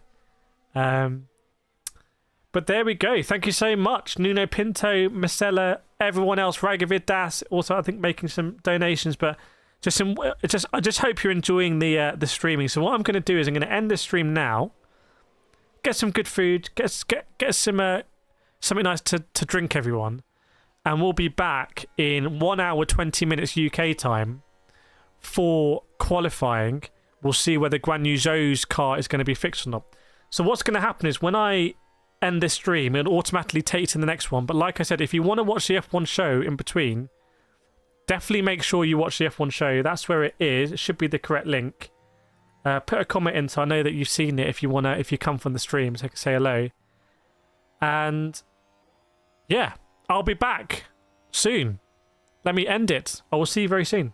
But there we go. Thank you so much, Nuno Pinto, Marcella, everyone else, Ragavid Das, also I think making some donations. But I just hope you're enjoying the streaming. So what I'm going to do is I'm going to end the stream now. Get some good food. Get some something nice to drink, everyone, and we'll be back in 1 hour 20 minutes UK time for qualifying. We'll see whether Guanyu Zhou's car is going to be fixed or not. So what's going to happen is when I end this stream, it'll automatically take you to the next one. But like I said, if you want to watch the F1 show in between, definitely make sure you watch the F1 show. That's where it is. It should be the correct link. Put a comment in so I know that you've seen it if you come from the stream, so I can say hello. And yeah, I'll be back soon. Let me end it. I will see you very soon.